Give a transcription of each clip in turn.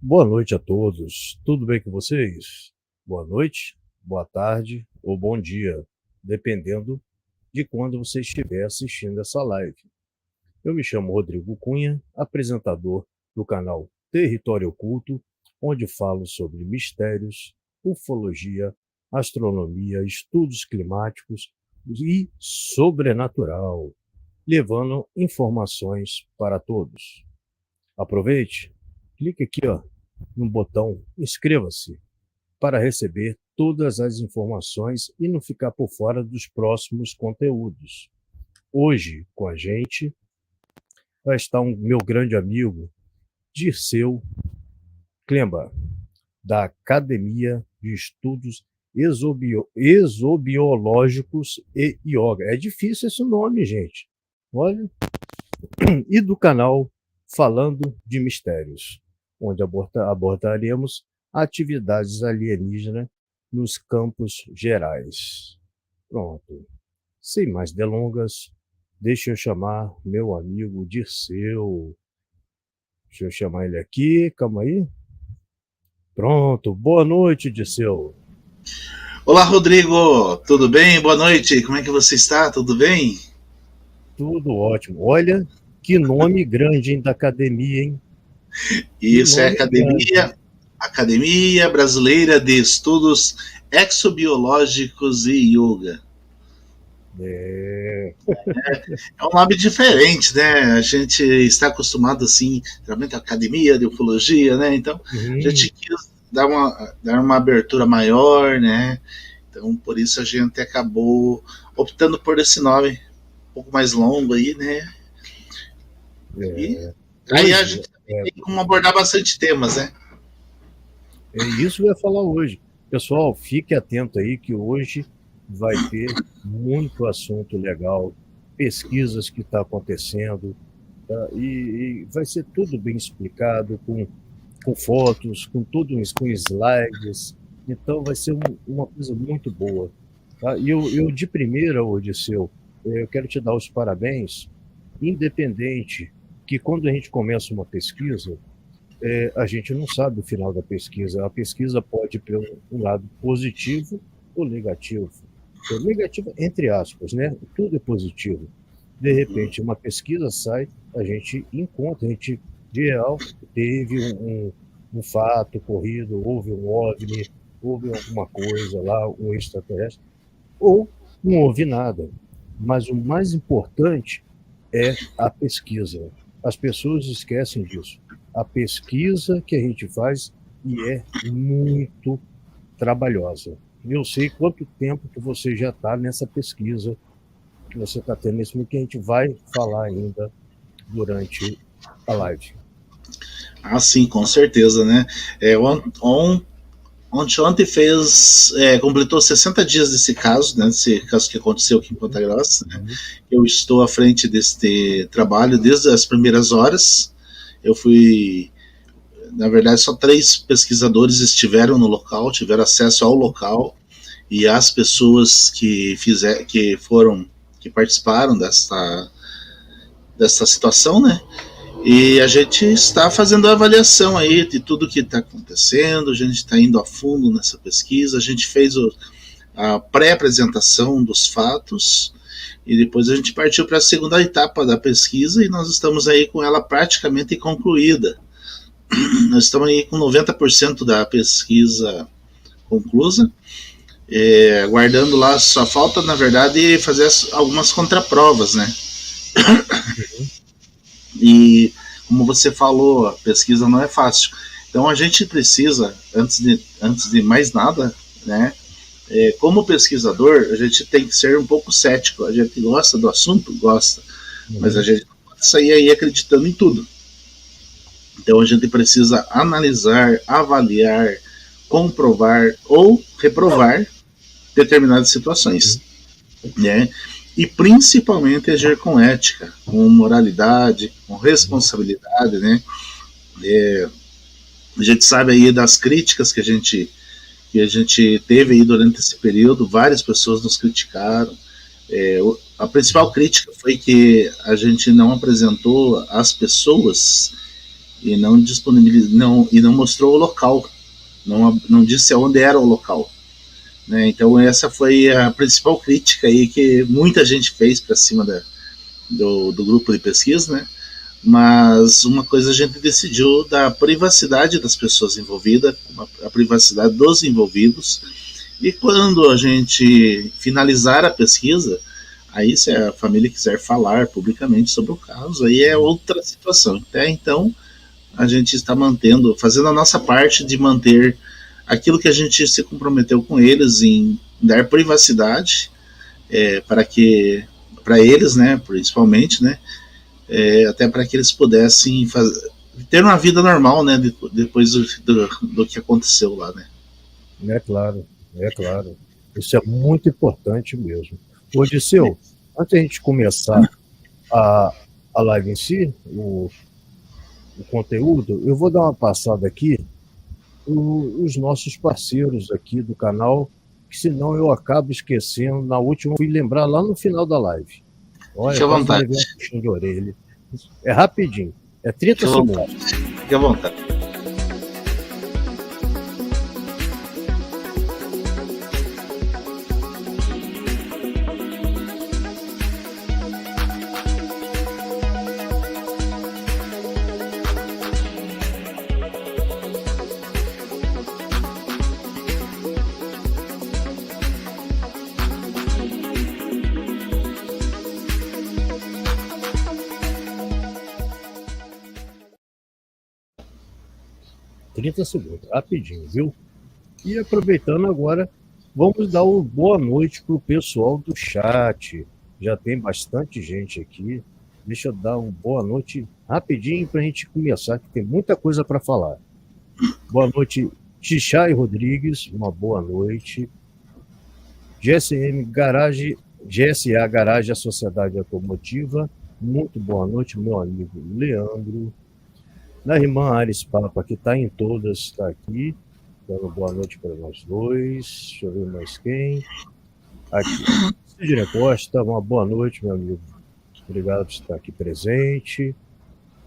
Boa noite a todos. Tudo bem com vocês? Boa noite, boa tarde ou bom dia, dependendo de quando você estiver assistindo essa live. Eu me chamo Rodrigo Cunha, apresentador do canal Território Oculto, onde falo sobre mistérios, ufologia, astronomia, estudos climáticos e sobrenatural, levando informações para todos. Aproveite, clique aqui, no botão inscreva-se para receber todas as informações e não ficar por fora dos próximos conteúdos. Hoje, com a gente, vai estar meu grande amigo, Dirceu Klemba, da Academia de Estudos Exobiológicos e Yoga. É difícil esse nome, gente. Olha. E do canal Falando de Mistérios, onde abordaremos atividades alienígenas nos campos gerais. Pronto. Sem mais delongas, deixa eu chamar meu amigo Dirceu. Deixa eu chamar ele aqui, calma aí. Pronto, boa noite, Dirceu. Olá, Rodrigo, tudo bem? Boa noite, como é que você está? Tudo bem? Tudo ótimo. Olha, que nome grande, hein, da academia, hein? Que Isso é a nome grande. Academia Brasileira de Estudos Exobiológicos e Yoga. É. É um nome diferente, né? A gente está acostumado assim, realmente a Academia de Ufologia, né? Então, a Uhum. gente quis dar uma abertura maior, né? Então, por isso a gente acabou optando por esse nome um pouco mais longo aí, né? E É. aí a Hoje, gente também tem como abordar bastante temas, né? é isso que eu ia falar hoje. Pessoal, fique atento aí que hoje vai ter muito assunto legal, pesquisas que estão acontecendo, tá? E vai ser tudo bem explicado, com fotos, com tudo isso, com slides. Então vai ser uma coisa muito boa. Tá? E eu de primeira, Odisseu, eu quero te dar os parabéns, independente que quando a gente começa uma pesquisa, a gente não sabe o final da pesquisa. A pesquisa pode ir para um lado positivo ou negativo. Negativo, entre aspas, né? Tudo é positivo. De repente, uma pesquisa sai, a gente encontra, a gente, de real, teve um fato ocorrido, houve um OVNI, houve alguma coisa lá, um extraterrestre, ou não houve nada. Mas o mais importante é a pesquisa. As pessoas esquecem disso. A pesquisa que a gente faz e é muito trabalhosa. Eu sei quanto tempo que você já está nessa pesquisa, que você está tendo nesse momento, que a gente vai falar ainda durante a live. Ah, sim, com certeza, né? É, ontem completou 60 dias desse caso, né? Desse caso que aconteceu aqui em Ponta Grossa. Né? Uhum. Eu estou à frente deste trabalho desde as primeiras horas. Eu fui, na verdade, só 3 pesquisadores estiveram no local, tiveram acesso ao local e as pessoas que participaram dessa situação, né? E a gente está fazendo a avaliação aí de tudo que está acontecendo, a gente está indo a fundo nessa pesquisa, a gente fez a pré-apresentação dos fatos e depois a gente partiu para a segunda etapa da pesquisa e nós estamos aí com ela praticamente concluída. Nós estamos aí com 90% da pesquisa conclusa, guardando lá, só falta, na verdade, fazer algumas contraprovas, né? Uhum. E como você falou, a pesquisa não é fácil. Então a gente precisa, antes de mais nada, né? Como pesquisador, a gente tem que ser um pouco cético. A gente gosta do assunto, gosta, mas a Uhum. gente não pode sair aí acreditando em tudo. Então a gente precisa analisar, avaliar, comprovar ou reprovar determinadas situações, Uhum. né? E principalmente agir com ética, com moralidade, com Uhum. responsabilidade, né? A gente sabe aí das críticas que a gente teve aí durante esse período, várias pessoas nos criticaram. A principal Uhum. crítica foi que a gente não apresentou as pessoas e não disponibilizou, e não mostrou o local, não disse onde era o local. Né? Então essa foi a principal crítica aí que muita gente fez para cima do grupo de pesquisa, né? Mas uma coisa a gente decidiu da privacidade das pessoas envolvidas, a privacidade dos envolvidos, e quando a gente finalizar a pesquisa, aí se a família quiser falar publicamente sobre o caso, aí é outra situação. Até então, a gente está fazendo a nossa parte de manter aquilo que a gente se comprometeu com eles em dar privacidade para eles, né, principalmente, né, até para que eles pudessem ter uma vida normal, né, depois do que aconteceu lá, né. É claro, é claro. Isso é muito importante mesmo. Ô, Odisseu, antes de a gente começar a live em si, o conteúdo, eu vou dar uma passada aqui os nossos parceiros aqui do canal, que senão eu acabo esquecendo. Na última, fui lembrar lá no final da live. Olha, Fique à quase vontade. levei um puxão de orelha. É rapidinho, é 30 segundos. Fique à vontade. Segundos, rapidinho, viu? E aproveitando agora, vamos dar uma boa noite para o pessoal do chat. Já tem bastante gente aqui. Deixa eu dar uma boa noite rapidinho para a gente começar, que tem muita coisa para falar. Boa noite, Tixai Rodrigues, uma boa noite. GSA Garage, a Sociedade Automotiva, muito boa noite, meu amigo Leandro. Na irmã Ares Papa, que está em todas, está aqui, dando boa noite para nós dois. Deixa eu ver mais quem. Aqui, Sidney Costa, uma boa noite, meu amigo. Obrigado por estar aqui presente.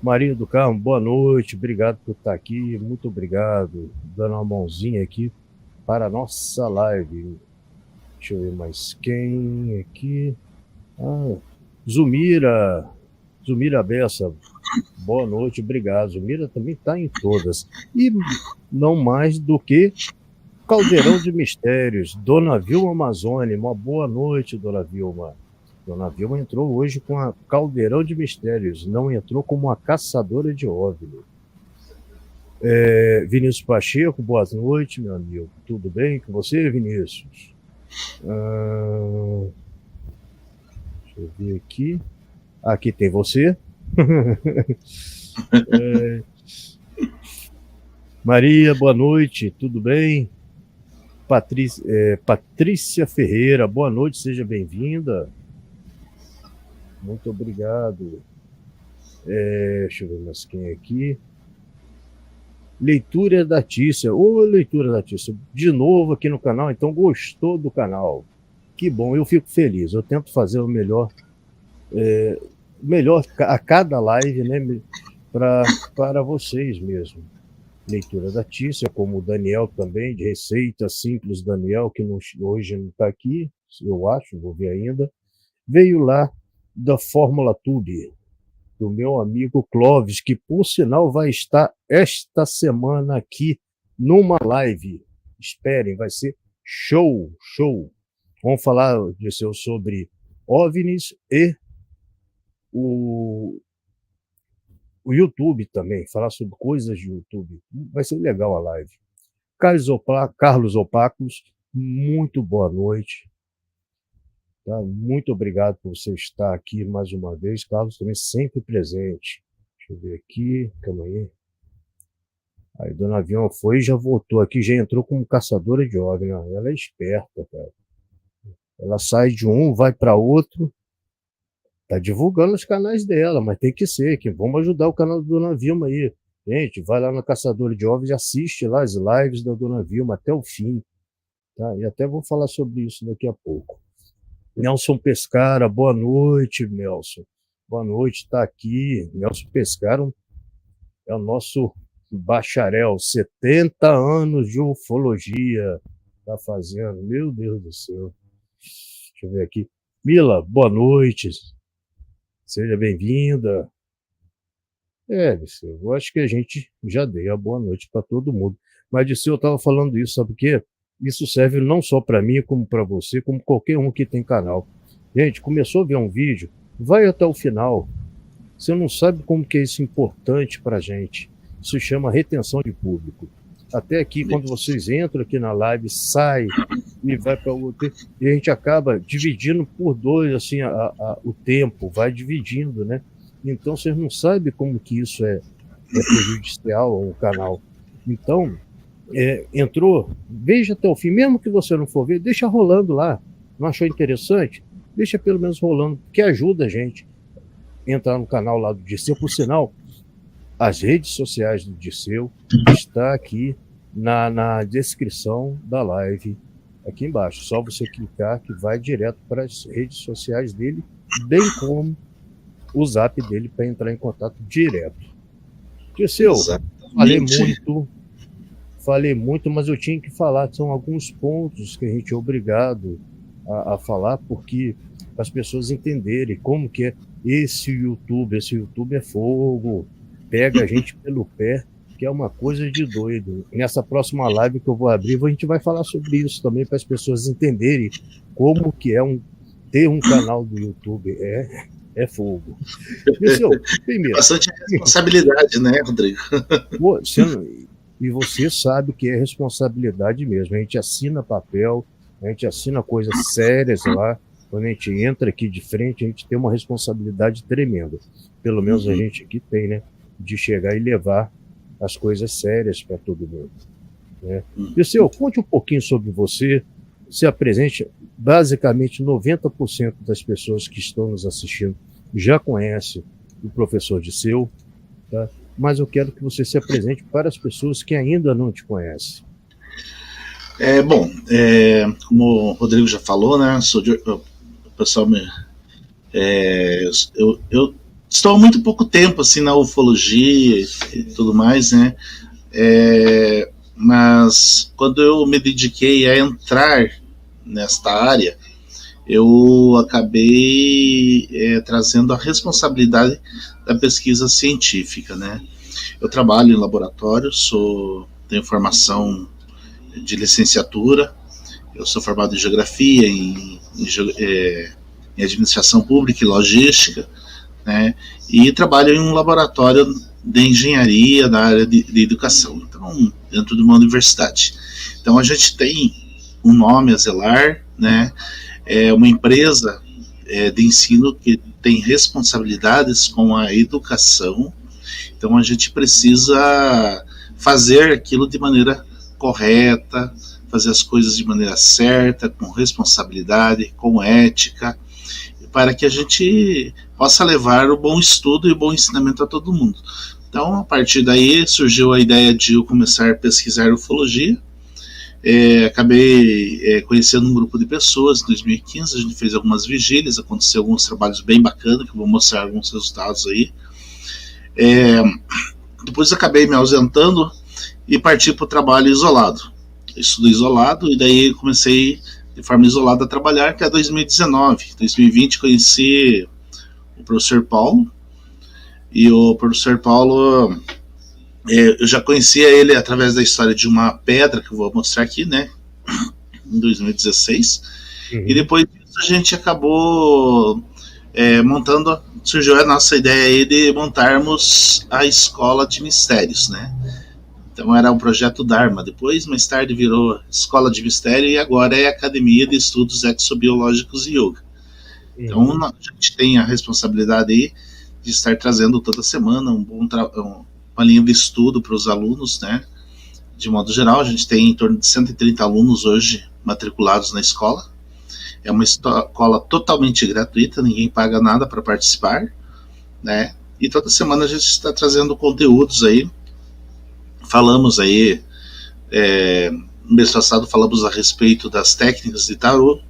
Marinho do Carmo, boa noite, obrigado por estar aqui, muito obrigado. Dando uma mãozinha aqui para a nossa live. Deixa eu ver mais quem aqui. Zumira Bessa, boa noite, obrigado. Zumira também está em todas. E não mais do que Caldeirão de Mistérios, Dona Vilma Amazônia, uma boa noite, Dona Vilma. Dona Vilma entrou hoje com a Caldeirão de Mistérios, não entrou como uma caçadora de OVNI. Vinícius Pacheco, boa noite, meu amigo. Tudo bem com você, Vinícius? Deixa eu ver aqui. Aqui tem você. Maria, boa noite, tudo bem? Patrícia Ferreira, boa noite, seja bem-vinda. Muito obrigado. Deixa eu ver mais quem aqui. Leitura da Tícia. Ô, Leitura da Tícia, de novo aqui no canal, então gostou do canal. Que bom, eu fico feliz. Eu tento fazer o melhor a cada live, né, para vocês mesmo. Leitura da Tícia, como o Daniel também, de Receita Simples Daniel, que hoje não está aqui, eu acho, vou ver ainda. Veio lá da Fórmula Tube, do meu amigo Clóvis, que por sinal vai estar esta semana aqui numa live. Esperem, vai ser show. Vamos falar sobre OVNIs e o YouTube também, falar sobre coisas de YouTube. Vai ser legal a live. Carlos Opacos, muito boa noite. Tá? Muito obrigado por você estar aqui mais uma vez. Carlos também sempre presente. Deixa eu ver aqui, calma aí. Aí, Dona Avião foi e já voltou aqui, já entrou como caçadora de OVNI. Ela é esperta, cara. Ela sai de um, vai para outro. Tá divulgando os canais dela, mas tem que ser, que vamos ajudar o canal da Dona Vilma aí. Gente, vai lá no Caçador de OVNIs e assiste lá as lives da Dona Vilma até o fim. Tá? E até vou falar sobre isso daqui a pouco. Nelson Pescara, boa noite, Nelson. Boa noite, está aqui. Nelson Pescara, é o nosso bacharel, 70 anos de ufologia está fazendo. Meu Deus do céu. Deixa eu ver aqui. Mila, boa noite. Seja bem-vinda. Disseu, eu acho que a gente já deu a boa noite para todo mundo. Mas, Disseu, eu estava falando isso, sabe por quê? Isso serve não só para mim, como para você, como qualquer um que tem canal. Gente, começou a ver um vídeo, vai até o final. Você não sabe como que é isso importante para a gente. Isso chama retenção de público. Até aqui, quando vocês entram aqui na live, sai e vai para outro, e a gente acaba dividindo por dois, assim, o tempo, vai dividindo, né? Então, vocês não sabem como que isso é prejudicial ao canal. Então, entrou, veja até o fim, mesmo que você não for ver, deixa rolando lá. Não achou interessante? Deixa pelo menos rolando, que ajuda a gente a entrar no canal lá do Disseu. Por sinal, as redes sociais do Disseu está aqui na descrição da live, aqui embaixo. Só você clicar que vai direto para as redes sociais dele, bem como o zap dele para entrar em contato direto. Disseu, falei muito, mas eu tinha que falar, são alguns pontos que a gente é obrigado a falar, porque as pessoas entenderem como que é esse YouTube é fogo, pega a gente pelo pé, que é uma coisa de doido. Nessa próxima live que eu vou abrir, a gente vai falar sobre isso também, para as pessoas entenderem como que é ter um canal do YouTube. É fogo. Disseu, primeiro, bastante responsabilidade, né, Rodrigo? E você sabe que é responsabilidade mesmo. A gente assina papel, a gente assina coisas sérias lá. Quando a gente entra aqui de frente, a gente tem uma responsabilidade tremenda. Pelo menos a gente aqui tem, né? De chegar e levar as coisas sérias para todo mundo. Né? Disseu, conte um pouquinho sobre você. Se apresente. Basicamente, 90% das pessoas que estão nos assistindo já conhecem o professor Disseu, tá? Mas eu quero que você se apresente para as pessoas que ainda não te conhecem. Como o Rodrigo já falou, né? O pessoal eu estou há muito pouco tempo assim na ufologia e tudo mais, né? Mas quando eu me dediquei a entrar nesta área, eu acabei trazendo a responsabilidade da pesquisa científica, né? Eu trabalho em laboratório, tenho formação de licenciatura, eu sou formado em geografia, em administração pública e logística, né? E trabalho em um laboratório de engenharia da área de educação, então, dentro de uma universidade. Então a gente tem um nome a zelar, né? É uma empresa de ensino que tem responsabilidades com a educação, então a gente precisa fazer aquilo de maneira correta, fazer as coisas de maneira certa, com responsabilidade, com ética, para que a gente possa levar o bom estudo e o bom ensinamento a todo mundo. Então, a partir daí, surgiu a ideia de eu começar a pesquisar ufologia. Acabei conhecendo um grupo de pessoas em 2015, a gente fez algumas vigílias, aconteceu alguns trabalhos bem bacanas, que eu vou mostrar alguns resultados aí. Depois acabei me ausentando e parti para o trabalho isolado. Estudo isolado, e daí comecei de forma isolada a trabalhar, que é 2019. 2020 conheci o professor Paulo, e o professor Paulo, eu já conhecia ele através da história de uma pedra, que eu vou mostrar aqui, né, em 2016, e depois disso a gente acabou surgiu a nossa ideia aí de montarmos a Escola de Mistérios, né. Então era um projeto Dharma, depois mais tarde virou Escola de Mistério, e agora é Academia de Estudos Exobiológicos e Yoga. Então a gente tem a responsabilidade aí de estar trazendo toda semana uma linha de estudo para os alunos, né? De modo geral, a gente tem em torno de 130 alunos hoje matriculados na escola. É uma escola totalmente gratuita, ninguém paga nada para participar, né? E toda semana a gente está trazendo conteúdos aí. Falamos aí, no mês passado falamos a respeito das técnicas de tarô,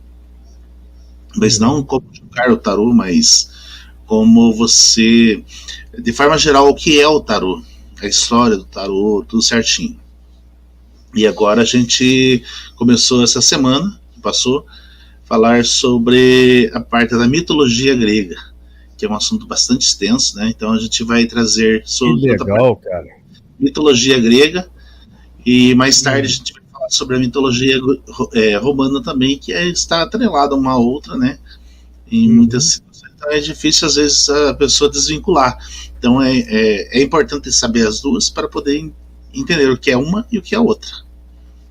mas não como jogar o tarô, mas como você, de forma geral, o que é o tarô, a história do tarô, tudo certinho. E agora a gente começou essa semana, que passou, falar sobre a parte da mitologia grega, que é um assunto bastante extenso, né? Então a gente vai trazer sobre Que legal, cara. mitologia grega, e mais tarde a gente vai falar sobre a mitologia romana também, que está atrelada uma a outra, né? Em muitas situações. Então é difícil às vezes a pessoa desvincular. Então é importante saber as duas para poder entender o que é uma e o que é a outra,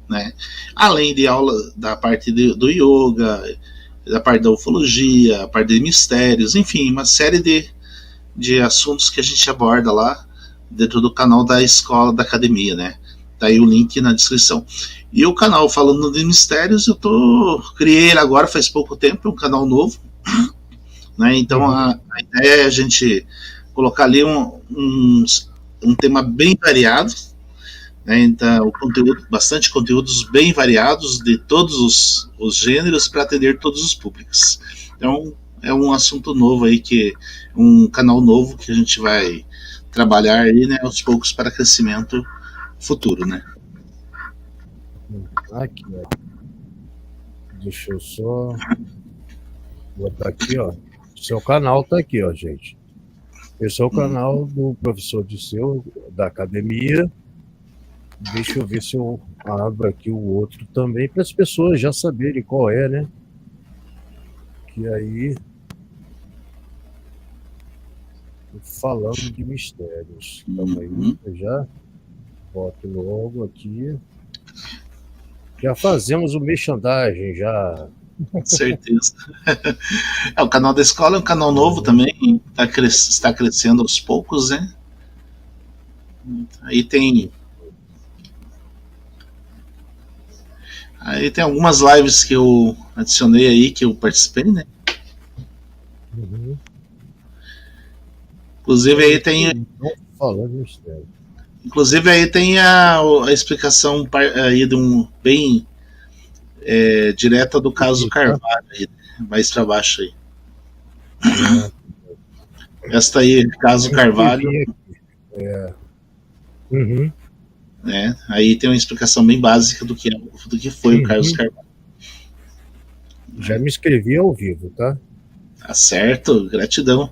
né? Além de aula da parte do yoga, da parte da ufologia, a parte de mistérios, enfim, uma série de assuntos que a gente aborda lá dentro do canal da escola, da academia, né? Tá aí o link na descrição. E o canal falando de mistérios, criei ele agora faz pouco tempo, um canal novo, né? Então a ideia é a gente colocar ali um tema bem variado, né? Então bastante conteúdos bem variados de todos os gêneros para atender todos os públicos. Então é um assunto novo aí, um canal novo que a gente vai trabalhar aí, né, aos poucos para crescimento futuro, né? Aqui, ó. Deixa eu só botar aqui, ó. Seu canal tá aqui, ó, gente. Esse é o canal do professor Disseu, da academia. Deixa eu ver se eu abro aqui o outro também, para as pessoas já saberem qual é, né? Que aí, falando de mistérios. Calma aí, eu já boto logo aqui. Já fazemos o merchandising, já. Certeza. O canal da escola é um canal novo também, está crescendo aos poucos, né? Aí tem algumas lives que eu adicionei aí, que eu participei, né? Inclusive aí tem. Falando de mistério. Inclusive aí tem a explicação aí de bem direta do caso Carvalho, aí, mais para baixo aí. Esta aí, caso Carvalho. Né? Aí tem uma explicação bem básica do que foi o Carlos Carvalho. Já me inscrevi ao vivo, tá? Tá certo, gratidão.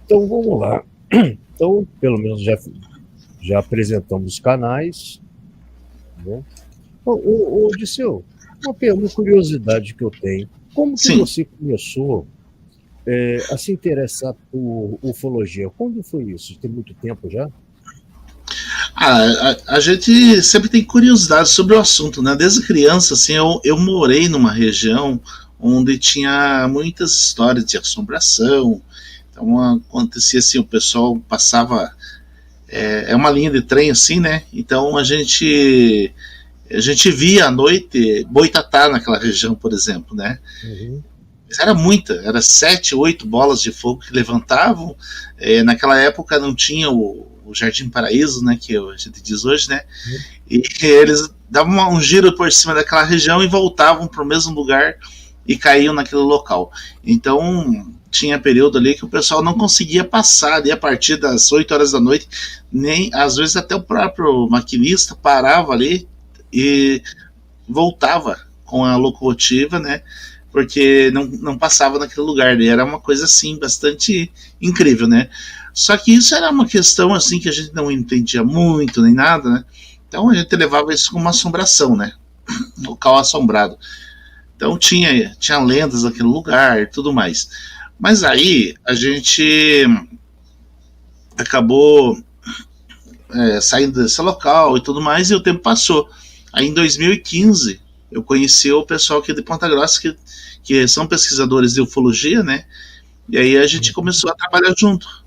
Então vamos lá. Então, pelo menos já apresentamos os canais. Né? Ô, Disseu, uma curiosidade que eu tenho. Como que você começou a se interessar por ufologia? Quando foi isso? Tem muito tempo já? A gente sempre tem curiosidade sobre o assunto, né? Desde criança, assim, eu morei numa região onde tinha muitas histórias de assombração. Então acontecia assim, o pessoal passava, é uma linha de trem assim, né? Então a gente via à noite boitatá naquela região, por exemplo, né? Era 7, 8 bolas de fogo que levantavam. Naquela época não tinha o Jardim Paraíso, né, que a gente diz hoje, né? E eles davam um giro por cima daquela região e voltavam para o mesmo lugar e caíam naquele local. Então tinha período ali que o pessoal não conseguia passar ali a partir das 8 horas da noite, nem às vezes até o próprio maquinista parava ali e voltava com a locomotiva, né? Porque não passava naquele lugar. E era uma coisa assim bastante incrível, né? Só que isso era uma questão assim que a gente não entendia muito nem nada, né? Então a gente levava isso como uma assombração, né? Local assombrado. Então tinha lendas naquele lugar e tudo mais. Mas aí a gente acabou saindo desse local e tudo mais, e o tempo passou. Aí em 2015 eu conheci o pessoal aqui de Ponta Grossa que são pesquisadores de ufologia, né? E aí a gente começou a trabalhar junto.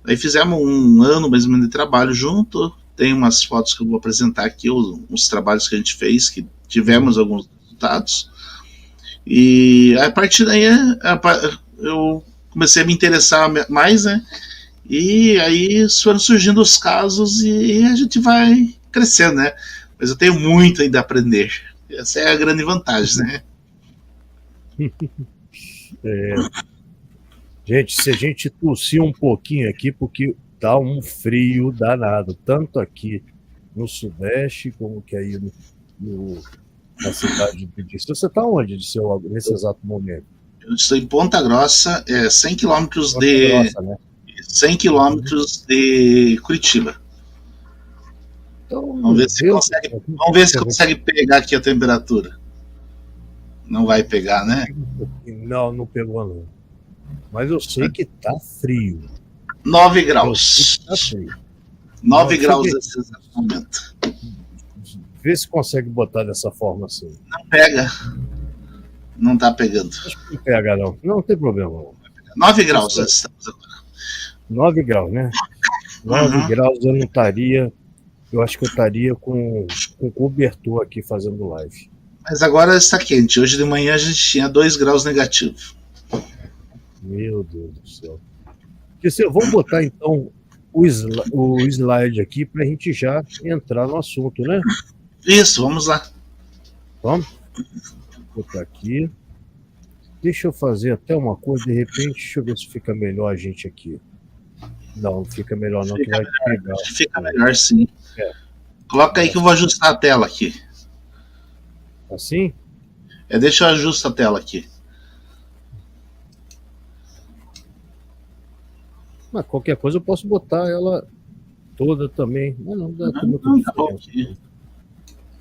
Aí fizemos um ano mais ou menos de trabalho junto. Tem umas fotos que eu vou apresentar aqui, os trabalhos que a gente fez, que tivemos alguns resultados. E a partir daí eu comecei a me interessar mais, né? E aí foram surgindo os casos e a gente vai crescendo, né? Mas eu tenho muito ainda a aprender. Essa é a grande vantagem, né? Gente, se a gente tossir um pouquinho aqui, porque tá um frio danado, tanto aqui no Sudeste, como que aí na cidade de Disseu. Você está onde, Disseu, nesse exato momento? Eu estou em Ponta Grossa, 100 quilômetros Ponta de Grossa, né? 100 quilômetros de Curitiba. Então, Vamos ver se consegue pegar aqui a temperatura. Não vai pegar, né? Não, não pegou não. Mas eu sei que tá frio. 9 graus. Tá frio. 9 graus nesse exato momento. Vê se consegue botar dessa forma assim. Não pega. Não tá pegando. Acho que não pega não. Não tem problema não. 9 graus nós estamos agora. 9 graus, né? 9 graus eu não estaria. Eu acho que eu estaria com cobertor aqui fazendo live. Mas agora está quente. Hoje de manhã a gente tinha 2 graus negativos. Meu Deus do céu. Vamos botar então o slide aqui para a gente já entrar no assunto, né? Isso, vamos lá. Vamos? Vou botar aqui. Deixa eu fazer até uma coisa, de repente, deixa eu ver se fica melhor a gente aqui. Não fica melhor não, que vai pegar. Fica melhor sim. Coloca aí que eu vou ajustar a tela aqui. Assim? Deixa eu ajustar a tela aqui. Mas qualquer coisa eu posso botar ela toda também. Mas não dá tá bom aqui.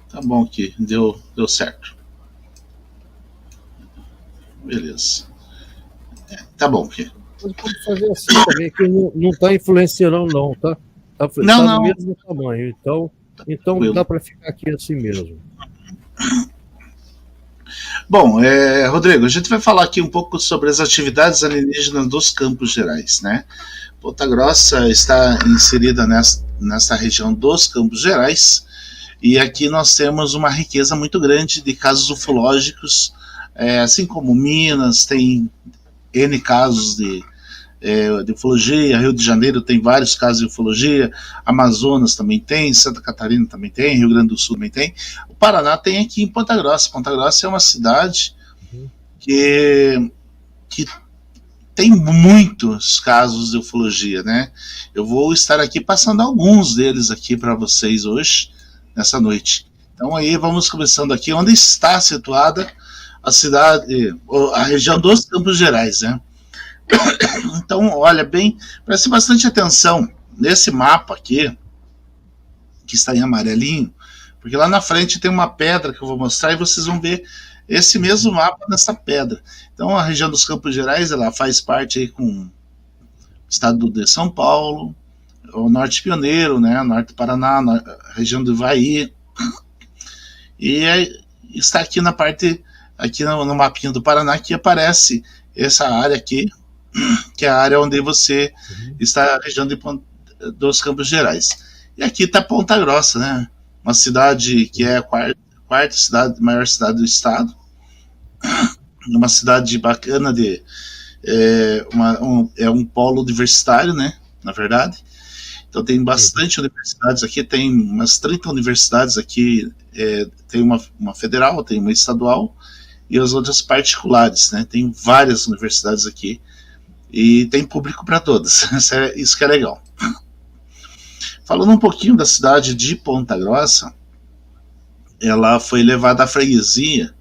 Tá bom aqui, deu certo. Beleza. Tá bom aqui. Mas pode fazer assim também, que não tá influenciando não, tá? Tá no mesmo tamanho, então dá para ficar aqui assim mesmo. Bom, Rodrigo, a gente vai falar aqui um pouco sobre as atividades alienígenas dos Campos Gerais, né? Ponta Grossa está inserida nessa região dos Campos Gerais, e aqui nós temos uma riqueza muito grande de casos ufológicos, assim como Minas tem N casos de ufologia, Rio de Janeiro tem vários casos de ufologia, Amazonas também tem, Santa Catarina também tem, Rio Grande do Sul também tem, o Paraná tem aqui em Ponta Grossa. Ponta Grossa é uma cidade que tem muitos casos de ufologia, né? Eu vou estar aqui passando alguns deles aqui para vocês hoje, nessa noite. Então aí vamos começando aqui, onde está situada a cidade, a região dos Campos Gerais, né? Então, olha bem, preste bastante atenção nesse mapa aqui, que está em amarelinho, porque lá na frente tem uma pedra que eu vou mostrar e vocês vão ver esse mesmo mapa nessa pedra. Então, a região dos Campos Gerais, ela faz parte aí com o estado de São Paulo, o Norte Pioneiro, né, Norte do Paraná, a região do Ivaí, e está aqui na parte, aqui no mapinha do Paraná, que aparece essa área aqui, que é a área onde você está, a região dos Campos Gerais. E aqui está Ponta Grossa, né? Uma cidade que é a quarta cidade, maior cidade do estado. Uma cidade bacana, um polo universitário, né? Na verdade. Então tem bastante universidades aqui, tem umas 30 universidades aqui, tem uma federal, tem uma estadual e as outras particulares, né? Tem várias universidades aqui. E tem público para todas. Isso que é legal. Falando um pouquinho da cidade de Ponta Grossa, ela foi levada à freguesia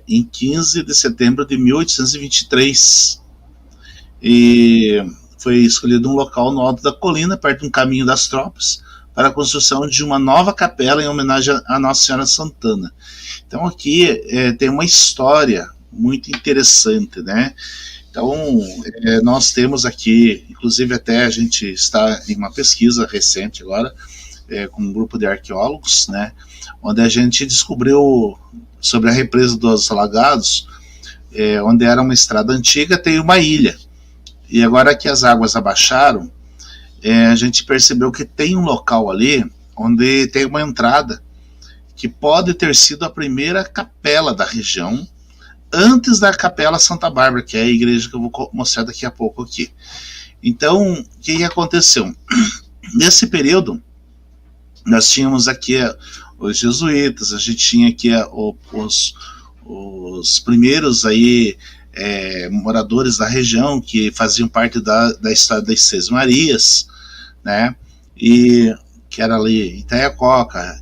em 15 de setembro de 1823. E foi escolhido um local no alto da colina, perto do caminho das tropas, para a construção de uma nova capela em homenagem a Nossa Senhora Santana. Então aqui tem uma história muito interessante, né? Então, nós temos aqui, inclusive até a gente está em uma pesquisa recente agora, com um grupo de arqueólogos, né, onde a gente descobriu sobre a represa dos Alagados, onde era uma estrada antiga, tem uma ilha. E agora que as águas abaixaram, a gente percebeu que tem um local ali, onde tem uma entrada, que pode ter sido a primeira capela da região, antes da Capela Santa Bárbara, que é a igreja que eu vou mostrar daqui a pouco aqui. Então, o que aconteceu? Nesse período, nós tínhamos aqui os jesuítas, a gente tinha aqui os primeiros aí, moradores da região que faziam parte da história das Seis Marias, né? E que era ali Itaiacoca,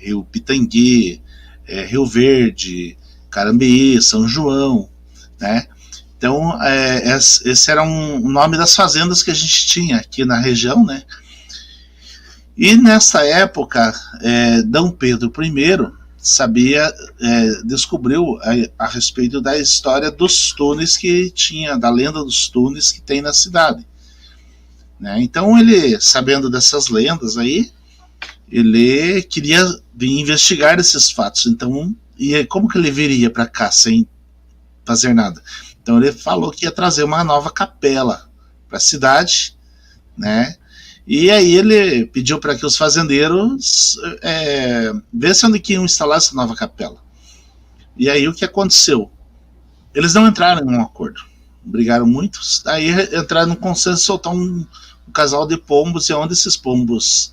Rio Pitangui, Rio Verde, Carambeí, São João, né? Então, esse era um nome das fazendas que a gente tinha aqui na região, né? E nessa época, D. Pedro I descobriu a respeito da história dos túneis que tinha, da lenda dos túneis que tem na cidade, né? Então ele, sabendo dessas lendas aí, ele queria vir investigar esses fatos. Então, e como que ele viria para cá sem fazer nada? Então ele falou que ia trazer uma nova capela para a cidade, né? E aí ele pediu para que os fazendeiros vissem onde que iam instalar essa nova capela. E aí o que aconteceu? Eles não entraram em um acordo, brigaram muito, aí entraram no consenso de soltar um casal de pombos, e onde esses pombos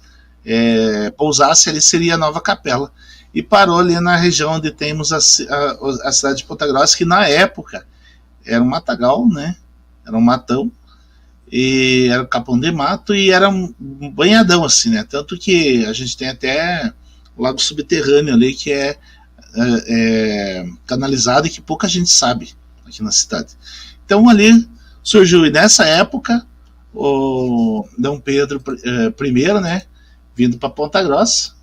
pousassem, ali seria a nova capela. E parou ali na região onde temos a cidade de Ponta Grossa, que na época era um matagal, né? Era um matão, e era um capão de mato, e era um banhadão assim, né? Tanto que a gente tem até o lago subterrâneo ali, que é canalizado, e que pouca gente sabe aqui na cidade. Então ali surgiu, e nessa época o D. Pedro I, né, vindo para Ponta Grossa,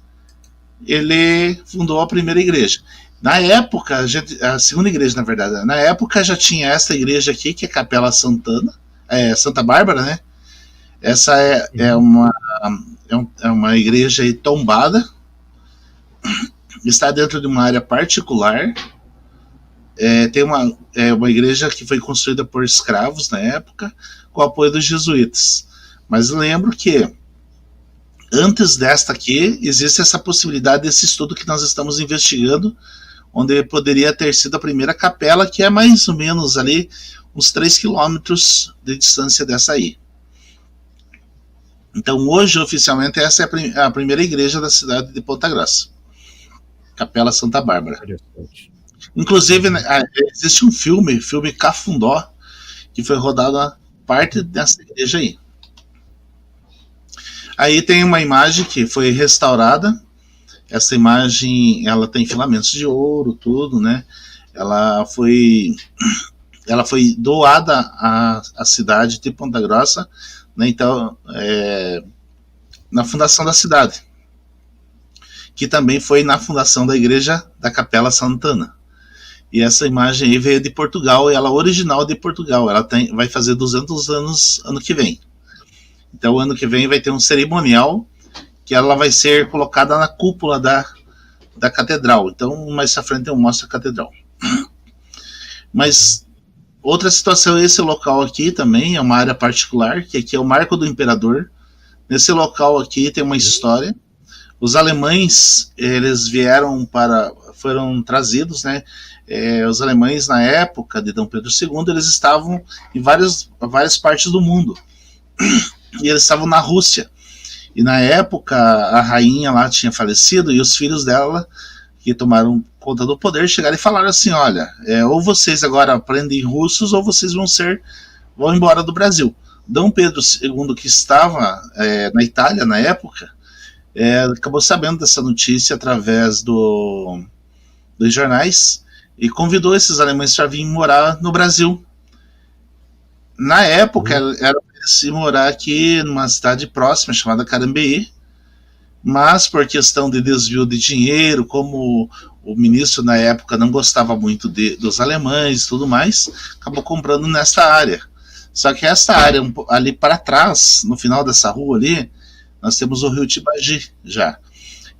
ele fundou a primeira igreja. Na época, a segunda igreja, na verdade, na época já tinha essa igreja aqui, que é a Capela Santa Bárbara, né? Essa é uma igreja aí tombada, está dentro de uma área particular. Tem uma igreja que foi construída por escravos na época, com o apoio dos jesuítas. Mas lembro que antes desta aqui, existe essa possibilidade desse estudo que nós estamos investigando, onde poderia ter sido a primeira capela, que é mais ou menos ali uns 3 quilômetros de distância dessa aí. Então hoje, oficialmente, essa é a primeira igreja da cidade de Ponta Grossa, Capela Santa Bárbara. Inclusive, existe um filme Cafundó, que foi rodado a parte dessa igreja aí. Aí tem uma imagem que foi restaurada. Essa imagem, ela tem filamentos de ouro, tudo, né? Ela foi doada à cidade de Ponta Grossa, né? Então, na fundação da cidade, que também foi na fundação da igreja da Capela Santana. E essa imagem aí veio de Portugal, e ela é original de Portugal. Ela vai fazer 200 anos ano que vem. Então, ano que vem vai ter um cerimonial que ela vai ser colocada na cúpula da catedral. Então, mais à frente eu mostro a catedral. Mas outra situação, esse local aqui também é uma área particular, que aqui é o Marco do Imperador. Nesse local aqui tem uma história. Os alemães, eles foram trazidos, né? Os alemães, na época de D. Pedro II, eles estavam em várias partes do mundo. E eles estavam na Rússia. E na época a rainha lá tinha falecido, e os filhos dela, que tomaram conta do poder, chegaram e falaram assim: olha, ou vocês agora aprendem russos, ou vocês vão embora do Brasil. D. Pedro II, que estava na Itália na época, acabou sabendo dessa notícia através dos jornais, e convidou esses alemães para vir morar no Brasil. Na época era se morar aqui numa cidade próxima chamada Carambeí, mas por questão de desvio de dinheiro, como o ministro na época não gostava muito dos alemães e tudo mais, acabou comprando nessa área. Só que essa área ali para trás, no final dessa rua ali, nós temos o rio Tibagi já.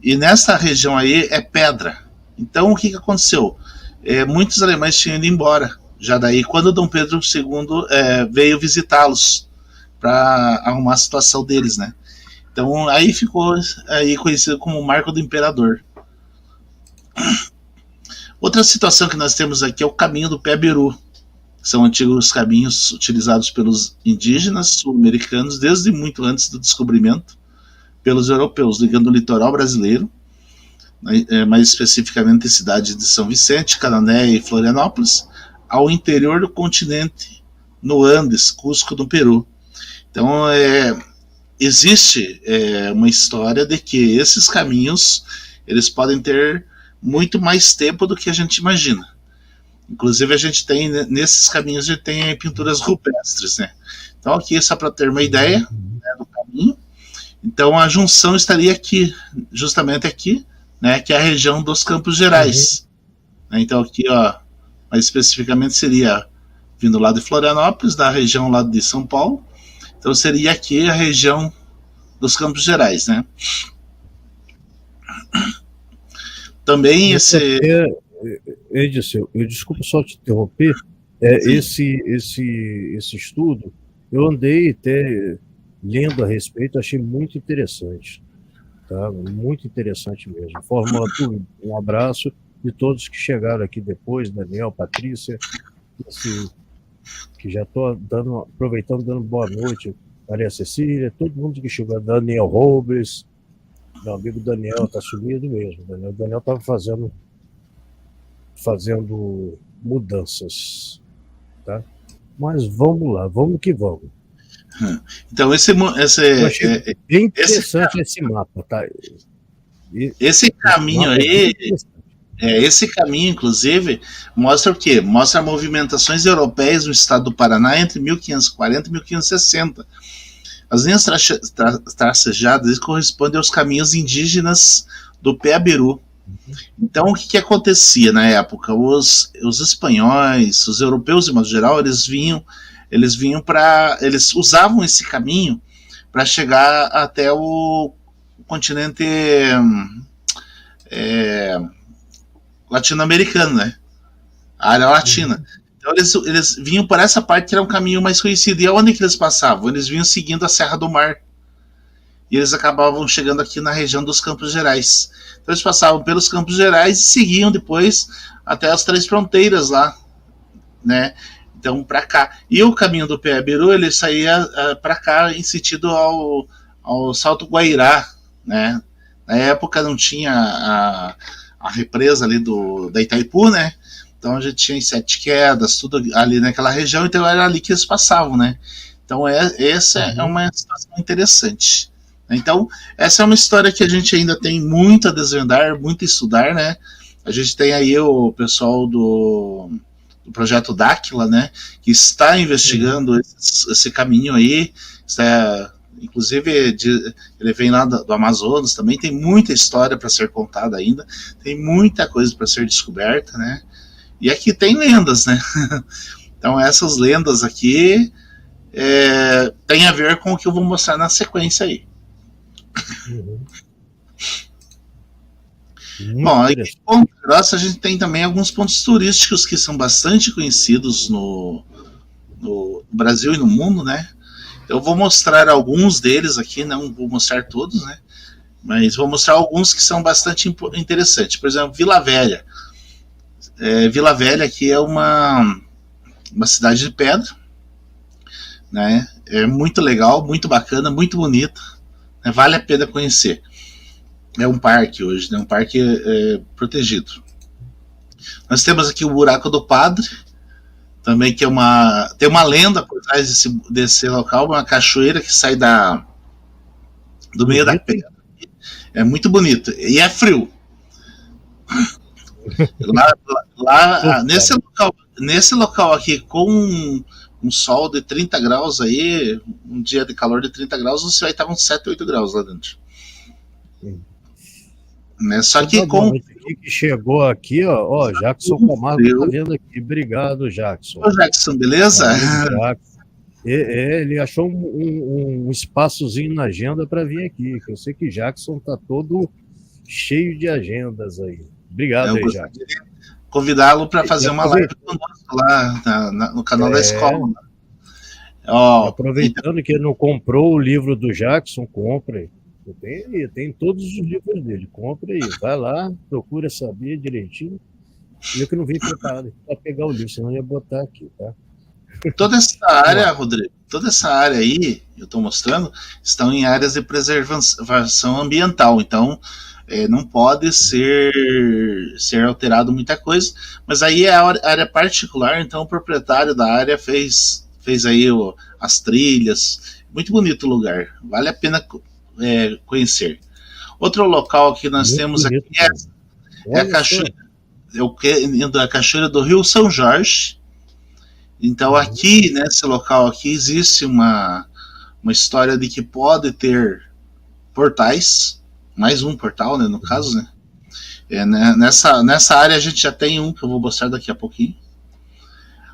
E nessa região aí é pedra. Então o que aconteceu? Muitos alemães tinham ido embora. Já daí, quando D. Pedro II veio visitá-los para arrumar a situação deles, né? Então aí ficou aí conhecido como Marco do Imperador. Outra situação que nós temos aqui é o caminho do Pé Biru. São antigos caminhos utilizados pelos indígenas sul-americanos desde muito antes do descobrimento pelos europeus, ligando o litoral brasileiro, mais especificamente a cidade de São Vicente, Canané e Florianópolis, ao interior do continente, no Andes, Cusco, no Peru. Então, existe uma história de que esses caminhos eles podem ter muito mais tempo do que a gente imagina. Inclusive, a gente tem, nesses caminhos, a gente tem pinturas rupestres, né? Então, aqui, só para ter uma ideia, né, do caminho. Então, a junção estaria aqui, justamente aqui, né, que é a região dos Campos Gerais. Então, aqui, ó, mais especificamente, seria vindo lá de Florianópolis, da região lá de São Paulo. Então, seria aqui a região dos Campos Gerais, né? Também Edson, eu desculpa só te interromper. Esse estudo, eu andei até lendo a respeito, achei muito interessante. Tá? Muito interessante mesmo. Forma um abraço de todos que chegaram aqui depois, Daniel, Patrícia, que já estou aproveitando, dando boa noite, Maria Cecília, todo mundo que chegou, Daniel Robles, meu amigo Daniel, está sumido mesmo. Daniel estava fazendo mudanças, tá? Mas vamos lá, vamos que vamos. Então, bem interessante esse mapa, tá? Esse caminho aí, esse caminho, inclusive, mostra o quê? Mostra movimentações europeias no estado do Paraná entre 1540 e 1560. As linhas tracejadas correspondem aos caminhos indígenas do Peabiru. Então, o que acontecia na época? Os espanhóis, os europeus, de modo geral, eles usavam esse caminho para chegar até o continente latino-americano, né? A área latina. Então, eles vinham por essa parte que era um caminho mais conhecido. E aonde que eles passavam? Eles vinham seguindo a Serra do Mar. E eles acabavam chegando aqui na região dos Campos Gerais. Então, eles passavam pelos Campos Gerais e seguiam depois até as 3 fronteiras lá, né? Então, para cá. E o caminho do Peabiru, ele saía para cá em sentido ao Salto Guairá, né? Na época não tinha a represa ali da Itaipu, né? Então a gente tinha em Sete Quedas, tudo ali naquela região, então era ali que eles passavam, né? Então essa é uma situação interessante. Então, essa é uma história que a gente ainda tem muito a desvendar, muito a estudar, né? A gente tem aí o pessoal do projeto Dáquila, né? Que está investigando esse caminho aí, inclusive ele vem lá do Amazonas também, tem muita história para ser contada ainda, tem muita coisa para ser descoberta, né? E aqui tem lendas, né? Então essas lendas aqui tem a ver com o que eu vou mostrar na sequência aí. Bom, aqui em Ponta Grossa a gente tem também alguns pontos turísticos que são bastante conhecidos no Brasil e no mundo, né? Eu vou mostrar alguns deles aqui, não vou mostrar todos, né? Mas vou mostrar alguns que são bastante interessantes. Por exemplo, Vila Velha. Vila Velha aqui é uma cidade de pedra, né? É muito legal, muito bacana, muito bonita, né? Vale a pena conhecer. É um parque hoje, né? Um parque protegido. Nós temos aqui o Buraco do Padre, também que tem uma lenda por trás desse local, uma cachoeira que sai do meio da pedra. É muito bonito e é frio. Lá nesse local aqui, com um sol de 30 graus aí, um dia de calor de 30 graus, você vai estar com 7, 8 graus lá dentro. Né? Só que que chegou aqui, ó, Jackson Camargo tá vendo aqui. Obrigado, Jackson. Ô, Jackson, beleza? Ele achou um espaçozinho na agenda para vir aqui, que eu sei que Jackson tá todo cheio de agendas aí. Obrigado aí, Jackson. Convidá-lo para fazer uma live conosco lá no canal da escola. Aproveitando que ele não comprou o livro do Jackson, compre. Tem todos os livros dele. Compre aí, vai lá, procura saber direitinho. Eu que não vim preparado para pegar o livro, senão eu ia botar aqui, tá? Toda essa área, Rodrigo, toda essa área aí, eu estou mostrando, estão em áreas de preservação ambiental. Então, não pode ser alterado muita coisa, mas aí é a área particular, então o proprietário da área fez aí as trilhas, muito bonito o lugar, vale a pena conhecer. Outro local que nós muito temos bonito, aqui é a cachoeira, a cachoeira do Rio São Jorge. Então aqui, nesse local aqui, existe uma história de que pode ter portais, mais um portal, né, no caso, né? Nessa área a gente já tem um que eu vou mostrar daqui a pouquinho.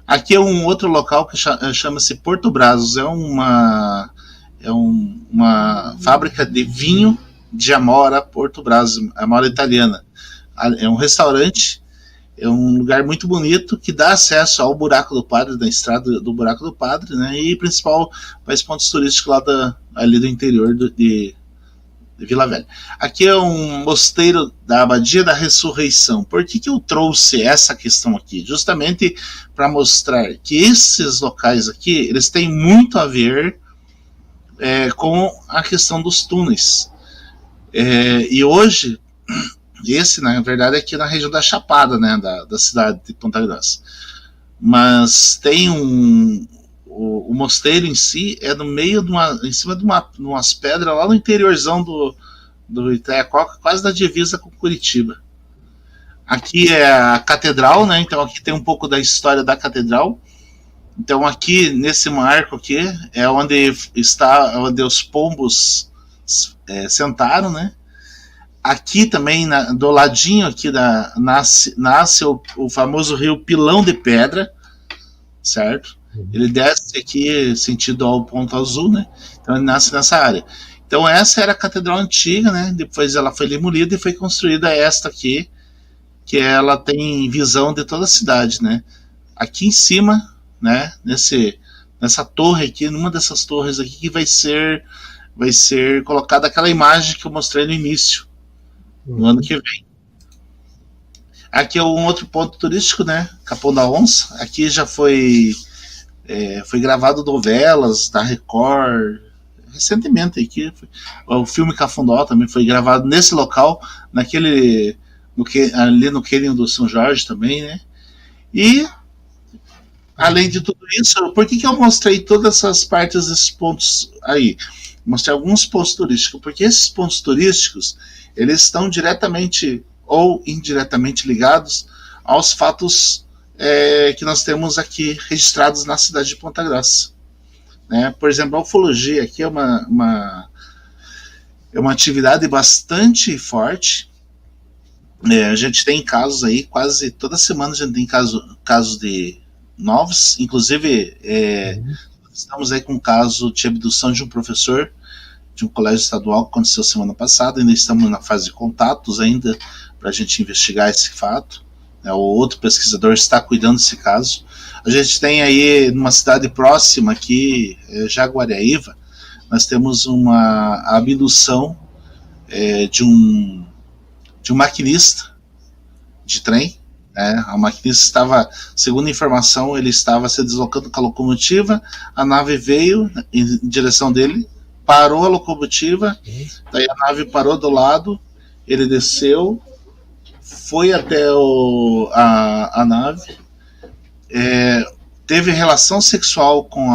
Aqui é um outro local que chama-se Porto Brazos, é uma fábrica de vinho de Amora, Porto Brazos, Amora italiana. É um restaurante, é um lugar muito bonito que dá acesso ao Buraco do Padre, da estrada do Buraco do Padre, né? E principal mais pontos turísticos lá ali do interior de Vila Velha. Aqui é um mosteiro da Abadia da Ressurreição. Por que eu trouxe essa questão aqui? Justamente para mostrar que esses locais aqui, eles têm muito a ver com a questão dos túneis. E hoje, esse, na verdade, é aqui na região da Chapada, né, da cidade de Ponta Grossa. Mas tem o mosteiro em si é no meio em cima de umas pedras lá no interiorzão do Itaiacoca, quase da divisa com Curitiba. Aqui é a catedral, né? Então aqui tem um pouco da história da catedral. Então aqui nesse marco aqui é onde os pombos sentaram, né? Aqui também do ladinho aqui nasce o famoso rio Pilão de Pedra, certo? Ele desce aqui sentido ao Ponto Azul, né? Então ele nasce nessa área. Então essa era a catedral antiga, né? Depois ela foi demolida e foi construída esta aqui, que ela tem visão de toda a cidade, né? Aqui em cima, né? Nessa torre aqui, numa dessas torres aqui, que vai ser colocada aquela imagem que eu mostrei no início, no ano que vem. Aqui é um outro ponto turístico, né? Capão da Onça. Aqui já foi gravado novelas da Record recentemente aqui. O filme Cafundó também foi gravado nesse local, ali no cânion do São Jorge também, né? E além de tudo isso, por que eu mostrei todas essas partes desses pontos aí? Mostrei alguns pontos turísticos, porque esses pontos turísticos, eles estão diretamente ou indiretamente ligados aos fatos que nós temos aqui registrados na cidade de Ponta Grossa. Né? Por exemplo, a ufologia aqui é uma atividade bastante forte. A gente tem casos aí, quase toda semana a gente tem casos de novos, inclusive estamos aí com um caso de abdução de um professor de um colégio estadual que aconteceu semana passada, ainda estamos na fase de contatos ainda para a gente investigar esse fato. O outro pesquisador está cuidando desse caso. A gente tem aí, numa cidade próxima aqui, Jaguariaíva, nós temos uma abdução de um maquinista de trem. A maquinista estava, segundo a informação, ele estava se deslocando com a locomotiva, a nave veio em direção dele, parou a locomotiva, daí a nave parou do lado, ele desceu, foi até a nave, teve relação sexual com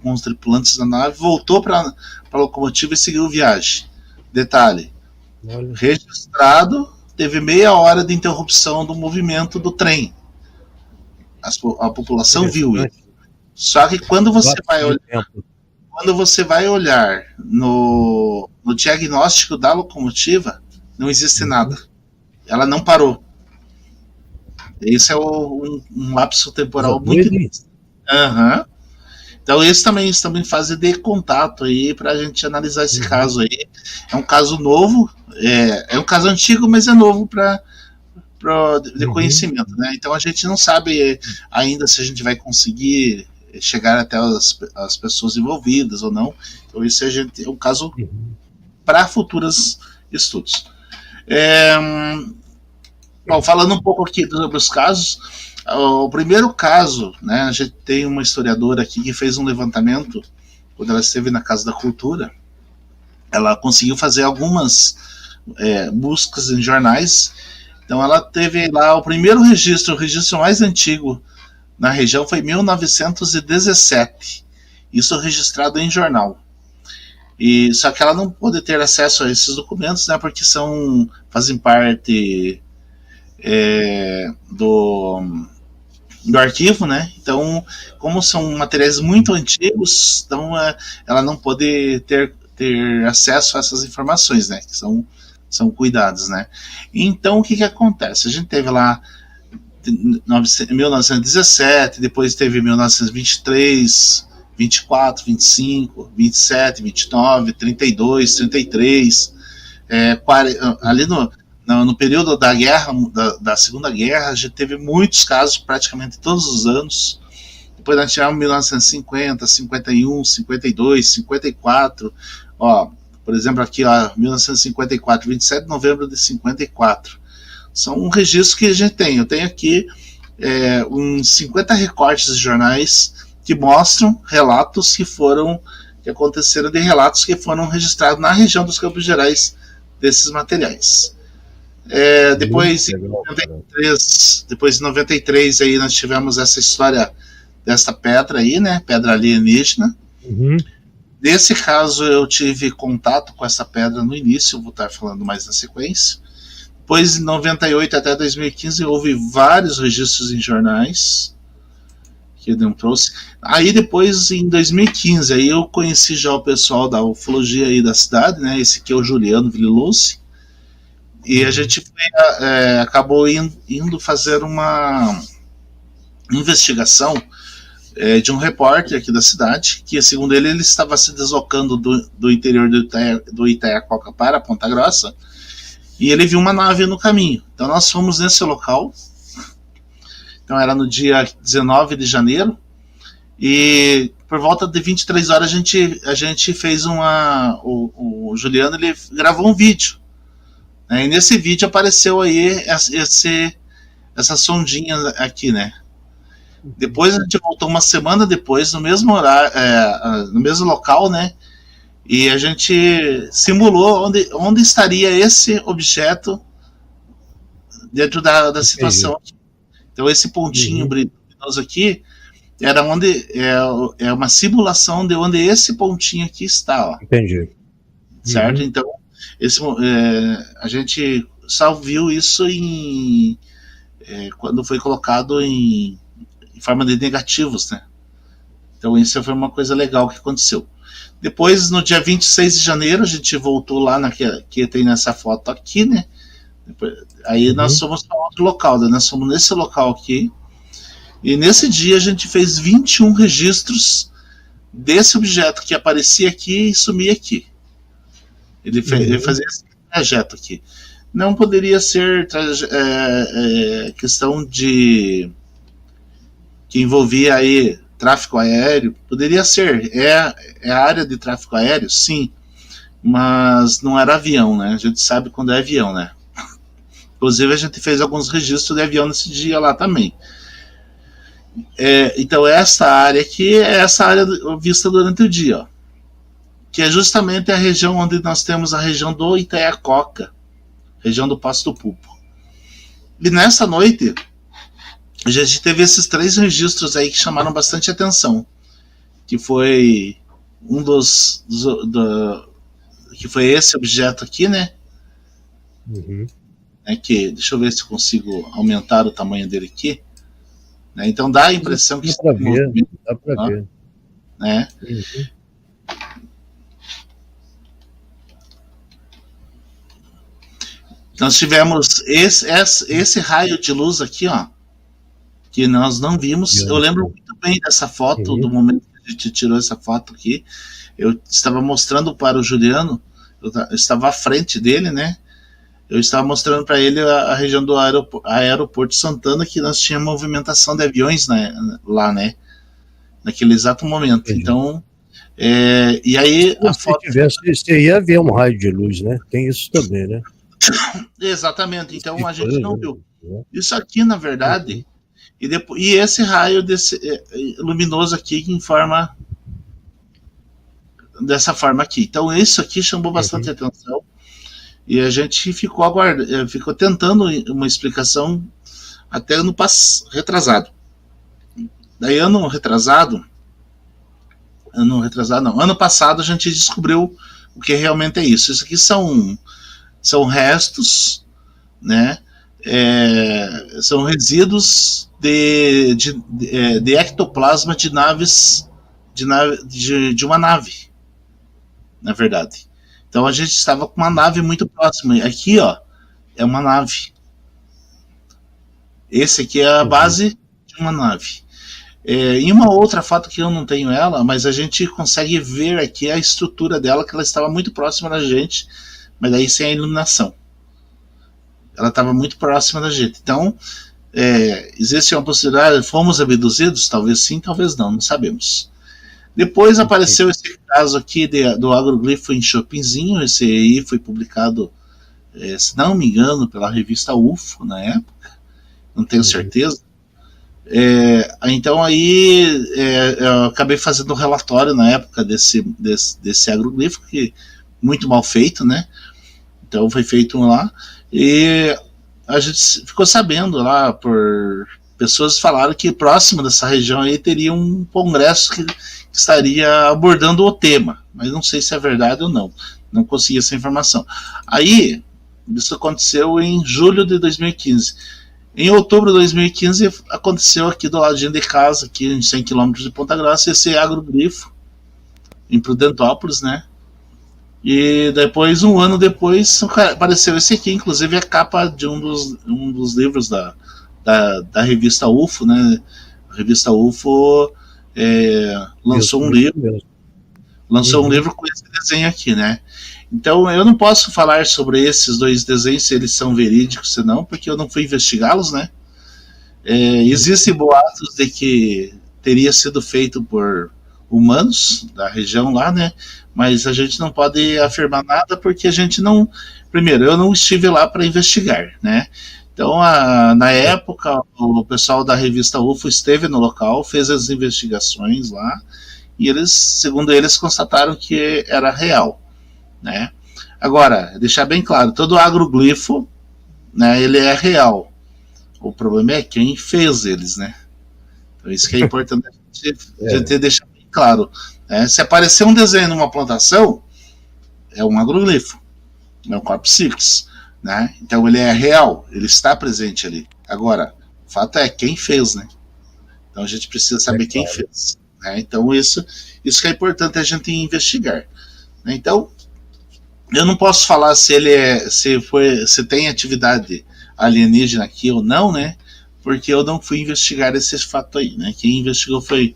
os tripulantes da nave, voltou para a locomotiva e seguiu viagem. Detalhe, registrado, teve meia hora de interrupção do movimento do trem. A população viu isso. Só que quando você vai olhar no diagnóstico da locomotiva, não existe nada. Ela não parou. Esse é um lapso temporal muito difícil. Então esse também estamos em fase de contato aí para a gente analisar esse caso aí. É um caso novo, é um caso antigo, mas é novo de conhecimento, né? Então a gente não sabe ainda se a gente vai conseguir chegar até as pessoas envolvidas ou não. Então esse é um caso para futuros estudos. Bom, falando um pouco aqui sobre os casos, o primeiro caso, né, a gente tem uma historiadora aqui que fez um levantamento quando ela esteve na Casa da Cultura. Ela conseguiu fazer algumas buscas em jornais. Então ela teve lá o primeiro registro, o registro mais antigo na região foi em 1917. Isso registrado em jornal. E só que ela não pôde ter acesso a esses documentos, né, porque fazem parte do arquivo, né? Então, como são materiais muito antigos, então ela não pôde ter acesso a essas informações, né? Que são cuidados, né? Então, o que acontece? A gente teve lá 1917, depois teve 1923, 24, 25, 27, 29, 32, 33, ali no período da guerra, da Segunda Guerra, a gente teve muitos casos, praticamente todos os anos. Depois nós tivemos 1950, 51, 52, 54. Por exemplo, aqui, 1954, 27 de novembro de 54. São um registro que a gente tem. Eu tenho aqui uns 50 recortes de jornais que mostram relatos que aconteceram, de relatos que foram registrados na região dos Campos Gerais desses materiais. Depois em 93 aí nós tivemos essa história dessa pedra aí, né? Pedra alienígena. Uhum. Nesse caso eu tive contato com essa pedra no início, eu vou estar falando mais na sequência. Depois, em 98 até 2015, houve vários registros em jornais que eu não trouxe. Aí depois, em 2015, aí eu conheci já o pessoal da ufologia aí da cidade, né? Esse aqui é o Juliano Villucci. E a gente acabou indo fazer uma investigação de um repórter aqui da cidade, que segundo ele estava se deslocando do interior do Itaiacoca para Ponta Grossa, e ele viu uma nave no caminho. Então nós fomos nesse local. Então era no dia 19 de janeiro, e por volta de 23 horas a gente fez o Juliano, ele gravou um vídeo, né? E nesse vídeo apareceu aí essa sondinha aqui, né? Depois a gente voltou uma semana depois, no mesmo horário, no mesmo local, né? E a gente simulou onde estaria esse objeto dentro da situação. Então esse pontinho brilhoso aqui era onde é uma simulação de onde esse pontinho aqui está, ó. Entendi. Certo? Então a gente só viu isso quando foi colocado em forma de negativos, né? Então isso foi uma coisa legal que aconteceu. Depois, no dia 26 de janeiro, a gente voltou lá que tem nessa foto aqui, né? Aí nós fomos para outro local, né? Nós fomos nesse local aqui, e nesse dia a gente fez 21 registros desse objeto que aparecia aqui e sumia aqui. Ele fazia esse trajeto aqui. Não poderia ser questão que envolvia aí tráfego aéreo, poderia ser, a área de tráfego aéreo, sim, mas não era avião, né? A gente sabe quando é avião, né? Inclusive a gente fez alguns registros de avião nesse dia lá também. Então essa área aqui é essa área vista durante o dia, ó, que é justamente a região onde nós temos a região do Itaiacoca, região do Passo do Pupo. E nessa noite a gente teve esses 3 registros aí que chamaram bastante atenção, que foi que foi esse objeto aqui, né? Deixa eu ver se eu consigo aumentar o tamanho dele aqui, né? Então dá a impressão que dá para ver, né? Nós tivemos esse raio de luz aqui, ó, que nós não vimos. Eu lembro muito bem dessa foto, do momento que a gente tirou essa foto aqui. Eu estava mostrando para o Juliano, eu estava à frente dele, né? Eu estava mostrando para ele a região do aeroporto Santana, que nós tínhamos movimentação de aviões, né, lá, né? Naquele exato momento. Então, e aí a foto... Você ia ver um raio de luz, né? Tem isso também, né? Exatamente. Então a gente não viu. Isso aqui, na verdade... E esse raio luminoso aqui dessa forma aqui. Então isso aqui chamou bastante atenção. E a gente ficou aguardando, ficou tentando uma explicação até ano retrasado. Daí ano passado a gente descobriu o que realmente é isso. Isso aqui são restos, né? São resíduos de ectoplasma de naves, de uma nave, na verdade. Então a gente estava com uma nave muito próxima. Aqui, ó, é uma nave. Esse aqui é a base de uma nave. E uma outra foto que eu não tenho ela, mas a gente consegue ver aqui a estrutura dela, que ela estava muito próxima da gente, mas aí sem a iluminação. Ela estava muito próxima da gente. Então, existe uma possibilidade, fomos abduzidos? Talvez sim, talvez não sabemos. Depois apareceu esse caso aqui do agroglifo em Chopinzinho. Esse aí foi publicado, se não me engano, pela revista UFO na época, não tenho certeza. Então aí eu acabei fazendo um relatório na época desse agroglifo, que muito mal feito, né? Então foi feito lá, e a gente ficou sabendo lá, por pessoas falaram que próximo dessa região aí teria um congresso que estaria abordando o tema, mas não sei se é verdade ou não consegui essa informação. Aí, isso aconteceu em julho de 2015. Em outubro de 2015 aconteceu aqui do ladinho de casa, aqui em 100 km de Ponta Grossa, esse agroglifo em Prudentópolis, né? E depois, um ano depois, apareceu esse aqui, inclusive a capa de um dos livros da revista UFO, né? A revista UFO lançou um livro com esse desenho aqui, né? Então eu não posso falar sobre esses dois desenhos, se eles são verídicos ou não, porque eu não fui investigá-los, né? Existem boatos de que teria sido feito por humanos da região lá, né? Mas a gente não pode afirmar nada, porque a gente não... Primeiro, eu não estive lá para investigar, né? Então, na época, o pessoal da revista UFO esteve no local, fez as investigações lá, e eles, segundo eles, constataram que era real, né? Agora, deixar bem claro, todo agroglifo, né, ele é real. O problema é quem fez eles, né? Então, isso que é importante a gente deixar bem claro. Né? Se aparecer um desenho numa plantação, é um agroglifo, é um corpus siccus, né? Então ele é real, ele está presente ali. Agora, o fato é quem fez, né? Então a gente precisa saber quem fez. Né? Então isso que é importante a gente investigar. Né? Então, eu não posso falar se se tem atividade alienígena aqui ou não, né? Porque eu não fui investigar esse fato aí, né? Quem investigou foi,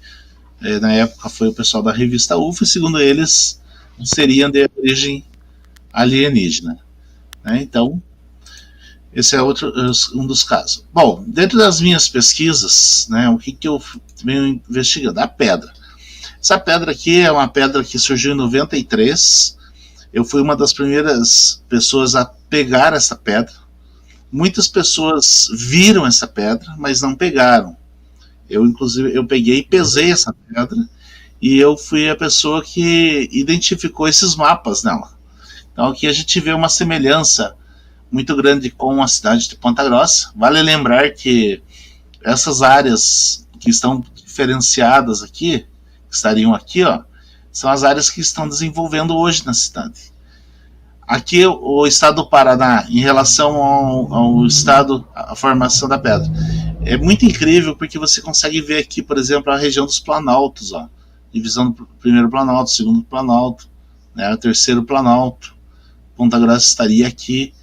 na época, foi o pessoal da revista UFO, e segundo eles, seriam de origem alienígena. Né? Então, esse é um dos casos. Bom, dentro das minhas pesquisas, né, o que eu venho investigando? A pedra. Essa pedra aqui é uma pedra que surgiu em 93. Eu fui uma das primeiras pessoas a pegar essa pedra. Muitas pessoas viram essa pedra, mas não pegaram. Inclusive, eu peguei e pesei essa pedra, e eu fui a pessoa que identificou esses mapas nela. Então aqui a gente vê uma semelhança muito grande com a cidade de Ponta Grossa. Vale lembrar que essas áreas que estão diferenciadas aqui, que estariam aqui, ó, são as áreas que estão desenvolvendo hoje na cidade. Aqui o estado do Paraná, em relação ao estado, a formação da pedra, é muito incrível, porque você consegue ver aqui, por exemplo, a região dos Planaltos, ó, divisão do primeiro Planalto, segundo Planalto, né, o terceiro Planalto. Ponta Grossa estaria aqui.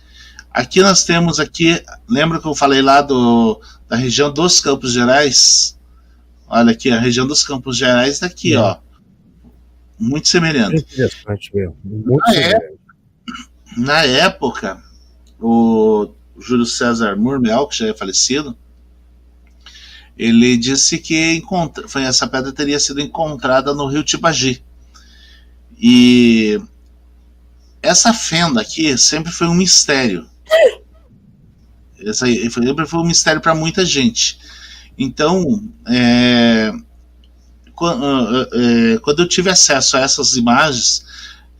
Aqui nós temos aqui, lembra que eu falei lá da região dos Campos Gerais? Olha aqui, a região dos Campos Gerais está aqui, ó, muito semelhante. Interessante mesmo, muito semelhante. Na época, o Júlio César Murmel, que já é falecido, ele disse que essa pedra teria sido encontrada no rio Tibagi. E essa fenda aqui sempre foi um mistério. Sempre foi um mistério para muita gente. Então, quando eu tive acesso a essas imagens,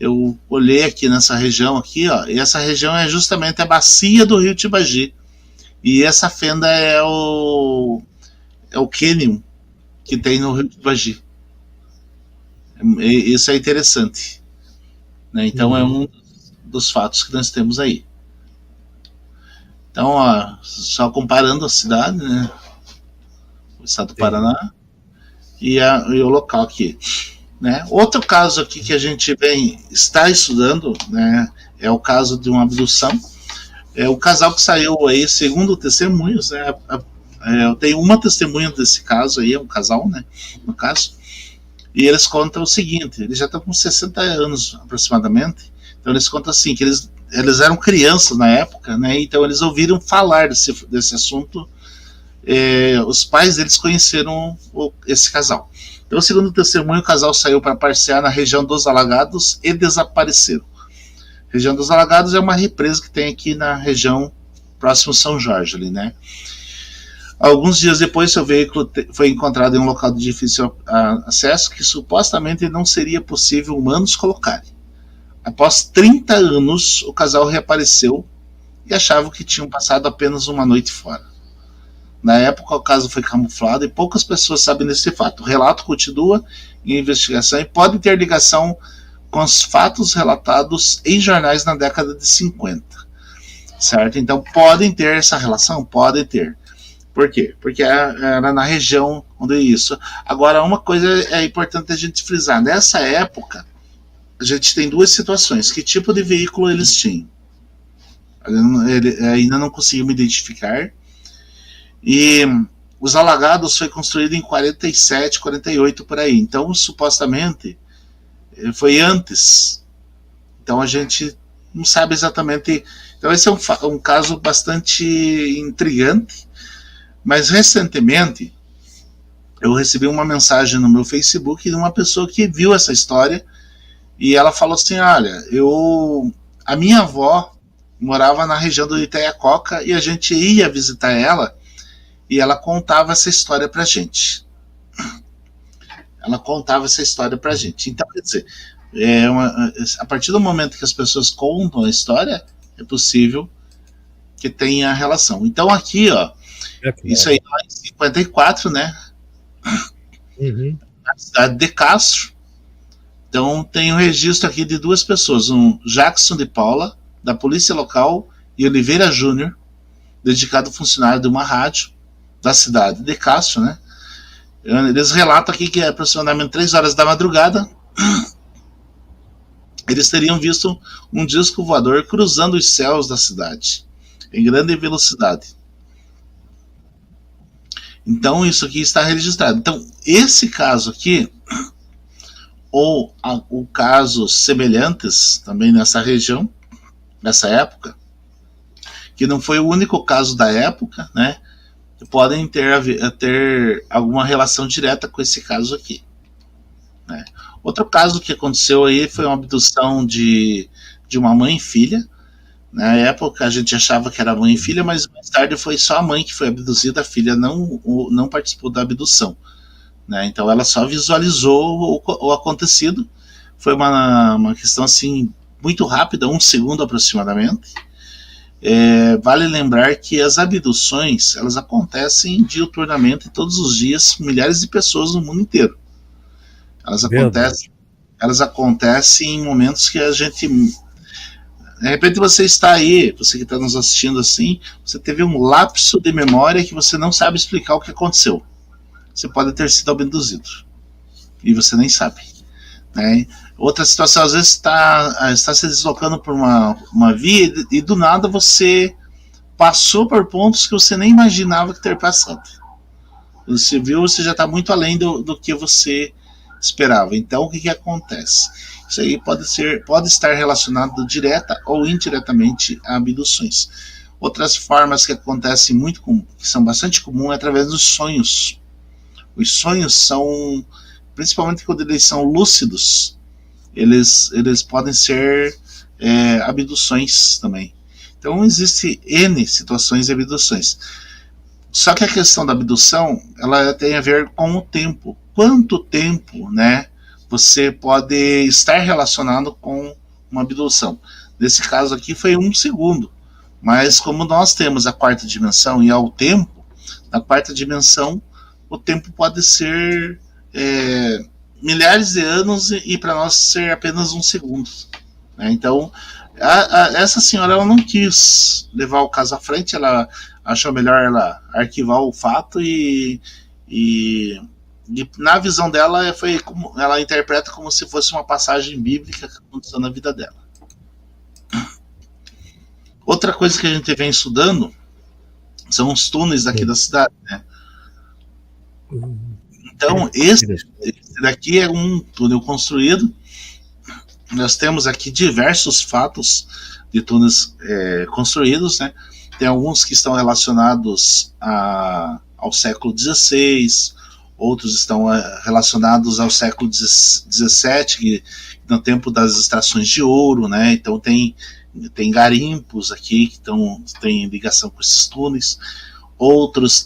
eu olhei aqui nessa região aqui, ó, e essa região é justamente a bacia do rio Tibagi. E essa fenda é o cânion que tem no rio Tibagi. Isso é interessante, né? Então é um dos fatos que nós temos aí. Então, ó, só comparando a cidade, né, o estado do Paraná e o local aqui, né? Outro caso aqui que a gente está estudando, né, é o caso de uma abdução. É o casal que saiu aí, segundo testemunhos, né? Eu tenho uma testemunha desse caso aí, é um casal, né, no caso. E eles contam o seguinte, eles já estão com 60 anos aproximadamente, então eles contam assim, que eles eram crianças na época, né, então eles ouviram falar desse assunto, os pais deles conheceram esse casal. Então, segundo o testemunho, o casal saiu para passear na região dos Alagados e desapareceram. A região dos Alagados é uma represa que tem aqui na região próximo São Jorge, ali, né. Alguns dias depois, seu veículo foi encontrado em um local de difícil acesso que supostamente não seria possível humanos colocarem. Após 30 anos, o casal reapareceu e achava que tinham passado apenas uma noite fora. Na época, o caso foi camuflado e poucas pessoas sabem desse fato. O relato continua em investigação e pode ter ligação com os fatos relatados em jornais na década de 50. Certo? Então, podem ter essa relação? Podem ter. Por quê? Porque era na região onde é isso. Agora, uma coisa é importante a gente frisar. Nessa época, a gente tem duas situações. Que tipo de veículo eles tinham? Ainda não conseguimos identificar. E os Alagados foi construído em 47, 48, por aí. Então, supostamente, foi antes. Então, a gente não sabe exatamente. Então, esse é um caso bastante intrigante. Mas recentemente eu recebi uma mensagem no meu Facebook de uma pessoa que viu essa história e ela falou assim, olha, a minha avó morava na região do Itaiacoca e a gente ia visitar ela e ela contava essa história pra gente. Ela contava essa história pra gente. Então, quer dizer, a partir do momento que as pessoas contam a história, é possível que tenha relação. Então aqui, ó, isso aí lá em 54, né? Na cidade de Castro. Então tem um registro aqui de duas pessoas, um Jackson de Paula, da polícia local, e Oliveira Júnior, dedicado funcionário de uma rádio da cidade de Castro, né? Eles relatam aqui que é aproximadamente 3 horas da madrugada eles teriam visto um disco voador cruzando os céus da cidade em grande velocidade. Então isso aqui está registrado. Então esse caso aqui, ou casos semelhantes também nessa região, nessa época, que não foi o único caso da época, né, podem ter alguma relação direta com esse caso aqui, né. Outro caso que aconteceu aí foi uma abdução de uma mãe e filha. Na época a gente achava que era mãe e filha, mas mais tarde foi só a mãe que foi abduzida, a filha não participou da abdução, né? Então ela só visualizou o acontecido. Foi uma questão assim muito rápida, 1 segundo aproximadamente. Vale lembrar que as abduções elas acontecem diuturnamente todos os dias, milhares de pessoas no mundo inteiro. Elas acontecem em momentos que a gente, de repente você está aí, você que está nos assistindo assim, você teve um lapso de memória que você não sabe explicar o que aconteceu. Você pode ter sido abduzido e você nem sabe, né? Outra situação, às vezes está se deslocando por uma via e do nada você passou por pontos que você nem imaginava que ter passado. Você viu, você já está muito além do que você esperava. Então o que acontece? Isso aí pode estar relacionado direta ou indiretamente a abduções. Outras formas que acontecem que são bastante comuns é através dos sonhos. Os sonhos são, principalmente quando eles são lúcidos, eles podem ser abduções também. Então existe N situações de abduções. Só que a questão da abdução, ela tem a ver com o tempo. Quanto tempo, né, você pode estar relacionado com uma abdução. Nesse caso aqui foi 1 segundo. Mas como nós temos a quarta dimensão e ao tempo, na quarta dimensão o tempo pode ser milhares de anos e para nós ser apenas 1 segundo. Né? Então, essa senhora ela não quis levar o caso à frente, ela achou melhor ela arquivar o fato e na visão dela foi como ela interpreta como se fosse uma passagem bíblica que aconteceu na vida dela. Outra coisa que a gente vem estudando são os túneis aqui da cidade, né? Então, esse daqui é um túnel construído. Nós temos aqui diversos fatos de túneis construídos, né? Tem alguns que estão relacionados ao século XVI, outros estão relacionados ao século XVII, no tempo das extrações de ouro, né? Então tem garimpos aqui que têm ligação com esses túneis. Outros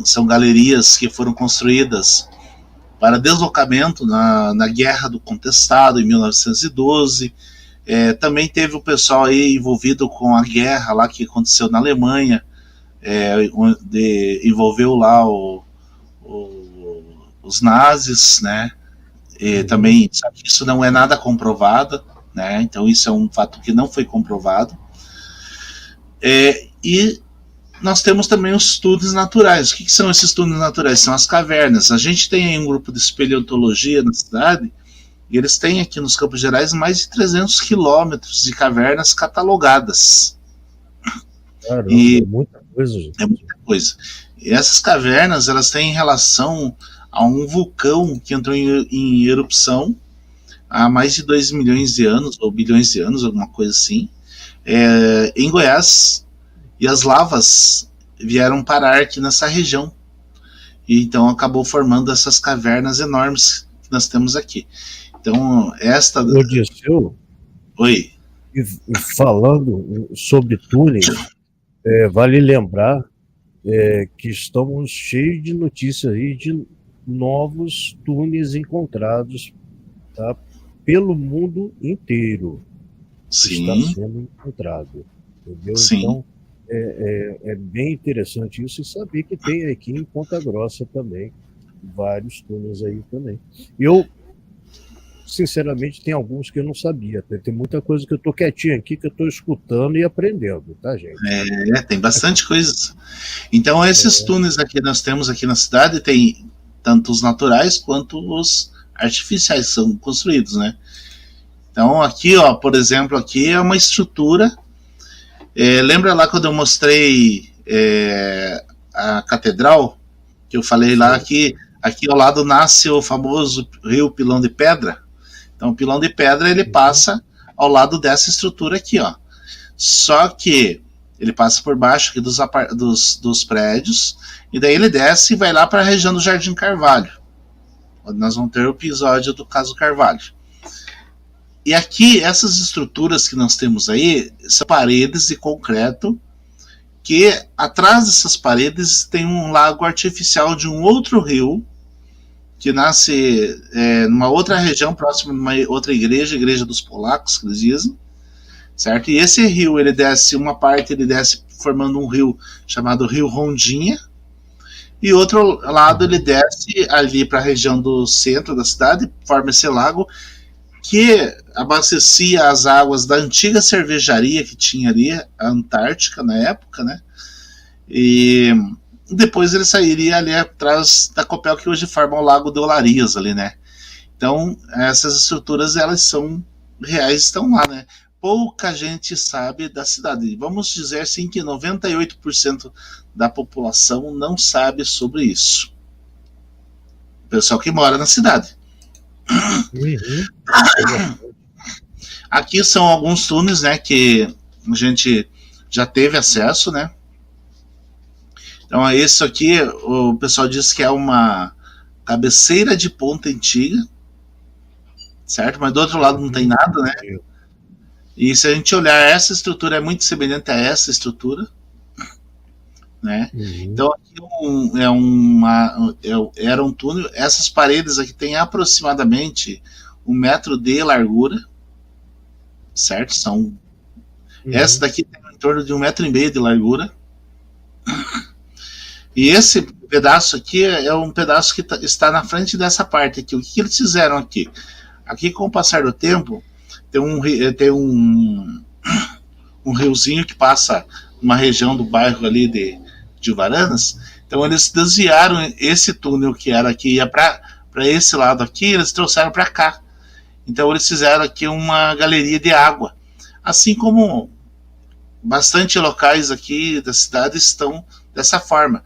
são galerias que foram construídas para deslocamento na Guerra do Contestado, em 1912. Também teve o pessoal aí envolvido com a guerra lá que aconteceu na Alemanha, envolveu lá os nazis, né? Também, sabe, isso não é nada comprovado, né? Então isso é um fato que não foi comprovado. E nós temos também os túneis naturais. O que são esses túneis naturais? São as cavernas. A gente tem um grupo de espeleontologia na cidade, e eles têm aqui nos Campos Gerais mais de 300 quilômetros de cavernas catalogadas. Caramba, é muita coisa, gente. É muita coisa. E essas cavernas, elas têm relação a um vulcão que entrou em erupção há mais de 2 milhões de anos, ou bilhões de anos, alguma coisa assim, em Goiás. E as lavas vieram parar aqui nessa região. E então acabou formando essas cavernas enormes que nós temos aqui. Então, Odisseu, Oi. E falando sobre túneis, vale lembrar que estamos cheios de notícias aí de novos túneis encontrados, tá, pelo mundo inteiro. Sim. Está sendo encontrado. Entendeu? Sim. Então, é bem interessante isso, e saber que tem aqui em Ponta Grossa também vários túneis aí também. Eu, sinceramente, tem alguns que eu não sabia. Tem muita coisa que eu estou quietinho aqui, que eu estou escutando e aprendendo, tá, gente? Tem bastante coisa. Então, esses túneis aqui nós temos aqui na cidade, tem tanto os naturais quanto os artificiais, são construídos, né? Então, aqui, ó, por exemplo, aqui é uma estrutura. Lembra lá quando eu mostrei a catedral? Que eu falei lá que aqui ao lado nasce o famoso rio Pilão de Pedra. Então, o Pilão de Pedra, ele passa ao lado dessa estrutura aqui, ó. Só que ele passa por baixo aqui dos prédios, e daí ele desce e vai lá para a região do Jardim Carvalho, onde nós vamos ter o episódio do caso Carvalho. E aqui, essas estruturas que nós temos aí, são paredes de concreto, que atrás dessas paredes tem um lago artificial de um outro rio, que nasce numa outra região, próximo de uma outra igreja, a Igreja dos Polacos, que eles dizem, certo? E esse rio, ele desce, uma parte ele desce formando um rio chamado Rio Rondinha, e outro lado ele desce ali para a região do centro da cidade, forma esse lago, que abastecia as águas da antiga cervejaria que tinha ali, a Antártica, na época, né? E depois ele sairia ali atrás da Copel, que hoje forma o Lago de Olarias ali, né? Então, essas estruturas, elas são reais, estão lá, né? Pouca gente sabe da cidade. Vamos dizer assim que 98% da população não sabe sobre isso. O pessoal que mora na cidade. Aqui são alguns túneis, né, que a gente já teve acesso, né? Então, isso aqui, o pessoal diz que é uma cabeceira de ponte antiga, certo? Mas do outro lado não tem nada, né? E se a gente olhar, essa estrutura é muito semelhante a essa estrutura, né? Então, aqui era um túnel. Essas paredes aqui têm aproximadamente 1 metro de largura, certo? Essa daqui tem em torno de 1,5 m de largura. E esse pedaço aqui é um pedaço que está na frente dessa parte aqui. O que eles fizeram aqui? Aqui, com o passar do tempo, tem um riozinho que passa numa região do bairro ali de Varanas. Então eles desviaram esse túnel que era aqui, ia para esse lado aqui, eles trouxeram para cá. Então eles fizeram aqui uma galeria de água. Assim como bastante locais aqui da cidade estão dessa forma.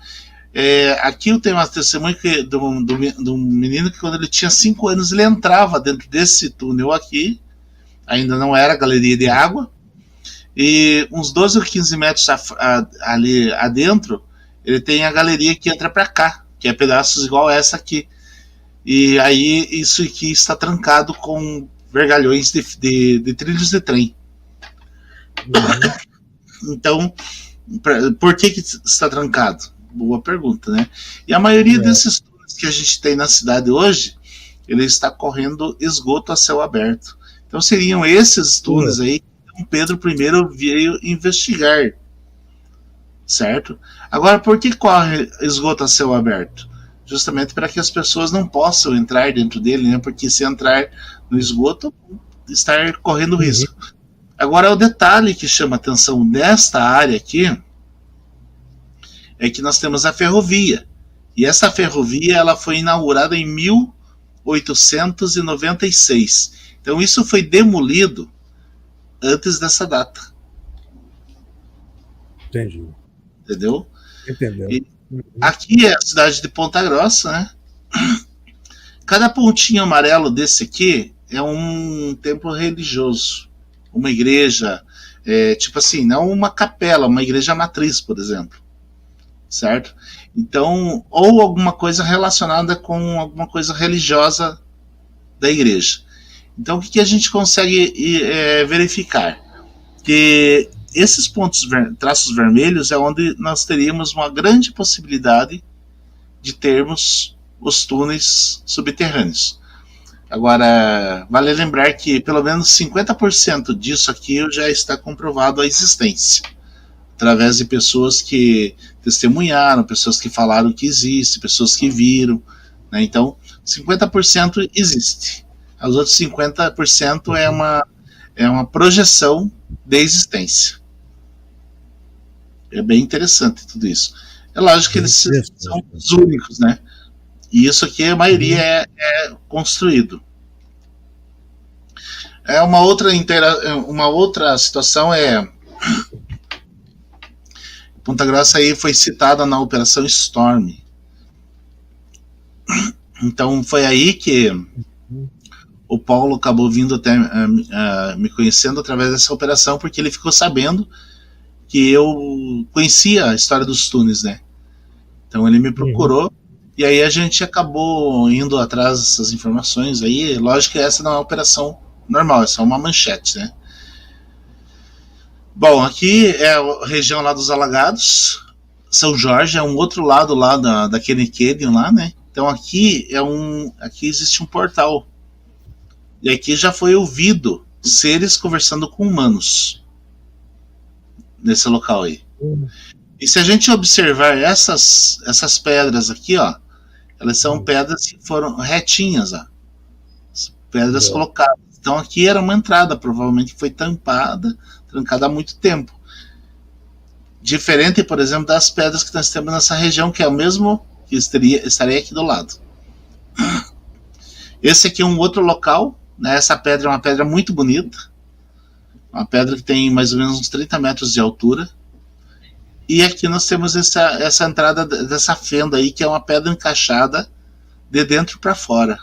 Aqui eu tenho uma testemunha de um menino que, quando ele tinha 5 anos, ele entrava dentro desse túnel aqui, ainda não era galeria de água, e uns 12 ou 15 metros ali adentro, ele tem a galeria que entra para cá, que é pedaços igual essa aqui. E aí isso aqui está trancado com vergalhões de trilhos de trem. Então, por que está trancado? Boa pergunta, né? E a maioria desses túneis que a gente tem na cidade hoje, ele está correndo esgoto a céu aberto. Então seriam esses túneis aí que Pedro I veio investigar, certo? Agora, por que corre esgoto a céu aberto? Justamente para que as pessoas não possam entrar dentro dele, né? Porque se entrar no esgoto, estar correndo risco. Agora, o detalhe que chama atenção nesta área aqui é que nós temos a ferrovia. E essa ferrovia, ela foi inaugurada em 1896. Então isso foi demolido antes dessa data. Entendi. Entendeu? Entendeu. Aqui é a cidade de Ponta Grossa, né? Cada pontinho amarelo desse aqui é um templo religioso. Uma igreja, tipo assim, não uma capela, uma igreja matriz, por exemplo. Certo? Então, ou alguma coisa relacionada com alguma coisa religiosa da igreja. Então, o que a gente consegue verificar? Que esses traços vermelhos é onde nós teríamos uma grande possibilidade de termos os túneis subterrâneos. Agora, vale lembrar que pelo menos 50% disso aqui já está comprovado a existência, através de pessoas que testemunharam, pessoas que falaram que existe, pessoas que viram, né? Então, 50% existe. Os outros 50% é uma projeção de existência. É bem interessante tudo isso. É lógico que eles são os únicos, né? E isso aqui, a maioria é construído. Uma outra situação Ponta Grossa aí foi citada na Operação Storm. Então foi aí que o Paulo acabou vindo até me conhecendo através dessa operação, porque ele ficou sabendo que eu conhecia a história dos túneis, né? Então ele me procurou, e aí a gente acabou indo atrás dessas informações aí. Lógico que essa não é uma operação normal, é só uma manchete, né? Bom, aqui é a região lá dos Alagados. São Jorge é um outro lado lá daquele Canyon lá, né? Então aqui existe um portal. E aqui já foi ouvido seres conversando com humanos nesse local aí. E se a gente observar essas pedras aqui, ó, elas são pedras que foram retinhas, ó. Pedras colocadas. Então aqui era uma entrada, provavelmente foi trancada há muito tempo. Diferente, por exemplo, das pedras que nós temos nessa região, que é o mesmo que estaria aqui do lado. Esse aqui é um outro local, né? Essa pedra é uma pedra muito bonita, uma pedra que tem mais ou menos uns 30 metros de altura. E aqui nós temos essa entrada dessa fenda aí, que é uma pedra encaixada de dentro para fora.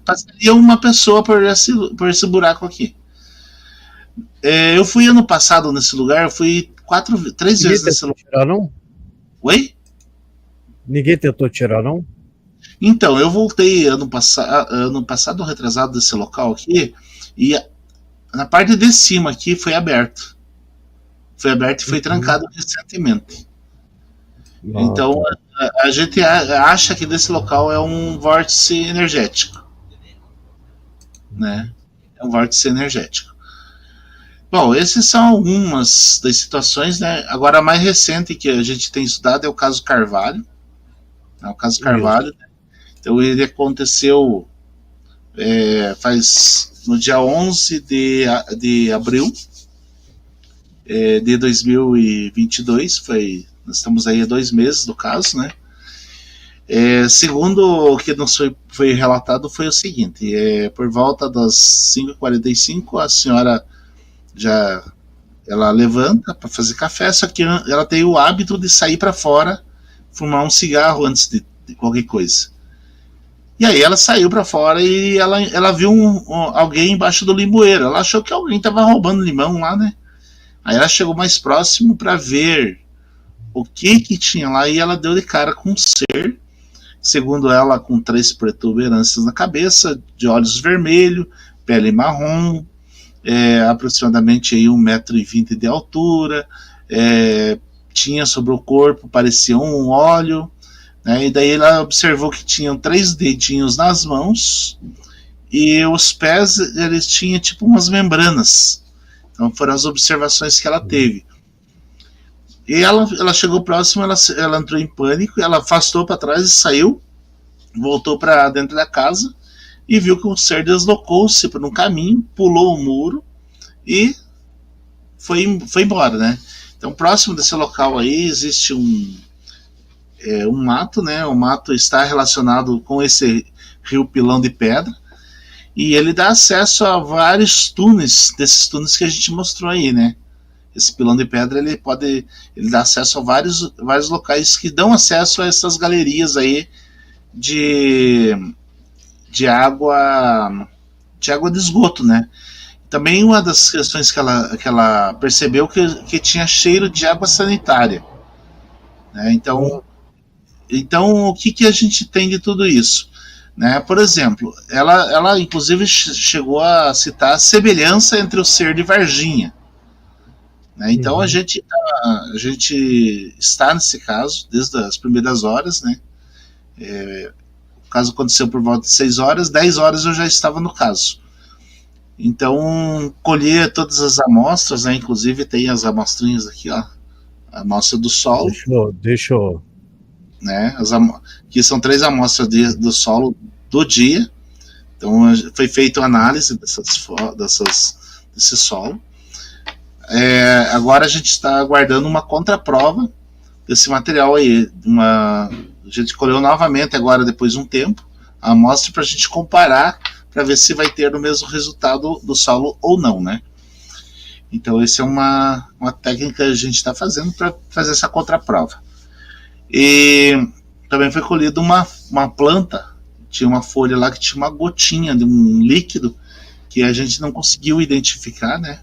Passaria uma pessoa por esse buraco aqui. Eu fui ano passado nesse lugar, eu fui 3 vezes nesse lugar. Tirar, não? Oi? Ninguém tentou tirar, não? Então, eu voltei ano passado retrasado desse local aqui, e na parte de cima aqui foi aberto. Foi aberto e foi trancado recentemente. Então, a gente acha que desse local é um vórtice energético. né? É um vórtice energético. Bom, essas são algumas das situações, né? Agora, a mais recente que a gente tem estudado é o caso Carvalho. É o caso Isso. Carvalho. Então, ele aconteceu faz no dia 11 de abril de 2022. Nós estamos aí há 2 meses do caso, né? Segundo o que nos foi relatado, foi o seguinte: por volta das 5h45, a senhora ela levanta para fazer café, só que ela tem o hábito de sair para fora, fumar um cigarro antes de qualquer coisa. E aí ela saiu para fora e ela viu alguém embaixo do limoeiro. Ela achou que alguém estava roubando limão lá, né? Aí ela chegou mais próximo para ver o que tinha lá e ela deu de cara com um ser, segundo ela, com 3 protuberâncias na cabeça, de olhos vermelhos, pele marrom, aproximadamente 1,20 m de altura, tinha sobre o corpo, parecia um óleo, né? E daí ela observou que tinham 3 dedinhos nas mãos e os pés, eles tinham tipo umas membranas. Então foram as observações que ela teve. E ela chegou próximo, ela entrou em pânico, ela afastou para trás e saiu, voltou para dentro da casa e viu que o ser deslocou-se por um caminho, pulou o muro e foi embora, né? Então, próximo desse local aí existe um mato, né? O mato está relacionado com esse rio Pilão de Pedra e ele dá acesso a vários túneis, desses túneis que a gente mostrou aí, né? Esse Pilão de Pedra ele dá acesso a vários locais que dão acesso a essas galerias aí de água de esgoto, né? Também uma das questões que ela percebeu que tinha cheiro de água sanitária, né? Então o que a gente tem de tudo isso, né? Por exemplo, ela inclusive chegou a citar a semelhança entre o ser de Varginha, né? Então a gente está nesse caso desde as primeiras horas, né? O caso aconteceu por volta de 6 horas, 10 horas eu já estava no caso. Então, colher todas as amostras, né? Inclusive tem as amostrinhas aqui, ó. A amostra do solo. Deixa eu... Né? Aqui são 3 amostras do solo do dia. Então, foi feita uma análise desse solo. Agora a gente está aguardando uma contraprova desse material aí. A gente colheu novamente agora, depois de um tempo, a amostra para a gente comparar, para ver se vai ter o mesmo resultado do solo ou não, né? Então, essa é uma técnica que a gente está fazendo para fazer essa contraprova. E também foi colhida uma planta, tinha uma folha lá que tinha uma gotinha de um líquido que a gente não conseguiu identificar, né?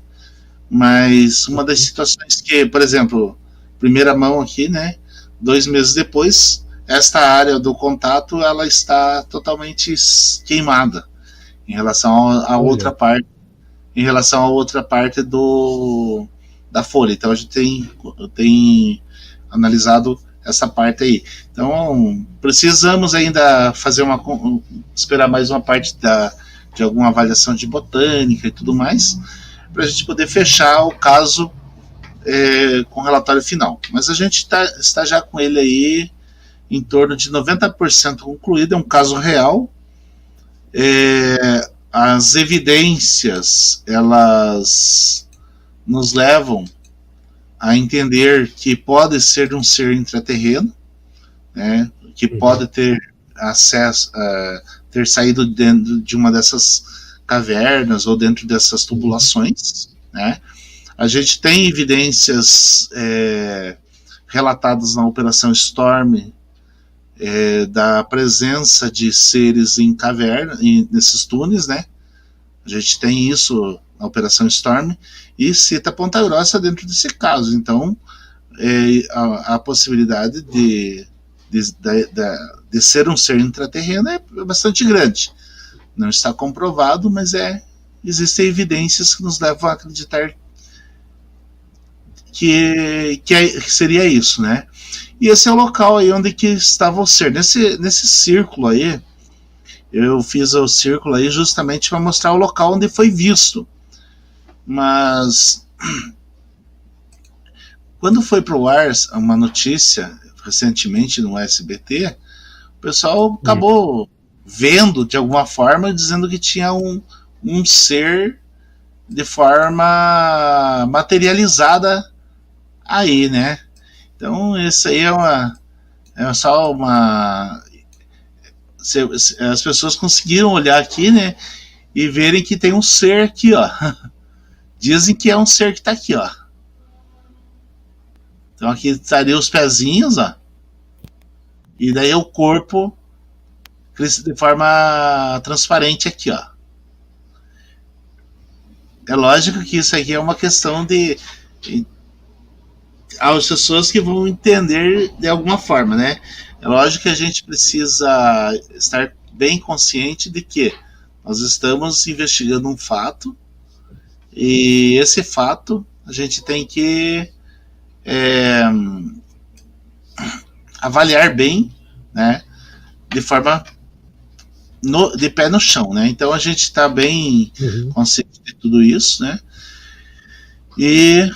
Mas uma das situações que, por exemplo, primeira mão aqui, né? 2 meses depois, esta área do contato ela está totalmente queimada em relação à outra parte, da folha. Então a gente tem analisado essa parte aí. Então precisamos ainda esperar mais uma parte de alguma avaliação de botânica e tudo mais, para a gente poder fechar o caso com o relatório final. Mas a gente está já com ele aí em torno de 90% concluído, é um caso real. As evidências, elas nos levam a entender que pode ser um ser intraterreno, né, que pode ter acesso, ter saído dentro de uma dessas cavernas ou dentro dessas tubulações, né. A gente tem evidências relatadas na Operação Storm da presença de seres em caverna, nesses túneis, né? A gente tem isso na Operação Storm e cita Ponta Grossa dentro desse caso. Então, a possibilidade de ser um ser intraterreno é bastante grande. Não está comprovado, mas existem evidências que nos levam a acreditar que seria isso, né? E esse é o local aí onde que estava o ser. Nesse círculo aí, Eu fiz o círculo aí justamente para mostrar o local onde foi visto. Mas quando foi pro ar uma notícia recentemente no SBT, o pessoal acabou vendo de alguma forma dizendo que tinha um ser de forma materializada aí, né? Então isso aí é só uma, as pessoas conseguiram olhar aqui, né, e verem que tem um ser aqui, ó. Dizem que é um ser que tá aqui, ó. Então aqui estaria os pezinhos, ó. E daí o corpo de forma transparente aqui, ó. É lógico que isso aqui é uma questão de as pessoas que vão entender de alguma forma, né? É lógico que a gente precisa estar bem consciente de que nós estamos investigando um fato e esse fato a gente tem que avaliar bem, né? De forma de pé no chão, né? Então a gente está bem consciente de tudo isso, né? E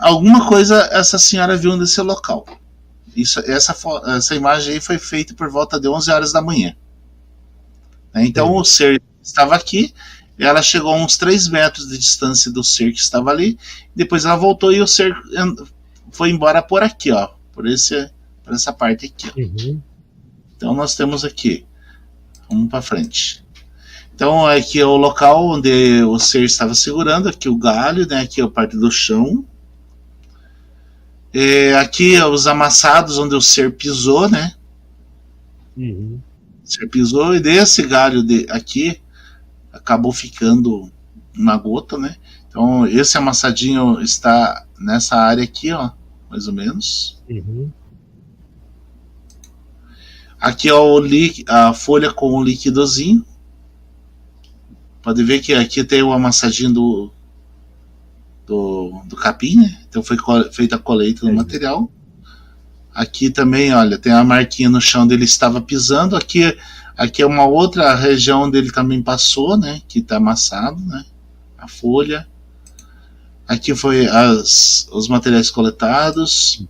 alguma coisa essa senhora viu nesse local. Essa imagem aí foi feita por volta de 11 horas da manhã. Então o ser estava aqui, ela chegou a uns 3 metros de distância do ser que estava ali, depois ela voltou e o ser foi embora por aqui, ó, por essa parte aqui. Então nós temos aqui, vamos para frente. Então aqui é o local onde o ser estava segurando, aqui o galho, né, aqui é a parte do chão. Aqui é os amassados onde o ser pisou, né? O ser pisou e desse galho aqui acabou ficando uma gota, né? Então esse amassadinho está nessa área aqui, ó, mais ou menos. Aqui é a folha com o líquidozinho. Pode ver que aqui tem o amassadinho do capim, né? Então foi feita a colheita do material. Aqui também, olha, tem a marquinha no chão onde ele estava pisando. Aqui é uma outra região onde ele também passou, né? Que está amassado, né? A folha. Aqui foi os materiais coletados.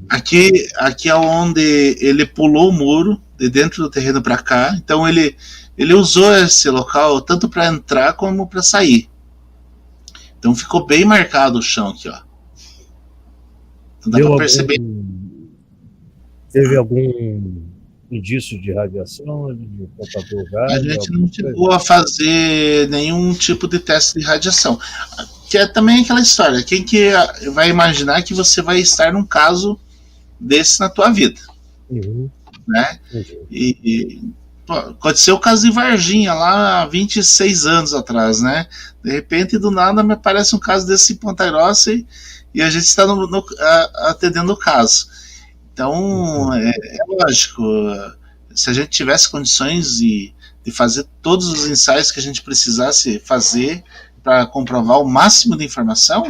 Aqui é onde ele pulou o muro de dentro do terreno para cá. Então ele usou esse local tanto para entrar como para sair. Então ficou bem marcado o chão aqui, ó. Então dá para perceber. Teve algum indício de radiação, de computador gás? A gente não chegou a fazer nenhum tipo de teste de radiação. Que é também aquela história. Quem que vai imaginar que você vai estar num caso desse na tua vida? Né? Pô, aconteceu o caso de Varginha lá há 26 anos atrás, né? De repente, do nada, me aparece um caso desse em Ponta Grossa e a gente está atendendo o caso. Então, é lógico, se a gente tivesse condições de fazer todos os ensaios que a gente precisasse fazer para comprovar o máximo de informação,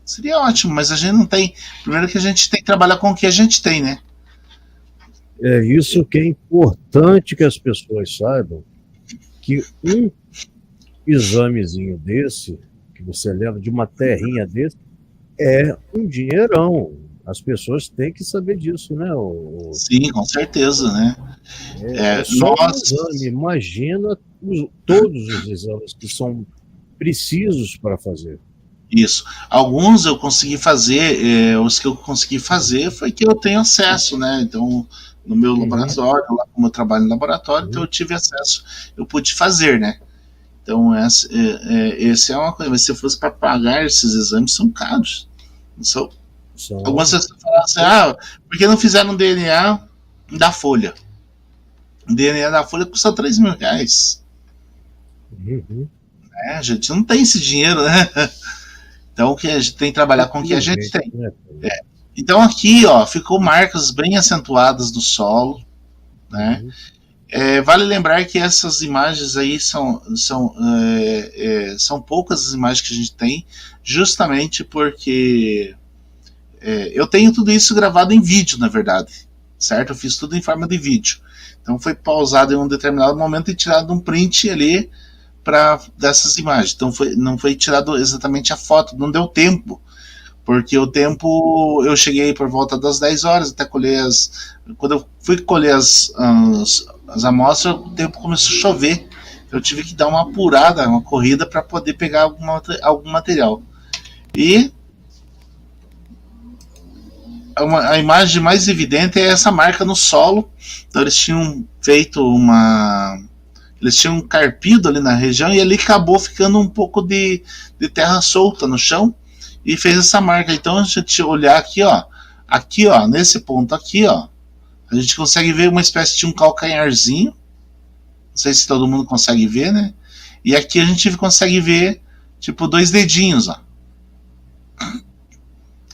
seria ótimo, mas a gente não tem. Primeiro que a gente tem que trabalhar com o que a gente tem, né? É isso que é importante que as pessoas saibam, que um examezinho desse, que você leva de uma terrinha desse, é um dinheirão. As pessoas têm que saber disso, né? Sim, com certeza, né? Só um exame. Imagina todos os exames que são precisos para fazer. Isso. Alguns eu consegui fazer, os que eu consegui fazer foi que eu tenho acesso, né? Então, no meu laboratório, lá como eu trabalho no laboratório, então eu tive acesso, eu pude fazer, né? Então, essa é uma coisa, mas se fosse para pagar esses exames, são caros. Algumas pessoas falam assim, por que não fizeram um DNA da folha? O DNA da folha custa R$3.000. A gente não tem esse dinheiro, né? Então, a gente tem que trabalhar com o que a gente tem. Então, aqui, ó, ficou marcas bem acentuadas no solo, né? Vale lembrar que essas imagens aí são poucas as imagens que a gente tem, justamente porque eu tenho tudo isso gravado em vídeo, na verdade. certo? Eu fiz tudo em forma de vídeo. Então foi pausado em um determinado momento e tirado um print ali dessas imagens. Então não foi tirado exatamente a foto, não deu tempo. Porque o tempo, eu cheguei por volta das 10 horas, até colher quando eu fui colher as amostras, o tempo começou a chover. Eu tive que dar uma apurada, uma corrida para poder pegar algum material. E a imagem mais evidente é essa marca no solo. Então eles tinham feito eles tinham carpido ali na região e ali acabou ficando um pouco de terra solta no chão e fez essa marca. Então a gente olhar aqui, ó, nesse ponto aqui, ó, a gente consegue ver uma espécie de um calcanharzinho. Não sei se todo mundo consegue ver, né? E aqui a gente consegue ver, tipo, 2 dedinhos, ó.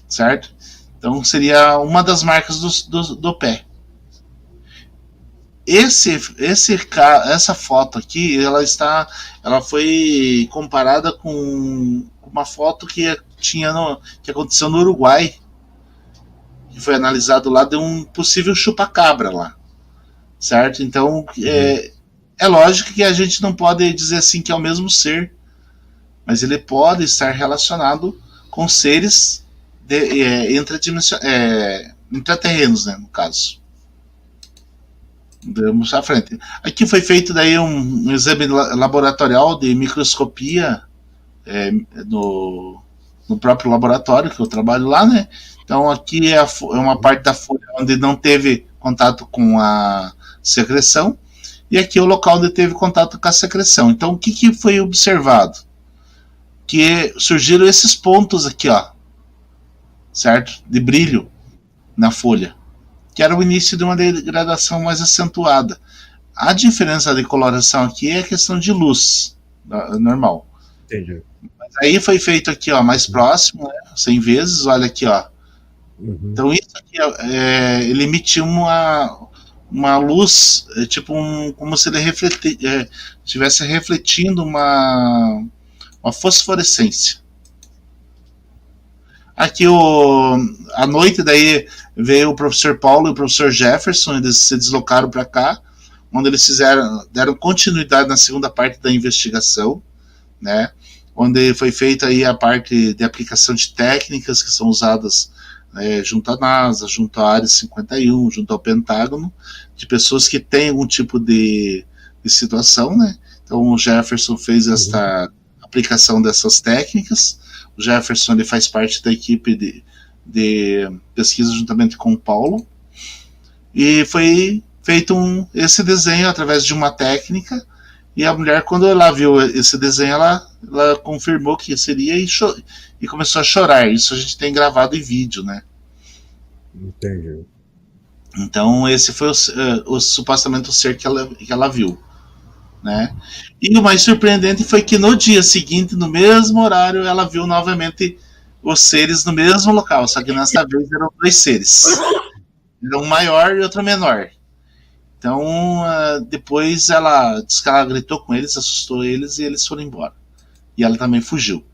Certo? Então seria uma das marcas do pé. Essa foto aqui, ela foi comparada com uma foto que aconteceu no Uruguai, que foi analisado lá de um possível chupacabra lá, certo? Então é lógico que a gente não pode dizer assim que é o mesmo ser, mas ele pode estar relacionado com seres intraterrenos, né, no caso. Vamos à frente. Aqui foi feito daí um exame laboratorial de microscopia no próprio laboratório que eu trabalho lá, né? Então aqui é uma parte da folha onde não teve contato com a secreção e aqui é o local onde teve contato com a secreção. Então o que foi observado? Que surgiram esses pontos aqui, ó, certo? De brilho na folha, que era o início de uma degradação mais acentuada. A diferença de coloração aqui é a questão de luz, normal. Entendi. Mas aí foi feito aqui, ó, mais próximo, né, 100 vezes, olha aqui, ó. Uhum. Então isso aqui, ele emitiu uma luz, tipo como se ele estivesse refletindo uma fosforescência. Aqui à noite daí veio o professor Paulo e o professor Jefferson, eles se deslocaram para cá, onde eles deram continuidade na segunda parte da investigação, né, onde foi feita aí a parte de aplicação de técnicas que são usadas junto à NASA, junto à Área 51, junto ao Pentágono, de pessoas que têm algum tipo de situação, né. Então o Jefferson fez esta aplicação dessas técnicas. O Jefferson ele faz parte da equipe de pesquisa juntamente com o Paulo, e foi feito esse desenho através de uma técnica, e a mulher, quando ela viu esse desenho, ela confirmou que seria e começou a chorar. Isso a gente tem gravado em vídeo, né? Entendi. Então esse foi supostamente o ser que ela viu, né? E o mais surpreendente foi que no dia seguinte, no mesmo horário, ela viu novamente os seres no mesmo local, só que dessa vez eram 2 seres. Era um maior e outro menor. Então, depois ela disse que ela gritou com eles, assustou eles e eles foram embora. E ela também fugiu.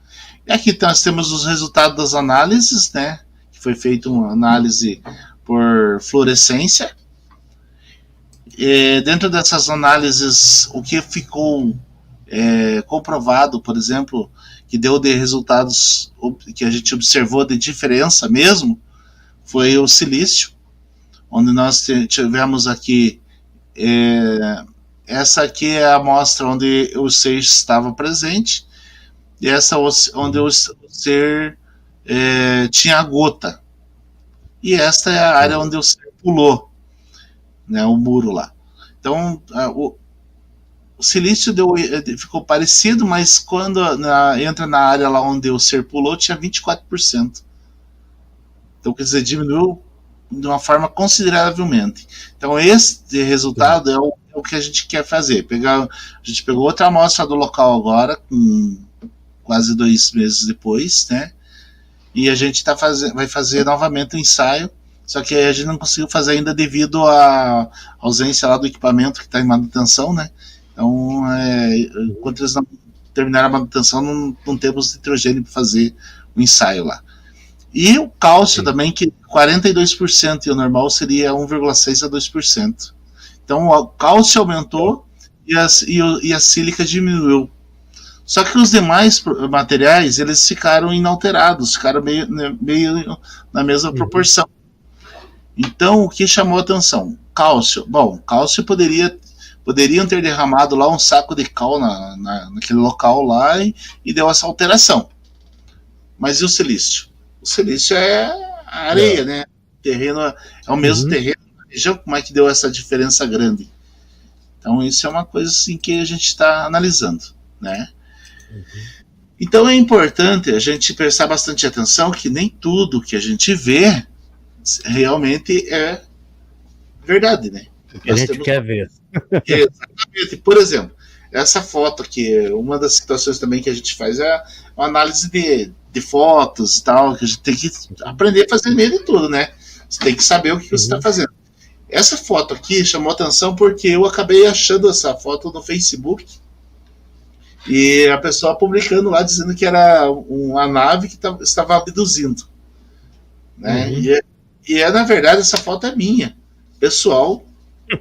E aqui nós temos os resultados das análises, né? Que foi feita uma análise por fluorescência. E dentro dessas análises, o que ficou comprovado, por exemplo, que deu de resultados que a gente observou de diferença mesmo, foi o silício, onde nós tivemos aqui, essa aqui é a amostra onde o ser estava presente, e essa onde o ser tinha a gota, e esta é a área onde o ser pulou, né, o muro lá. Então o silício ficou parecido, mas quando entra na área lá onde o ser pulou, tinha 24%. Então, quer dizer, diminuiu de uma forma consideravelmente. Então, este resultado é o que a gente quer fazer. A gente pegou outra amostra do local agora, quase 2 meses depois, né? E a gente vai fazer novamente o ensaio, só que a gente não conseguiu fazer ainda devido à ausência lá do equipamento que está em manutenção, né? Então, enquanto eles não terminarem a manutenção, não temos nitrogênio para fazer o ensaio lá. E o cálcio também, que 42%, e o normal seria 1,6% a 2%. Então o cálcio aumentou e a sílica diminuiu. Só que os demais materiais, eles ficaram inalterados, ficaram meio na mesma proporção. Então, o que chamou a atenção? Cálcio. Bom, cálcio poderiam ter derramado lá um saco de cal naquele local lá e deu essa alteração. Mas e o silício? O silício é a areia, né? O terreno é o mesmo terreno. Veja como é que deu essa diferença grande. Então, isso é uma coisa assim que a gente está analisando, né? Então, é importante a gente prestar bastante atenção que nem tudo que a gente vê realmente é verdade, né? O que a gente quer ver. Exatamente. Por exemplo, essa foto aqui, uma das situações também que a gente faz é uma análise de fotos e tal, que a gente tem que aprender a fazer meio de tudo, né? Você tem que saber o que você está fazendo. Essa foto aqui chamou atenção porque eu acabei achando essa foto no Facebook e a pessoa publicando lá dizendo que era uma nave que estava abduzindo, né? E na verdade essa foto é minha, pessoal,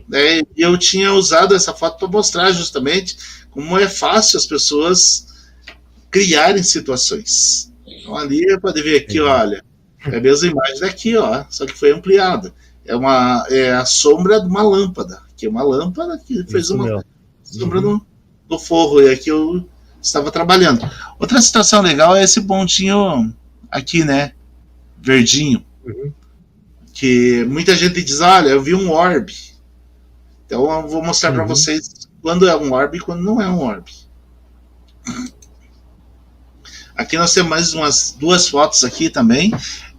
né? E eu tinha usado essa foto para mostrar justamente como é fácil as pessoas criarem situações. Então ali pode ver aqui, olha, é a mesma imagem daqui, ó, só que foi ampliada. É a sombra de uma lâmpada, que é uma lâmpada que fez uma sombra no forro, e aqui eu estava trabalhando. Outra situação legal é esse pontinho aqui, né, verdinho, que muita gente diz, olha, eu vi um orbe. Então eu vou mostrar para vocês quando é um orbe e quando não é um orbe. Aqui nós temos mais umas 2 fotos aqui também.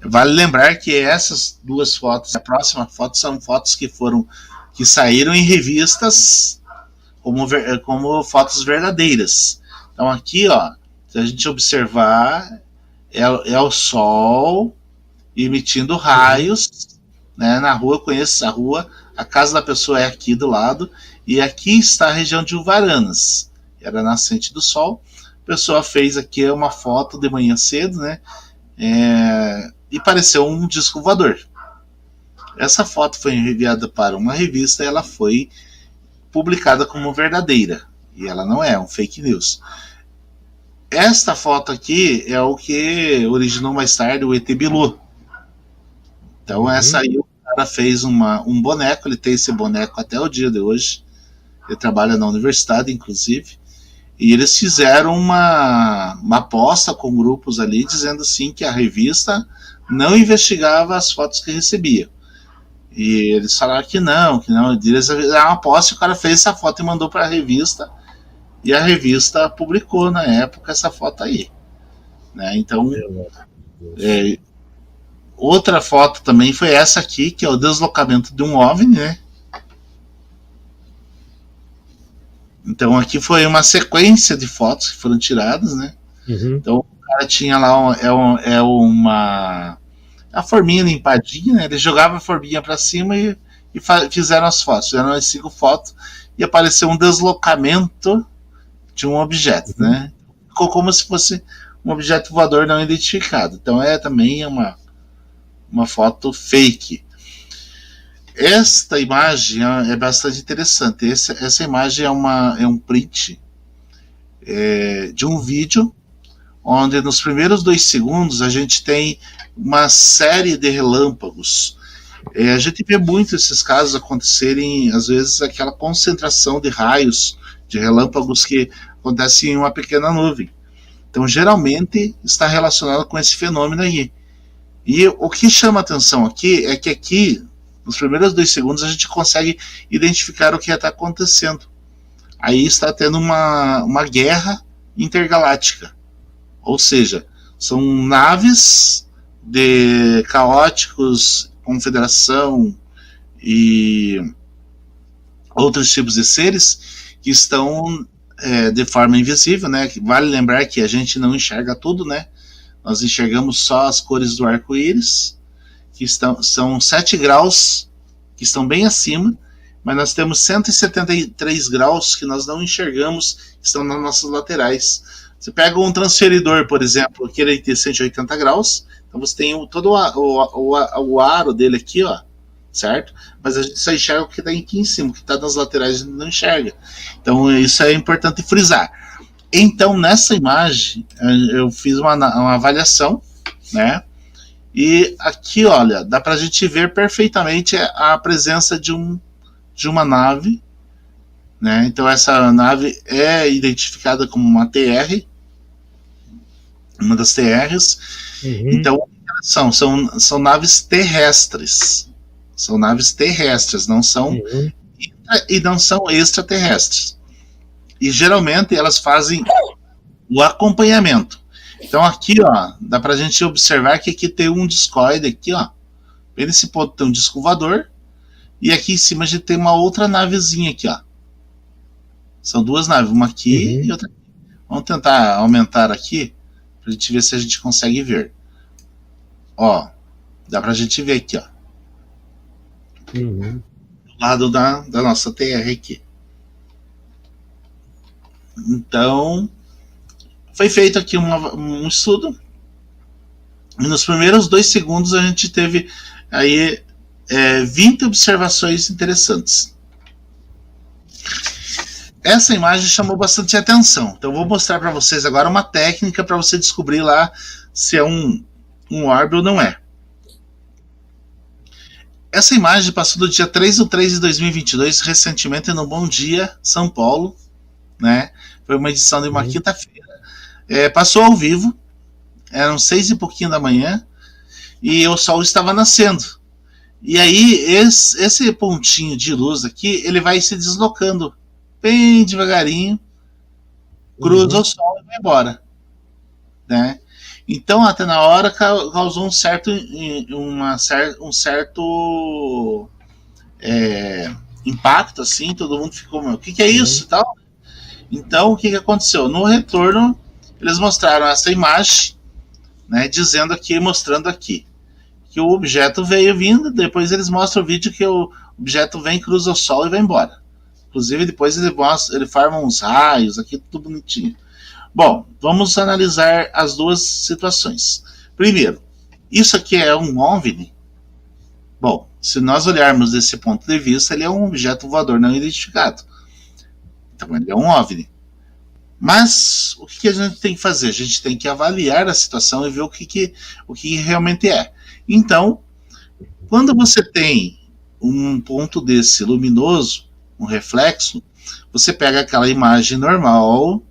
Vale lembrar que essas 2 fotos, a próxima foto, são fotos que saíram em revistas como fotos verdadeiras. Então aqui, ó, se a gente observar, é o sol emitindo raios, né, na rua. Eu conheço a rua, a casa da pessoa é aqui do lado, e aqui está a região de Uvaranas, era a nascente do sol. A pessoa fez aqui uma foto de manhã cedo, né, e pareceu um disco voador. Essa foto foi enviada para uma revista e ela foi publicada como verdadeira, e ela não é um fake news. Esta foto aqui é o que originou mais tarde o ET Bilu. Então essa aí o cara fez um boneco, ele tem esse boneco até o dia de hoje, ele trabalha na universidade inclusive, e eles fizeram uma aposta com grupos ali, dizendo assim que a revista não investigava as fotos que recebia. E eles falaram que não, eles fizeram uma aposta, e o cara fez essa foto e mandou para a revista, e a revista publicou na época essa foto aí, né? Então outra foto também foi essa aqui, que é o deslocamento de um OVNI, né? Então aqui foi uma sequência de fotos que foram tiradas, né? Então o cara tinha lá a forminha limpadinha, né? Ele jogava a forminha para cima e fizeram as fotos, fizeram as 5 fotos e apareceu um deslocamento de um objeto, né? Ficou como se fosse um objeto voador não identificado. Então também uma foto fake. Esta imagem é bastante interessante. Essa imagem é um print de um vídeo onde nos primeiros 2 segundos a gente tem uma série de relâmpagos. A gente vê muito esses casos acontecerem, às vezes, aquela concentração de raios, de relâmpagos que acontecem em uma pequena nuvem. Então, geralmente, está relacionado com esse fenômeno aí. E o que chama atenção aqui é que aqui, nos primeiros 2 segundos, a gente consegue identificar o que está acontecendo. Aí está tendo uma guerra intergaláctica. Ou seja, são naves de caóticos, confederação e outros tipos de seres que estão de forma invisível, né? Vale lembrar que a gente não enxerga tudo, né? Nós enxergamos só as cores do arco-íris, que são 7 graus que estão bem acima, mas nós temos 173 graus que nós não enxergamos, que estão nas nossas laterais. Você pega um transferidor, por exemplo, que ele tem 180 graus, então você tem todo o aro dele aqui, ó, certo? Mas a gente só enxerga o que está aqui em cima, o que está nas laterais a gente não enxerga. Então isso é importante frisar. Então nessa imagem eu fiz uma avaliação, né? E aqui, olha, dá para a gente ver perfeitamente a presença de uma nave, né? Então essa nave é identificada como uma TR, uma das TRs. Então são naves terrestres. São naves terrestres, não são e não são extraterrestres. E geralmente elas fazem o acompanhamento. Então aqui, ó, dá pra gente observar que aqui tem um discoide aqui, ó. Bem nesse ponto tem um disco voador. E aqui em cima a gente tem uma outra navezinha aqui, ó. São duas naves, uma aqui e outra aqui. Vamos tentar aumentar aqui pra gente ver se a gente consegue ver. Ó, dá pra gente ver aqui, ó. Do lado da nossa TR aqui. Então, foi feito aqui um estudo. E nos primeiros 2 segundos a gente teve aí 20 observações interessantes. Essa imagem chamou bastante atenção. Então, eu vou mostrar para vocês agora uma técnica para você descobrir lá se é um orbe ou não é. Essa imagem passou do dia 3/3/2022, recentemente no Bom Dia, São Paulo, né? Foi uma edição de uma quinta-feira. Passou ao vivo, eram 6 e pouquinho da manhã, e o sol estava nascendo. E aí, esse pontinho de luz aqui, ele vai se deslocando bem devagarinho, cruza o sol e vai embora, né? Então, até na hora, causou um certo impacto, assim, todo mundo ficou, o que é isso e tal? Então, o que aconteceu? No retorno, eles mostraram essa imagem, né, mostrando aqui, que o objeto veio vindo, depois eles mostram o vídeo que o objeto vem, cruza o sol e vai embora. Inclusive, depois ele forma uns raios, aqui tudo bonitinho. Bom, vamos analisar as duas situações. Primeiro, isso aqui é um OVNI? Bom, se nós olharmos desse ponto de vista, ele é um objeto voador não identificado. Então, ele é um OVNI. Mas, o que a gente tem que fazer? A gente tem que avaliar a situação e ver o que realmente é. Então, quando você tem um ponto desse luminoso, um reflexo, você pega aquela imagem normal,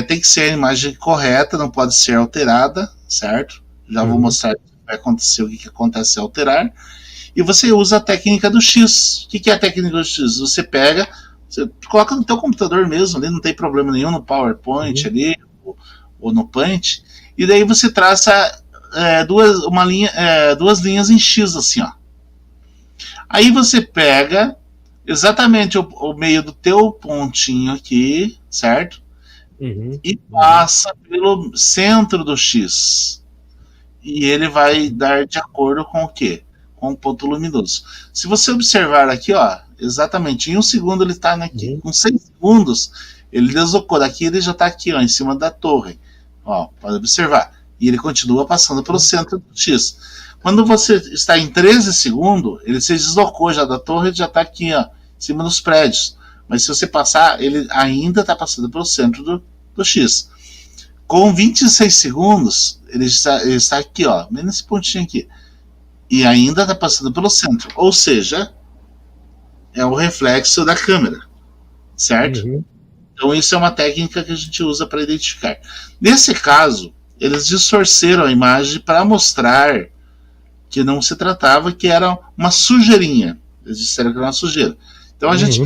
tem que ser a imagem correta, não pode ser alterada, certo? Já vou mostrar o que vai acontecer, o que acontece se alterar. E você usa a técnica do X. O que é a técnica do X? Você coloca no teu computador mesmo, ali não tem problema nenhum, no PowerPoint ali, ou no Paint, e daí você traça duas linhas em X, assim, ó. Aí você pega exatamente o meio do teu pontinho aqui, certo? E passa pelo centro do X. E ele vai dar de acordo com o quê? Com o ponto luminoso. Se você observar aqui, ó, exatamente em 1 segundo ele está aqui. Com 6 segundos, ele deslocou daqui, ele já está aqui, ó, em cima da torre. Ó, pode observar. E ele continua passando pelo centro do X. Quando você está em 13 segundos, ele se deslocou já da torre e já está aqui, ó, em cima dos prédios. Mas se você passar, ele ainda está passando pelo centro do X. Com 26 segundos, ele está aqui, ó, bem nesse pontinho aqui. E ainda está passando pelo centro. Ou seja, é o reflexo da câmera, certo? Então isso é uma técnica que a gente usa para identificar. Nesse caso, eles distorceram a imagem para mostrar que não se tratava, que era uma sujeirinha. Eles disseram que era uma sujeira. Então a gente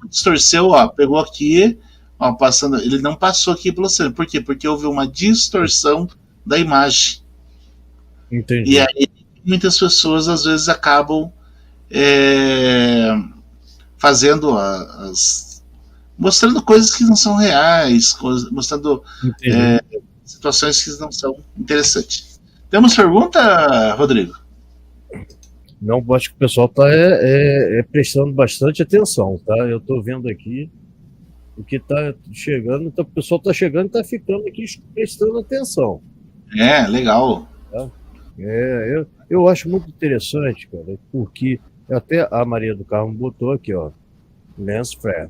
distorceu, ó, pegou aqui, ó, passando, ele não passou aqui pelo centro. Por quê? Porque houve uma distorção da imagem. Entendi. E aí muitas pessoas às vezes acabam fazendo mostrando coisas que não são reais, mostrando situações que não são interessantes. Temos pergunta, Rodrigo? Não, acho que o pessoal está prestando bastante atenção, tá? Eu estou vendo aqui O que está chegando, o pessoal está chegando e está ficando aqui prestando atenção. Legal. Tá? Eu acho muito interessante, cara, porque até a Maria do Carmo botou aqui, ó, lens flare,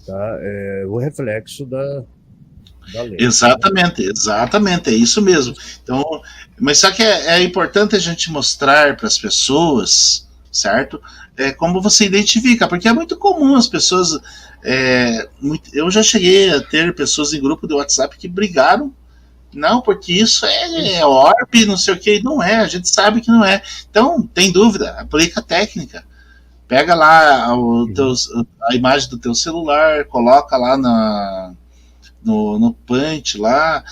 tá? O reflexo da lente. Exatamente, é isso mesmo. Então, mas só que é importante a gente mostrar para as pessoas, certo? Como você identifica, porque é muito comum as pessoas. Eu já cheguei a ter pessoas em grupo de WhatsApp que brigaram. Não, porque isso é ORP, não sei o que, não é, a gente sabe que não é. Então, tem dúvida, aplica a técnica. Pega lá a imagem do teu celular, coloca lá no punch lá,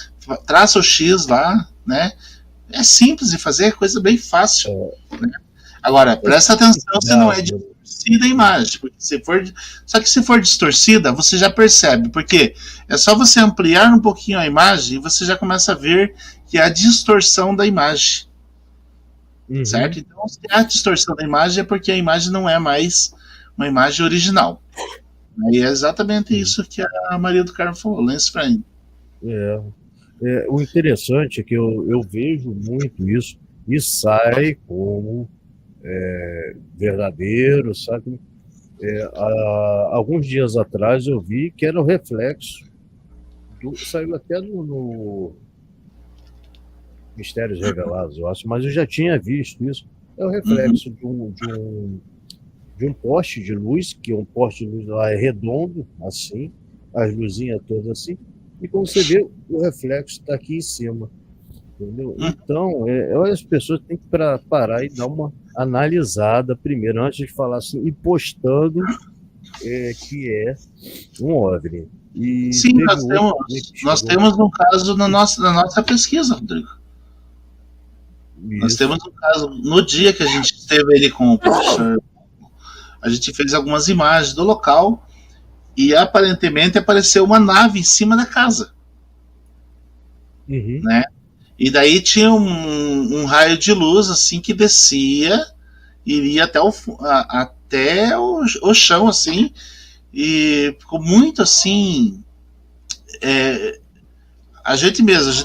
traça o X lá, né? É simples de fazer, é coisa bem fácil. Né? Agora, presta atenção se não é distorcida a imagem. Porque só que se for distorcida, você já percebe, porque é só você ampliar um pouquinho a imagem e você já começa a ver que é a distorção da imagem. Certo? Então, se há distorção da imagem é porque a imagem não é mais uma imagem original. E é exatamente isso que a Maria do Carmo falou, lens flare. O interessante é que eu vejo muito isso e sai como verdadeiro, sabe? Alguns dias atrás eu vi que era o reflexo saiu até no Mistérios Revelados, eu acho, mas eu já tinha visto isso. É o reflexo de um poste de luz, que um poste de luz lá é redondo, assim, as luzinhas todas assim, e como você vê, o reflexo está aqui em cima. Entendeu? Então, as pessoas têm que parar e dar uma analisada primeiro, antes de falar assim, e postando que é um OVNI. E sim, nós temos um caso na nossa pesquisa, Rodrigo. Isso. Nós temos um caso, no dia que a gente esteve ali com o professor, a gente fez algumas imagens do local e aparentemente apareceu uma nave em cima da casa. Né? E daí tinha um raio de luz assim que descia, iria até o chão assim, e ficou muito assim. A gente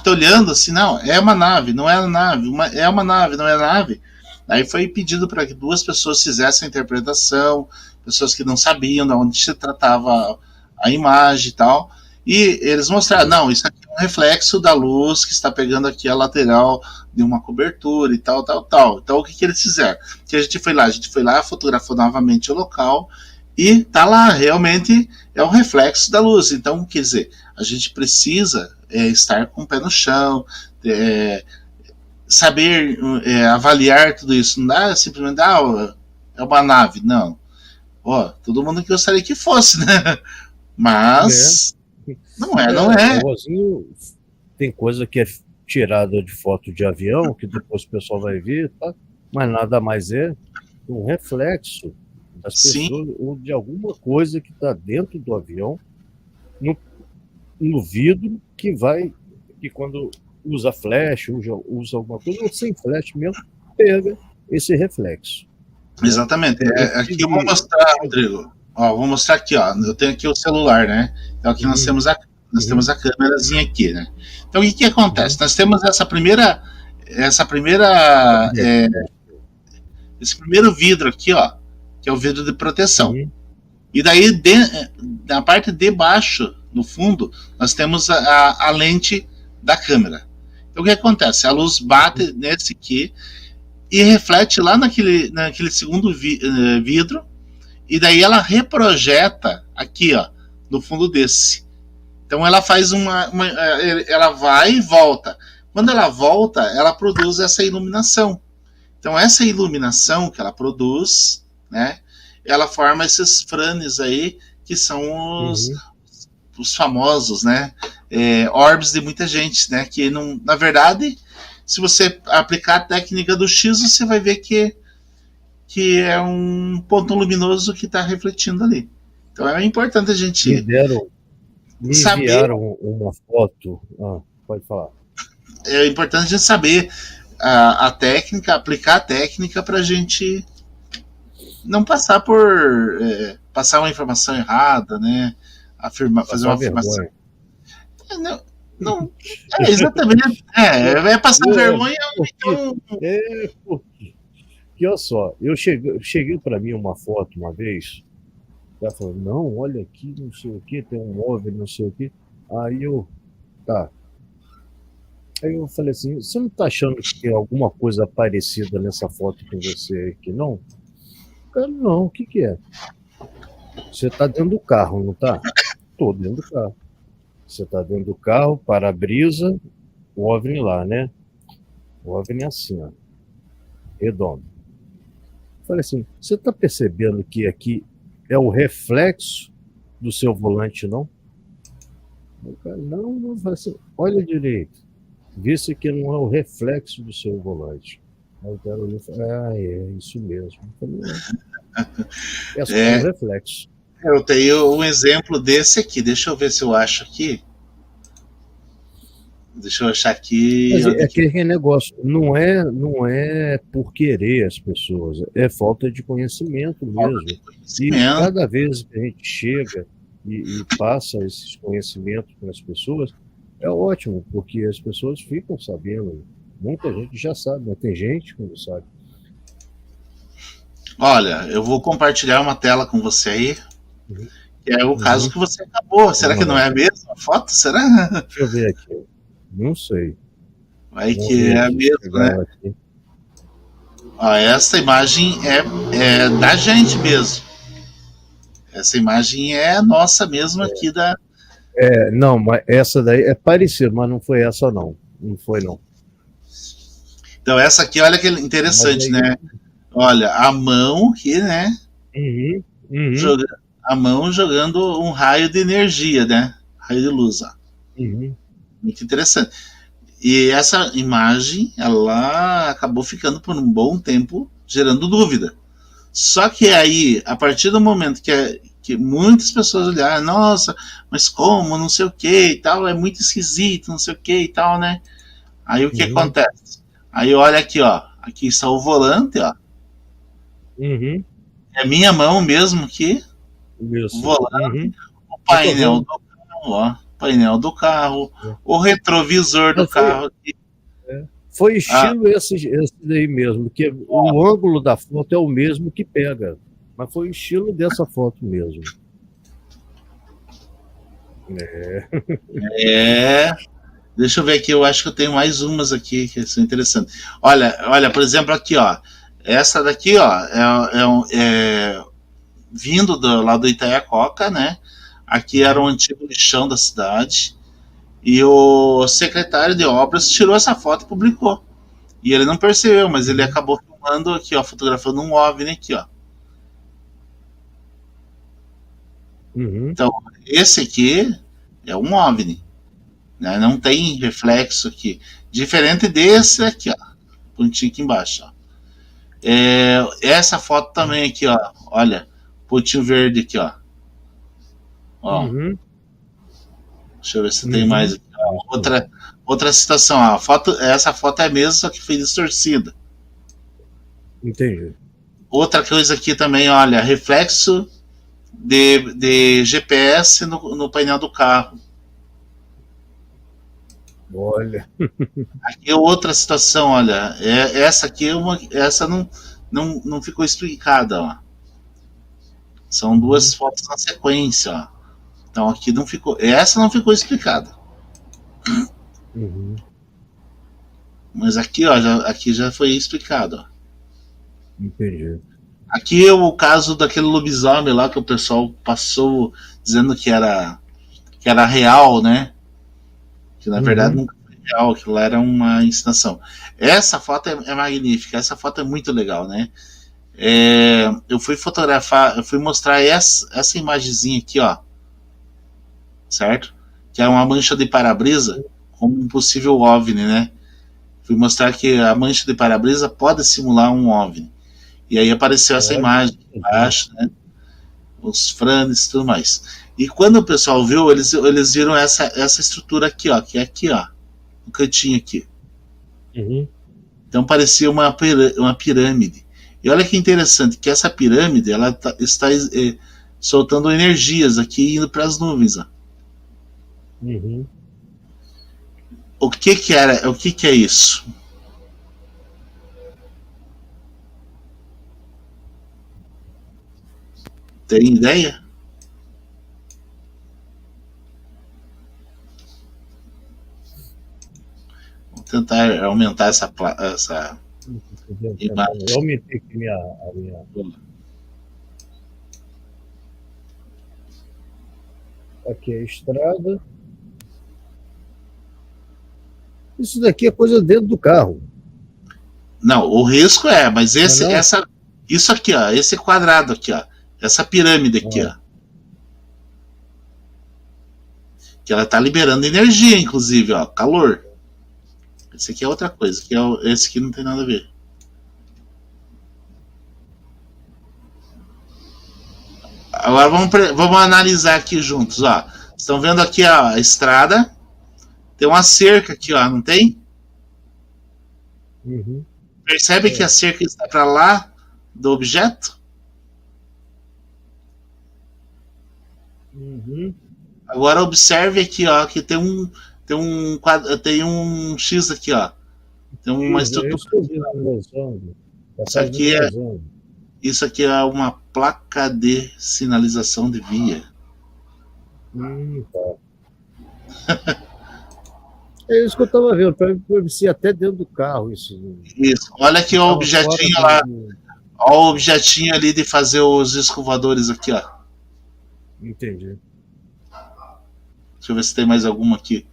olhando assim, não, é uma nave, não é uma nave, é uma nave, não é nave. Aí foi pedido para que 2 pessoas fizessem a interpretação, pessoas que não sabiam de onde se tratava a imagem e tal. E eles mostraram, não, isso aqui é um reflexo da luz que está pegando aqui a lateral de uma cobertura e tal. Então o que eles fizeram? Que a gente foi lá, fotografou novamente o local e tá lá, realmente é um reflexo da luz. Então, quer dizer, a gente precisa estar com o pé no chão, saber avaliar tudo isso. Não dá simplesmente, é uma nave, não. Todo mundo gostaria que fosse, né? Mas não é. Tem coisa que é tirada de foto de avião, que depois o pessoal vai ver, tá? Mas nada mais é um reflexo das pessoas ou de alguma coisa que está dentro do avião, no vidro, que quando usa flash, usa alguma coisa, ou sem flash mesmo, pega esse reflexo. Exatamente. Aqui eu vou mostrar, Rodrigo. Vou mostrar aqui, ó. Eu tenho aqui o celular, né? Então aqui nós temos a câmerazinha aqui, né? Então o que acontece? Nós temos esse primeiro vidro aqui, ó, que é o vidro de proteção. E daí na parte de baixo, no fundo, nós temos a lente da câmera. Então o que acontece? A luz bate nesse aqui e reflete lá naquele segundo vidro, e daí ela reprojeta aqui, ó, no fundo desse. Então ela faz ela vai e volta. Quando ela volta, ela produz essa iluminação. Então essa iluminação que ela produz, né, ela forma esses frames aí, que são os famosos, né, orbes de muita gente, né, que não, na verdade, se você aplicar a técnica do X, você vai ver que é um ponto luminoso que está refletindo ali. Então é importante a gente me enviaram uma foto. Pode falar. É importante a gente saber a técnica, aplicar a técnica para a gente não passar passar uma informação errada, né? fazer uma Passar afirmação. vergonha. Não, não, exatamente. Vai passar vergonha, Porque, então. porque olha só, cheguei para mim uma foto uma vez, o cara falou, não, olha aqui, não sei o que, tem um móvel, não sei o que. Aí eu, tá. Aí eu falei assim, você não tá achando que tem alguma coisa parecida nessa foto com você aqui, não? Cara, não, o que que é? Você tá dentro do carro, não tá? Tô dentro do carro. Você tá dentro do carro, para-brisa, o OVNI lá, né? O OVNI é assim, ó, redondo. Falei assim, você tá percebendo que aqui é o reflexo do seu volante, não? O cara, não, falei assim, olha direito, vê se aqui não é o reflexo do seu volante. Aí o cara olhou e falou, é isso mesmo. Eu falei, é só um reflexo. Eu tenho um exemplo desse aqui, deixa eu ver se eu acho aqui. Deixa eu achar aqui. Mas é aquele negócio, não é por querer as pessoas, é falta de conhecimento mesmo. E cada vez que a gente chega e passa esses conhecimentos para as pessoas, é ótimo, porque as pessoas ficam sabendo. Muita gente já sabe, mas tem gente que não sabe. Olha, eu vou compartilhar uma tela com você aí, que é o caso que você acabou. Será que não é a mesma foto? Será? Deixa eu ver aqui. Não sei. Vai que é a mesma, né? Ó, essa imagem é da gente mesmo. Essa imagem é nossa mesmo aqui da. Não, mas essa daí é parecida, mas não foi essa não. Não foi não. Então essa aqui, olha que interessante, né? Olha, a mão aqui, né? A mão jogando um raio de energia, né? Raio de luz, ó. Muito interessante. E essa imagem, ela acabou ficando por um bom tempo gerando dúvida. Só que aí, a partir do momento que muitas pessoas olharam, nossa, mas como, não sei o que e tal, é muito esquisito, não sei o que e tal, né? Aí o que acontece? Aí olha aqui, ó, aqui está o volante, ó. É minha mão mesmo aqui, o volante, o painel do carro, ó, painel do carro, o retrovisor do carro aqui. Foi estilo esse daí mesmo, que o ângulo da foto é o mesmo que pega, mas foi o estilo dessa foto mesmo. Deixa eu ver aqui, eu acho que eu tenho mais umas aqui que são interessantes. Olha, por exemplo, aqui, ó. Essa daqui, ó, vindo lá do Itaiacoca, né? Aqui era um antigo lixão da cidade. E o secretário de obras tirou essa foto e publicou. E ele não percebeu, mas ele acabou filmando aqui, ó, fotografando um OVNI aqui, ó. Então, esse aqui é um OVNI. Né? Não tem reflexo aqui. Diferente desse aqui, ó. Pontinho aqui embaixo, ó. Essa foto também aqui, ó. Olha, pontinho verde aqui, ó. Ó. Deixa eu ver se tem mais aqui. Outra citação, ó. Essa foto é a mesma, só que foi distorcida. Entendi. Outra coisa aqui também, olha, reflexo de GPS no painel do carro. Olha. Aqui outra situação, olha. Essa aqui essa não ficou explicada, ó. São duas fotos na sequência, ó. Então aqui não ficou. Essa não ficou explicada. Mas aqui, ó, aqui já foi explicado, ó. Entendi. Aqui é o caso daquele lobisomem lá que o pessoal passou dizendo que era real, né? Que na verdade nunca foi real, aquilo era uma encenação. Essa foto é magnífica, essa foto é muito legal, né? Eu fui fotografar, eu fui mostrar essa imagenzinha aqui, ó. Certo? Que é uma mancha de para-brisa como um possível OVNI, né? Fui mostrar que a mancha de para-brisa pode simular um OVNI. E aí apareceu essa imagem embaixo, né? Os frames e tudo mais. E quando o pessoal viu, eles viram essa estrutura aqui, ó, que é aqui, ó, no cantinho aqui. Então parecia uma pirâmide. E olha que interessante, que essa pirâmide ela está soltando energias aqui indo para as nuvens. Ó. Uhum. O que é isso? Tem ideia? Vou tentar aumentar essa imagem. Eu aumentei aqui a minha. Aqui é a estrada. Isso daqui é coisa dentro do carro. Não, o risco mas isso aqui, ó, esse quadrado aqui, ó, essa pirâmide aqui, ó, que ela tá liberando energia, inclusive, ó, calor. Esse aqui é outra coisa, esse aqui não tem nada a ver. Agora vamos analisar aqui juntos, ó. Estão vendo aqui ó, a estrada? Tem uma cerca aqui, ó, não tem? Uhum. Percebe que a cerca está para lá do objeto? Uhum. Agora observe aqui, ó, que tem um X aqui, ó. Tem uma estrutura. Isso aqui é uma placa de sinalização de via. Tá. É isso que eu estava vendo, para ser até dentro do carro isso. Isso. Olha aqui o objetinho lá. Olha o objetinho ali de fazer os escovadores aqui, ó. Entendi. Deixa eu ver se tem mais alguma aqui.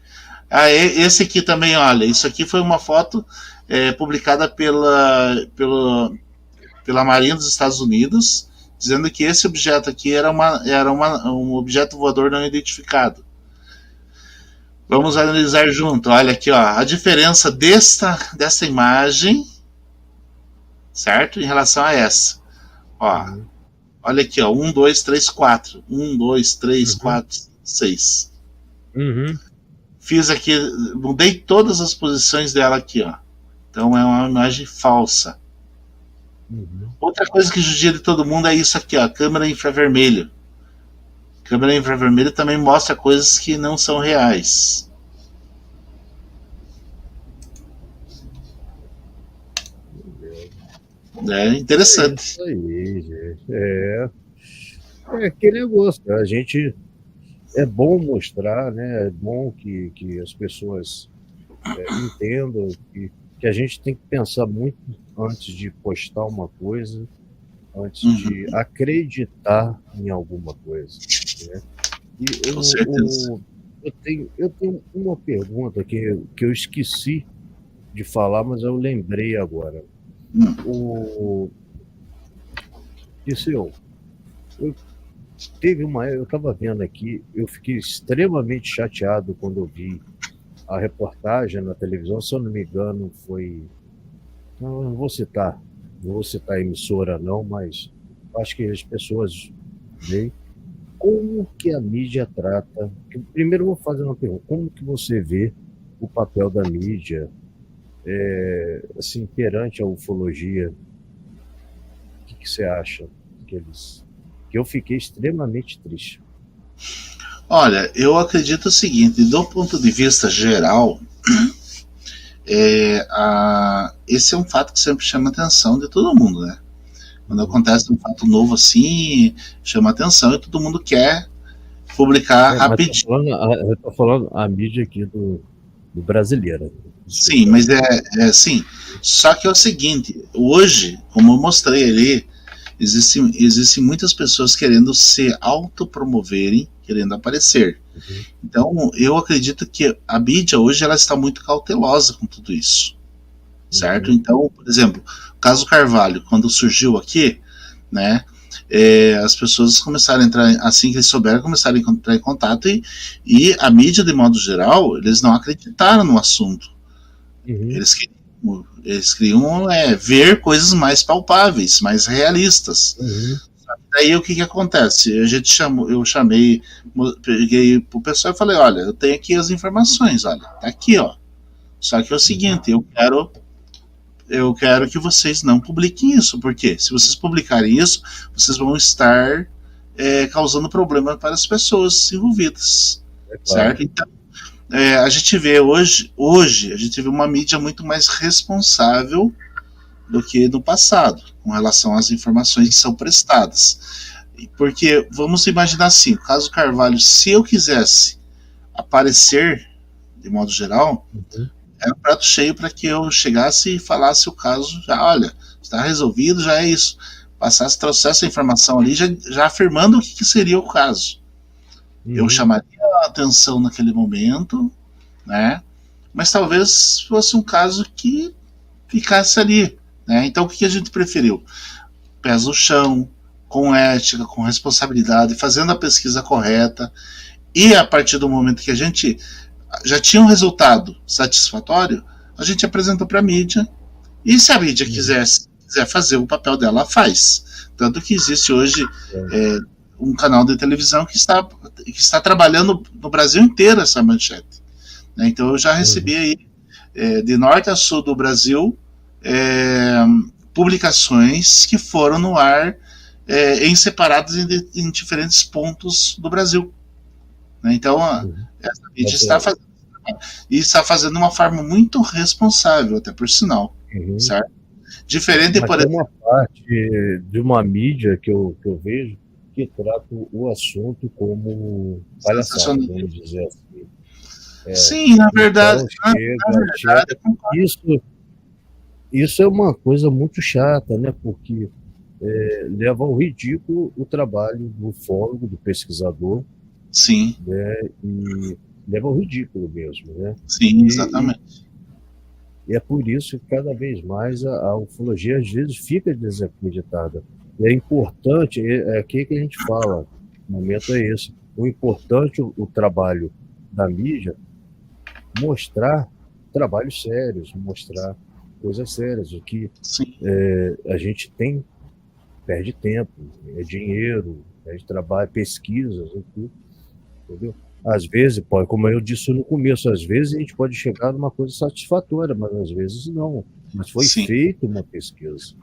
Esse aqui também, olha. Isso aqui foi uma foto publicada pela Marinha dos Estados Unidos, dizendo que esse objeto aqui era um objeto voador não identificado. Vamos analisar junto. Olha aqui, ó, a diferença dessa imagem, certo? Em relação a essa. Ó, olha aqui, ó, 1, 2, 3, 4. 1, 2, 3, 4, 6. Fiz aqui, mudei todas as posições dela aqui, ó. Então é uma imagem falsa. Outra coisa que judia de todo mundo é isso aqui, ó, câmera infravermelho. Câmera infravermelho também mostra coisas que não são reais. É interessante. É isso aí, gente. É aquele negócio, a gente é bom mostrar, né? É bom que as pessoas entendam que a gente tem que pensar muito antes de postar uma coisa, antes de acreditar em alguma coisa. Né? E com certeza. Eu tenho uma pergunta que eu esqueci de falar, mas eu lembrei agora. Eu estava vendo aqui, eu fiquei extremamente chateado quando eu vi a reportagem na televisão, se eu não me engano, foi. Não vou citar a emissora, não, mas acho que as pessoas veem como que a mídia trata. Primeiro, eu vou fazer uma pergunta: como que você vê o papel da mídia assim, perante a ufologia? O que você acha que eu fiquei extremamente triste? Olha, eu acredito o seguinte, do ponto de vista geral, esse é um fato que sempre chama a atenção de todo mundo, né? Quando acontece um fato novo assim, chama a atenção e todo mundo quer publicar rapidinho. Eu tô falando a mídia aqui do brasileiro. Sim, mas sim. Só que é o seguinte, hoje, como eu mostrei ali, existem muitas pessoas querendo se autopromoverem, querendo aparecer. Então, eu acredito que a mídia hoje ela está muito cautelosa com tudo isso. Certo? Então, por exemplo, o caso Carvalho, quando surgiu aqui, né, as pessoas começaram a entrar, assim que eles souberam, começaram a entrar em contato e a mídia, de modo geral, eles não acreditaram no assunto. Eles queriam ver coisas mais palpáveis, mais realistas. Daí o que acontece? Eu chamei, peguei pro pessoal e falei, olha, eu tenho aqui as informações, olha, tá aqui, ó. Só que é o seguinte, eu quero que vocês não publiquem isso, porque se vocês publicarem isso, vocês vão estar causando problema para as pessoas envolvidas, claro. certo? Então, a gente vê hoje a gente vê uma mídia muito mais responsável do que no passado, com relação às informações que são prestadas. Porque, vamos imaginar assim, o caso Carvalho, se eu quisesse aparecer, de modo geral, era um prato cheio para que eu chegasse e falasse o caso, já, olha, está resolvido, já é isso. Passasse, trouxesse a informação ali, já afirmando o que seria o caso. Eu chamaria a atenção naquele momento, né? Mas talvez fosse um caso que ficasse ali, né? Então o que a gente preferiu? Pés no chão, com ética, com responsabilidade, fazendo a pesquisa correta, e a partir do momento que a gente já tinha um resultado satisfatório, a gente apresentou para a mídia, e se a mídia quiser fazer o papel dela, faz. Tanto que existe hoje um canal de televisão que está trabalhando no Brasil inteiro essa manchete. Então eu já recebi aí, de norte a sul do Brasil, publicações que foram no ar em separados em diferentes pontos do Brasil. Então essa mídia está fazendo, e está fazendo de uma forma muito responsável, até por sinal, certo? Diferente, por exemplo, uma parte de uma mídia que eu vejo que trata o assunto como palhaçada, vamos dizer assim. Sim, na verdade, isso é uma coisa muito chata, né? Porque leva ao ridículo o trabalho do ufólogo, do pesquisador. Sim. Né? E leva ao ridículo mesmo, né? Sim, exatamente. E é por isso que cada vez mais a ufologia às vezes fica desacreditada. E é importante, aqui que a gente fala, o momento é esse, o importante, o trabalho da mídia, mostrar trabalhos sérios, mostrar coisas sérias, o que a gente perde tempo, dinheiro, perde trabalho, pesquisas, entendeu? Às vezes, como eu disse no começo, às vezes a gente pode chegar numa coisa satisfatória, mas às vezes não. Mas foi feita uma pesquisa.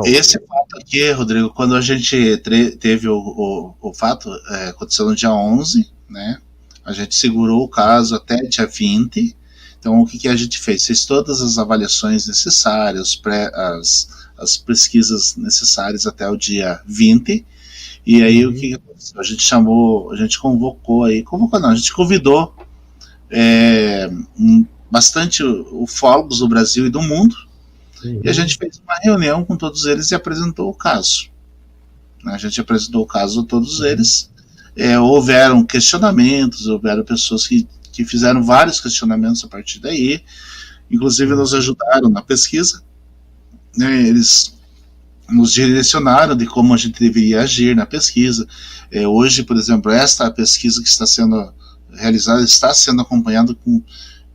Esse fato aqui, Rodrigo, quando a gente teve o fato, aconteceu no dia 11, né? A gente segurou o caso até dia 20. Então, o que a gente fez? Fez todas as avaliações necessárias, as pesquisas necessárias até o dia 20. E aí, o que aconteceu? A gente convocou, a gente convidou bastante ufólogos do Brasil e do mundo, e a gente fez uma reunião com todos eles e apresentou o caso. A gente apresentou o caso a todos eles. Houveram questionamentos, houveram pessoas que fizeram vários questionamentos a partir daí, inclusive nos ajudaram na pesquisa, né? Eles nos direcionaram de como a gente deveria agir na pesquisa. Hoje, por exemplo, esta pesquisa que está sendo realizada está sendo acompanhada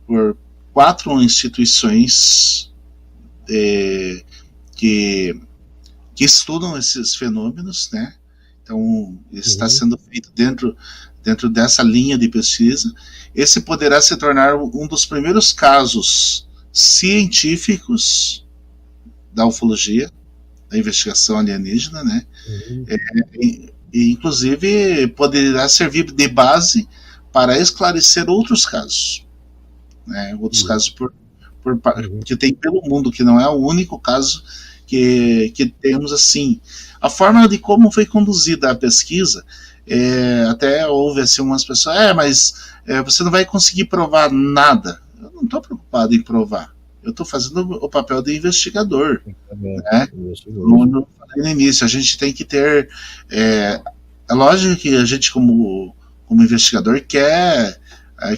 por 4 instituições que estudam esses fenômenos, né? Então, está sendo feito dentro dessa linha de pesquisa. Esse poderá se tornar um dos primeiros casos científicos da ufologia, da investigação alienígena, né? E inclusive poderá servir de base para esclarecer outros casos, né? Outros casos que tem pelo mundo, que não é o único caso que temos assim. A forma de como foi conduzida a pesquisa, até houve assim umas pessoas, mas você não vai conseguir provar nada. Eu não estou preocupado em provar. Eu estou fazendo o papel de investigador. Né? No início, a gente tem que ter. É lógico que a gente, como investigador, quer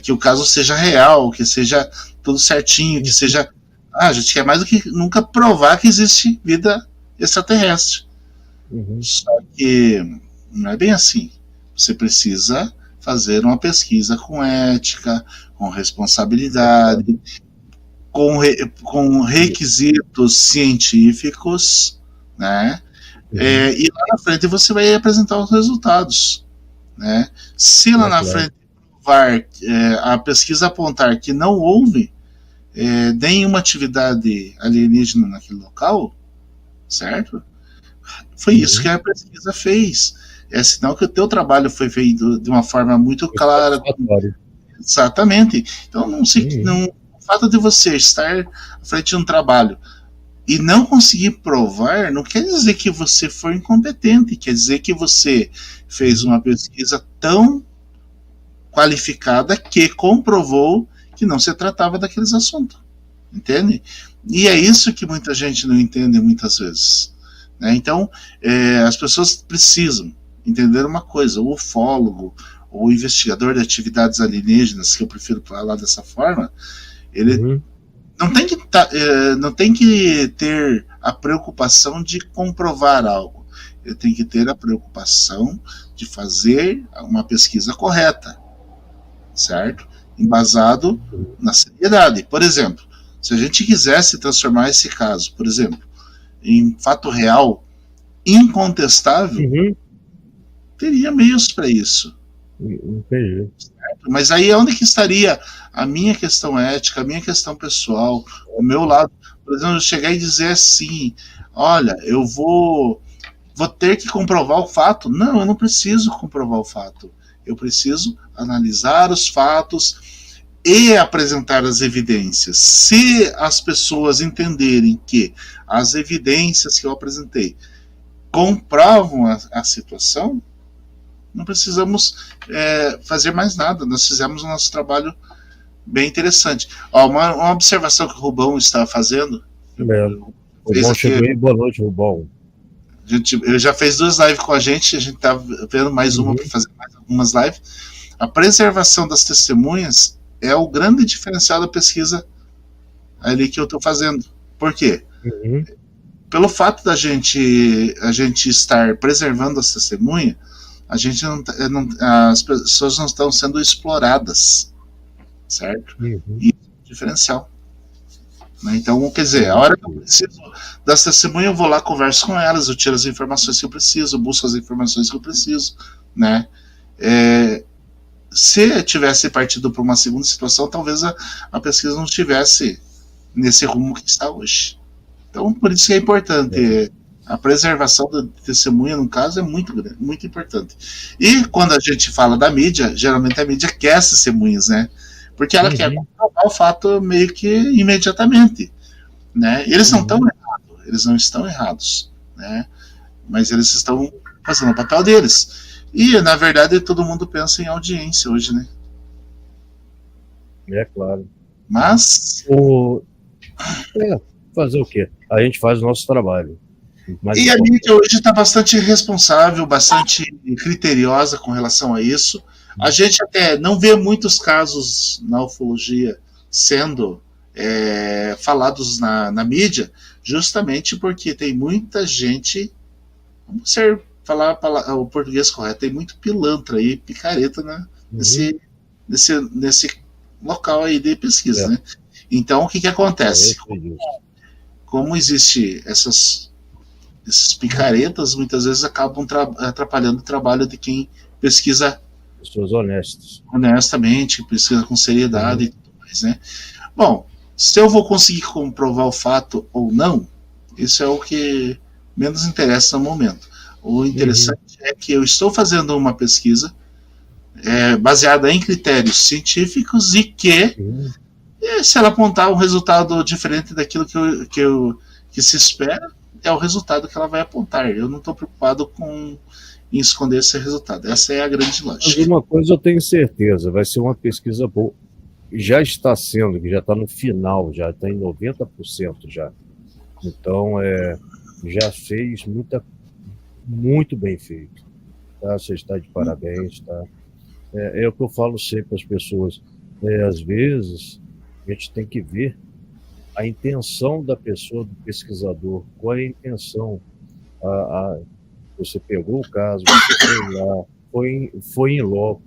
que o caso seja real, que seja tudo certinho, que seja. A gente quer mais do que nunca provar que existe vida extraterrestre. Só que não é bem assim. Você precisa fazer uma pesquisa com ética, com responsabilidade, com requisitos científicos, né? E lá na frente você vai apresentar os resultados, né? Se lá na frente provar, a pesquisa apontar que não houve nenhuma atividade alienígena naquele local, certo? Foi isso que a pesquisa fez. é sinal que o teu trabalho foi feito de uma forma muito clara. Exatamente. Então, o fato de você estar à frente de um trabalho e não conseguir provar, não quer dizer que você foi incompetente, quer dizer que você fez uma pesquisa tão qualificada que comprovou que não se tratava daqueles assuntos. Entende? E é isso que muita gente não entende muitas vezes. Né? Então, as pessoas precisam entender uma coisa: o ufólogo, o investigador de atividades alienígenas, que eu prefiro falar dessa forma, ele não tem que ter a preocupação de comprovar algo. Ele tem que ter a preocupação de fazer uma pesquisa correta, certo? Embasado na seriedade. Por exemplo, se a gente quisesse transformar esse caso, por exemplo, em fato real, incontestável, teria meios para isso. Entendi. Certo? Mas aí onde que estaria a minha questão ética, a minha questão pessoal, o meu lado? Por exemplo, chegar e dizer assim: olha, eu vou ter que comprovar o fato. Não, eu não preciso comprovar o fato. Eu preciso analisar os fatos e apresentar as evidências. Se as pessoas entenderem que as evidências que eu apresentei comprovam a situação, não precisamos fazer mais nada. Nós fizemos o nosso trabalho bem interessante. Ó, uma observação que o Rubão está fazendo. Rubão chegou aí, boa noite, Rubão. Ele já fez 2 lives com a gente está vendo mais uma para fazer mais algumas lives. A preservação das testemunhas é o grande diferencial da pesquisa ali que eu estou fazendo. Por quê? Pelo fato da gente estar preservando as testemunhas, a gente as pessoas não estão sendo exploradas, certo? E isso é o diferencial. Então, quer dizer, a hora que eu preciso das testemunhas, eu vou lá, converso com elas, eu tiro as informações que eu preciso, busco as informações que eu preciso, né? Se tivesse partido para uma segunda situação, talvez a pesquisa não estivesse nesse rumo que está hoje. Então, por isso que é importante. A preservação da testemunha, no caso, é muito grande, muito importante. E quando a gente fala da mídia, geralmente a mídia quer as testemunhas, né? Porque ela quer comprovar o fato meio que imediatamente, né? Eles não estão errados, eles não estão errados, né? Mas eles estão fazendo o papel deles. E, na verdade, todo mundo pensa em audiência hoje, né? É claro. Mas... fazer o quê? A gente faz o nosso trabalho. E a mídia hoje está bastante responsável, bastante criteriosa com relação a isso. A gente até não vê muitos casos na ufologia sendo falados na mídia, justamente porque tem muita gente, vamos falar o português correto, tem muito pilantra aí, picareta, né, nesse local aí de pesquisa, né? Então, o que acontece? Como existe esses picaretas, muitas vezes acabam atrapalhando o trabalho de quem pesquisa pessoas honestas. Honestamente, pesquisa com seriedade e tudo mais, né? Bom, se eu vou conseguir comprovar o fato ou não, isso é o que menos interessa no momento. O interessante é que eu estou fazendo uma pesquisa baseada em critérios científicos e que, se ela apontar um resultado diferente daquilo que se espera, é o resultado que ela vai apontar. Eu não estou preocupado em esconder esse resultado. Essa é a grande lógica. Mas uma coisa eu tenho certeza, vai ser uma pesquisa boa. Já está sendo, que já está no final, já está em 90% já. Então, já fez muito bem feito. Tá? Você está de parabéns. Tá? É o que eu falo sempre às pessoas. Às vezes, a gente tem que ver a intenção da pessoa, do pesquisador. Qual é a intenção? Você pegou o caso, você foi lá, foi em loco,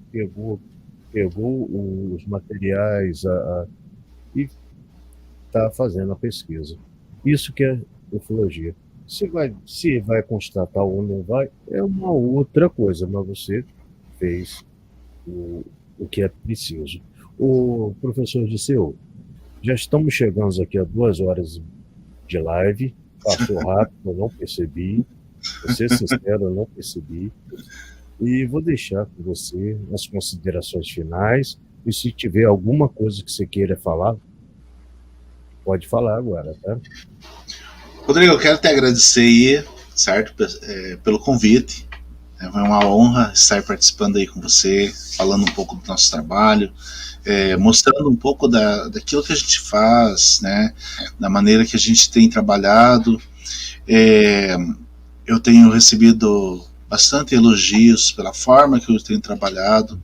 pegou os materiais e está fazendo a pesquisa. Isso que é ufologia. Se vai constatar ou não vai, é uma outra coisa, mas você fez o que é preciso. O professor Disseu, já estamos chegando aqui a 2 horas de live, passou rápido, eu não percebi. Vou ser sincero, eu não percebi. E vou deixar com você as considerações finais. E se tiver alguma coisa que você queira falar, pode falar agora, tá? Rodrigo, eu quero te agradecer aí, certo, pelo convite. Foi uma honra estar participando aí com você, falando um pouco do nosso trabalho, mostrando um pouco daquilo que a gente faz, né, da maneira que a gente tem trabalhado. Eu tenho recebido bastante elogios pela forma que eu tenho trabalhado,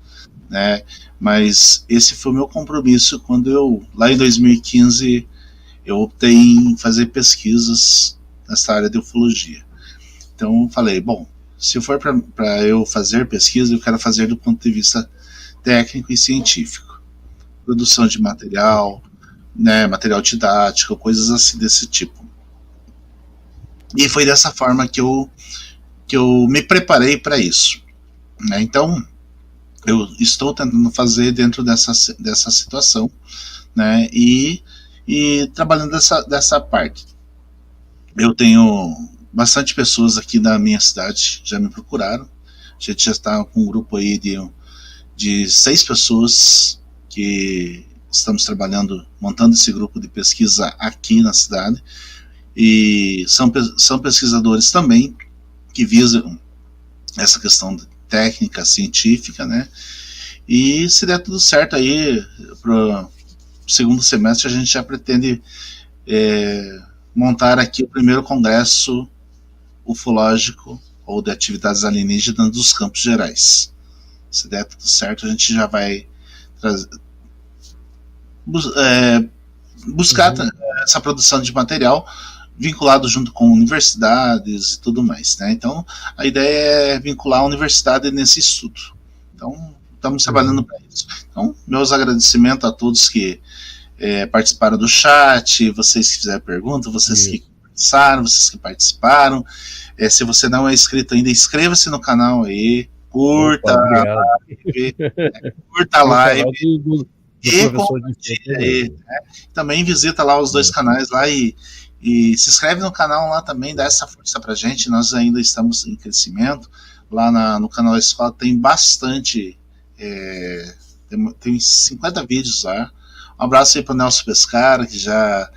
né, mas esse foi o meu compromisso quando eu, lá em 2015, eu optei em fazer pesquisas nessa área de ufologia. Então eu falei, bom, se for para eu fazer pesquisa, eu quero fazer do ponto de vista técnico e científico. Produção de material, né, material didático, coisas assim desse tipo. E foi dessa forma que eu me preparei para isso. Né? Então, eu estou tentando fazer dentro dessa situação, né, e trabalhando dessa parte. Eu tenho bastante pessoas aqui da minha cidade já me procuraram. A gente já está com um grupo aí de 6 pessoas que estamos trabalhando, montando esse grupo de pesquisa aqui na cidade. E são pesquisadores também que visam essa questão técnica, científica, né? E se der tudo certo aí, para o segundo semestre, a gente já pretende montar aqui o primeiro congresso ufológico ou de atividades alienígenas dos Campos Gerais. Se der tudo certo, a gente já vai buscar essa produção de material vinculado junto com universidades e tudo mais, né? Então, a ideia é vincular a universidade nesse estudo. Então, estamos trabalhando para isso. Então, meus agradecimentos a todos que participaram do chat, vocês que fizeram perguntas, vocês que conversaram, vocês que participaram. Se você não é inscrito ainda, inscreva-se no canal aí, curta a live e compartilha aí. Né? Também visita lá os 2 canais lá e se inscreve no canal lá também, dá essa força pra gente. Nós ainda estamos em crescimento. Lá no canal da escola tem bastante, tem 50 vídeos lá. Um abraço aí pro Nelson Pescara, que já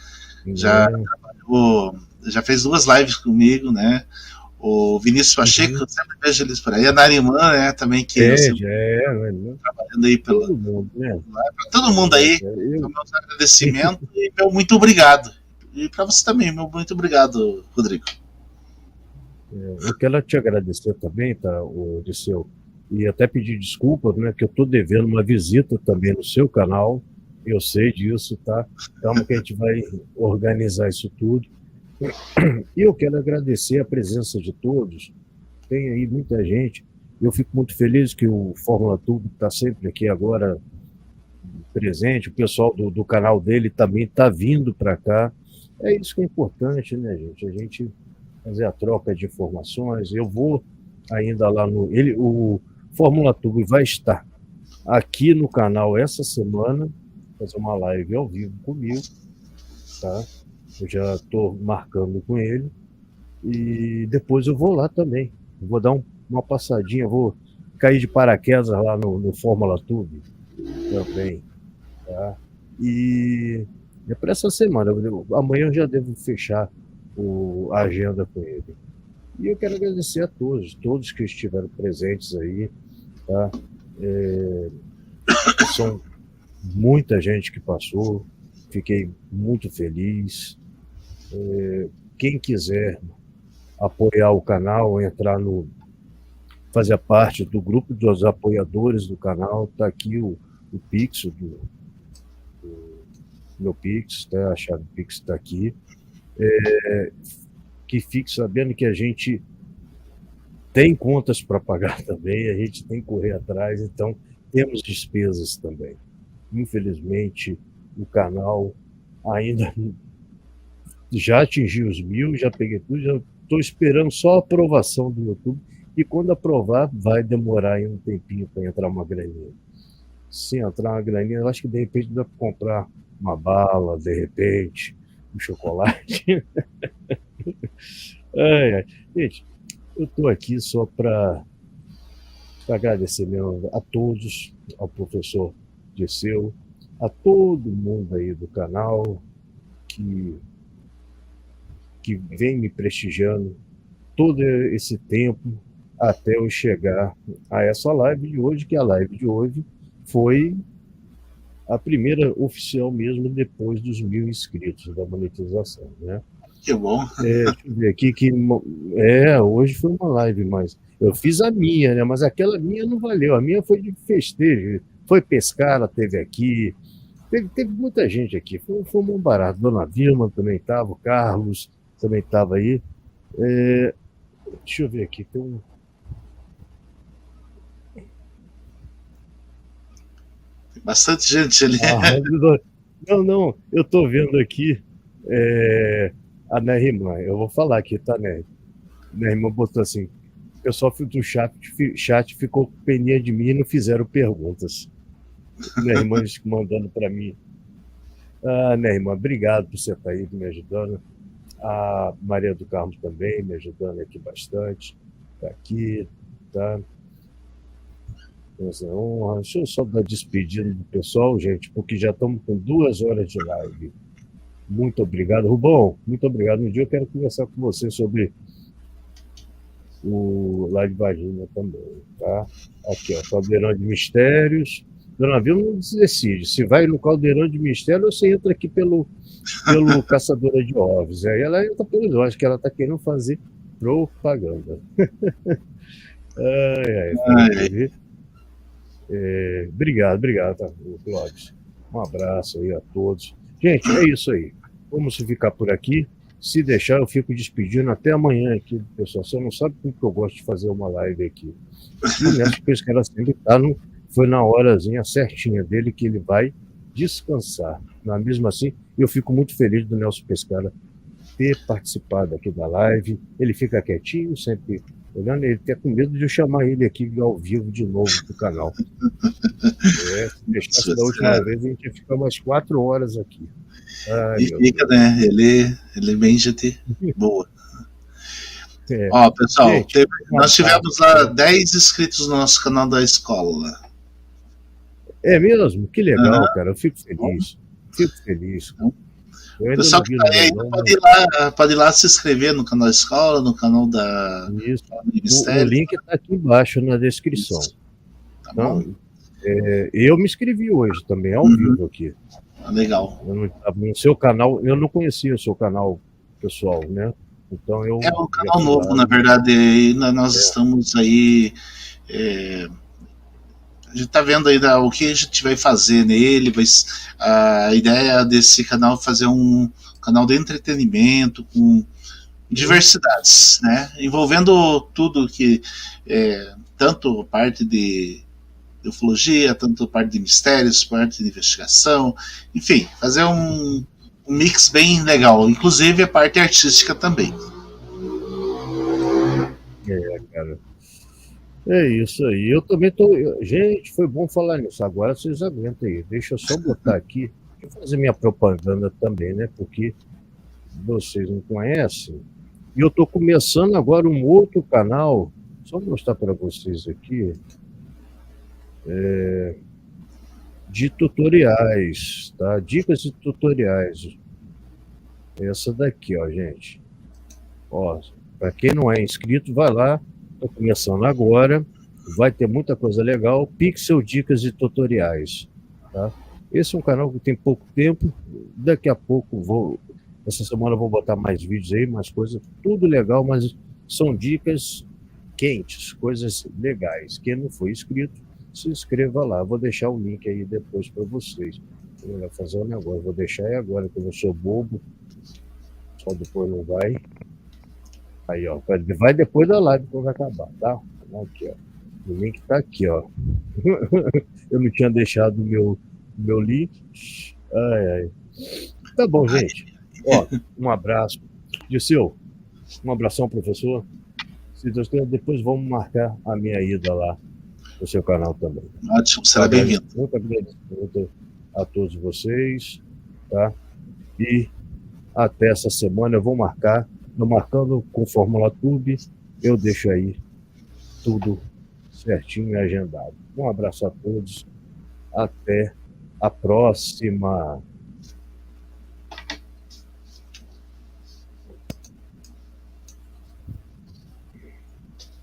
trabalhou, já fez 2 lives comigo, né? O Vinícius Pacheco, eu sempre vejo eles por aí. A Narimã, né, também, que trabalhando aí pelo todo mundo, né? Pra todo mundo aí, meus agradecimentos e meu muito obrigado. E para você também, meu muito obrigado, Rodrigo. Eu quero te agradecer também, tá, Odisseu, e até pedir desculpas, né, que eu estou devendo uma visita também no seu canal. Eu sei disso, tá? Calma que a gente vai organizar isso tudo. E eu quero agradecer a presença de todos. Tem aí muita gente. Eu fico muito feliz que o Fórmula Tube está sempre aqui agora presente. O pessoal do canal dele também está vindo para cá. É isso que é importante, né, gente? A gente fazer a troca de informações. Eu vou ainda lá o Fórmula Tube vai estar aqui no canal essa semana, fazer uma live ao vivo comigo, tá? Eu já estou marcando com ele. E depois eu vou lá também. Eu vou dar uma passadinha, vou cair de paraquedas lá no Fórmula Tube também. Tá? E é para essa semana. Amanhã eu já devo fechar a agenda com ele. E eu quero agradecer a todos que estiveram presentes aí. Tá? São muita gente que passou. Fiquei muito feliz. Quem quiser apoiar o canal, fazer parte do grupo dos apoiadores do canal, está aqui o Pix, do meu Pix, tá? A chave do Pix está aqui. Que fique sabendo que a gente tem contas para pagar também, a gente tem que correr atrás, então temos despesas também. Infelizmente, o canal ainda já atingiu os 1000, já peguei tudo, já estou esperando só a aprovação do YouTube, e quando aprovar, vai demorar aí um tempinho para entrar uma graninha. Se entrar uma graninha, eu acho que de repente dá para comprar uma bala, de repente, um chocolate. Gente, Eu estou aqui só para agradecer mesmo a todos, ao professor Dirceu, a todo mundo aí do canal que vem me prestigiando todo esse tempo até eu chegar a essa live de hoje, que a live de hoje foi a primeira oficial mesmo depois dos 1.000 inscritos da monetização, né? Que bom. Deixa eu ver aqui que hoje foi uma live, mas eu fiz a minha, né? Mas aquela minha não valeu. A minha foi de festejo. Foi pescar, ela teve aqui. Teve muita gente aqui. Foi um bom barato. Dona Vilma também estava, o Carlos também estava aí. Deixa eu ver aqui. Tem bastante gente ali. Não, eu estou vendo aqui a Nehirmã. Eu vou falar aqui, tá, Nehirmã? Nehirmã botou assim: o pessoal do chat ficou com peninha de mim e não fizeram perguntas. Nehirmã mandando para mim. Nehirmã, obrigado por você estar aí me ajudando. A Maria do Carmo também me ajudando aqui bastante. Está aqui, tá? Essa honra. Deixa eu só dar despedida do pessoal, gente, porque já estamos com 2 horas de live. Muito obrigado, Rubão. Muito obrigado. Um dia eu quero conversar com você sobre o Live Vagina também, tá? Aqui, ó, Caldeirão de Mistérios. Dona Vilma não decide se vai no Caldeirão de Mistérios ou se entra aqui pelo Caçadora de Ovos. Aí ela entra pelos ovos, acho que ela está querendo fazer propaganda. Obrigado, tá, Clóvis. Um abraço aí a todos. Gente, é isso aí. Vamos ficar por aqui. Se deixar, eu fico despedindo até amanhã aqui, pessoal. Você não sabe como que eu gosto de fazer uma live aqui. E o Nelson Pescara sempre foi na horazinha certinha dele que ele vai descansar. Mas mesmo assim, eu fico muito feliz do Nelson Pescara ter participado aqui da live. Ele fica quietinho, sempre olhando. Ele até com medo de eu chamar ele aqui ao vivo de novo pro canal. Se deixasse da última vez, a gente ia ficar umas 4 horas aqui. E fica, né? Ele é bem gente boa. Ó, pessoal, gente, nós tivemos lá 10 inscritos no nosso canal da escola. É mesmo? Que legal, cara. Eu fico feliz. O pessoal que tá aí pode ir lá se inscrever no canal da escola, no canal da Ministério. O link está aqui embaixo na descrição. Tá bom. Eu me inscrevi hoje também, ao vivo aqui. Legal. No seu canal, eu não conhecia o seu canal pessoal, né? Então é um canal novo, na verdade. E nós estamos aí. A gente está vendo aí o que a gente vai fazer nele. A ideia desse canal é fazer um canal de entretenimento com diversidades, né? Envolvendo tudo que tanto parte de ufologia, tanto parte de mistérios, parte de investigação, enfim, fazer um mix bem legal, inclusive a parte artística também. Cara. É isso aí. Eu também tô. Gente, foi bom falar nisso. Agora vocês aguentam aí. Deixa eu só botar aqui. Deixa eu fazer minha propaganda também, né? Porque vocês não conhecem. E eu estou começando agora um outro canal. Só mostrar para vocês aqui. De tutoriais, tá? Dicas de tutoriais. Essa daqui, ó, gente. Ó, para quem não é inscrito, vai lá. Estou começando agora. Vai ter muita coisa legal. Pixel Dicas e Tutoriais, tá? Esse é um canal que tem pouco tempo. Daqui a pouco essa semana eu vou botar mais vídeos aí, mais coisas. Tudo legal, mas são dicas quentes, coisas legais. Quem não foi inscrito, se inscreva lá. Vou deixar o link aí depois para vocês. Eu vou fazer um negócio. Vou deixar aí agora, que eu não sou bobo. Só depois não vai. Aí, ó. Vai depois da live quando vai acabar, tá? Aqui, ó. O link tá aqui, ó. Eu não tinha deixado o meu link. Ai. Tá bom, gente. Ó, um abraço. Dirceu, um abração, professor. Se Deus quiser, depois vamos marcar a minha ida lá no seu canal também. Ótimo, será bem-vindo. Muito agradecimento a todos vocês, tá? E até essa semana eu vou marcar, estou marcando com Fórmula Tube eu deixo aí tudo certinho e agendado. Um abraço a todos, até a próxima.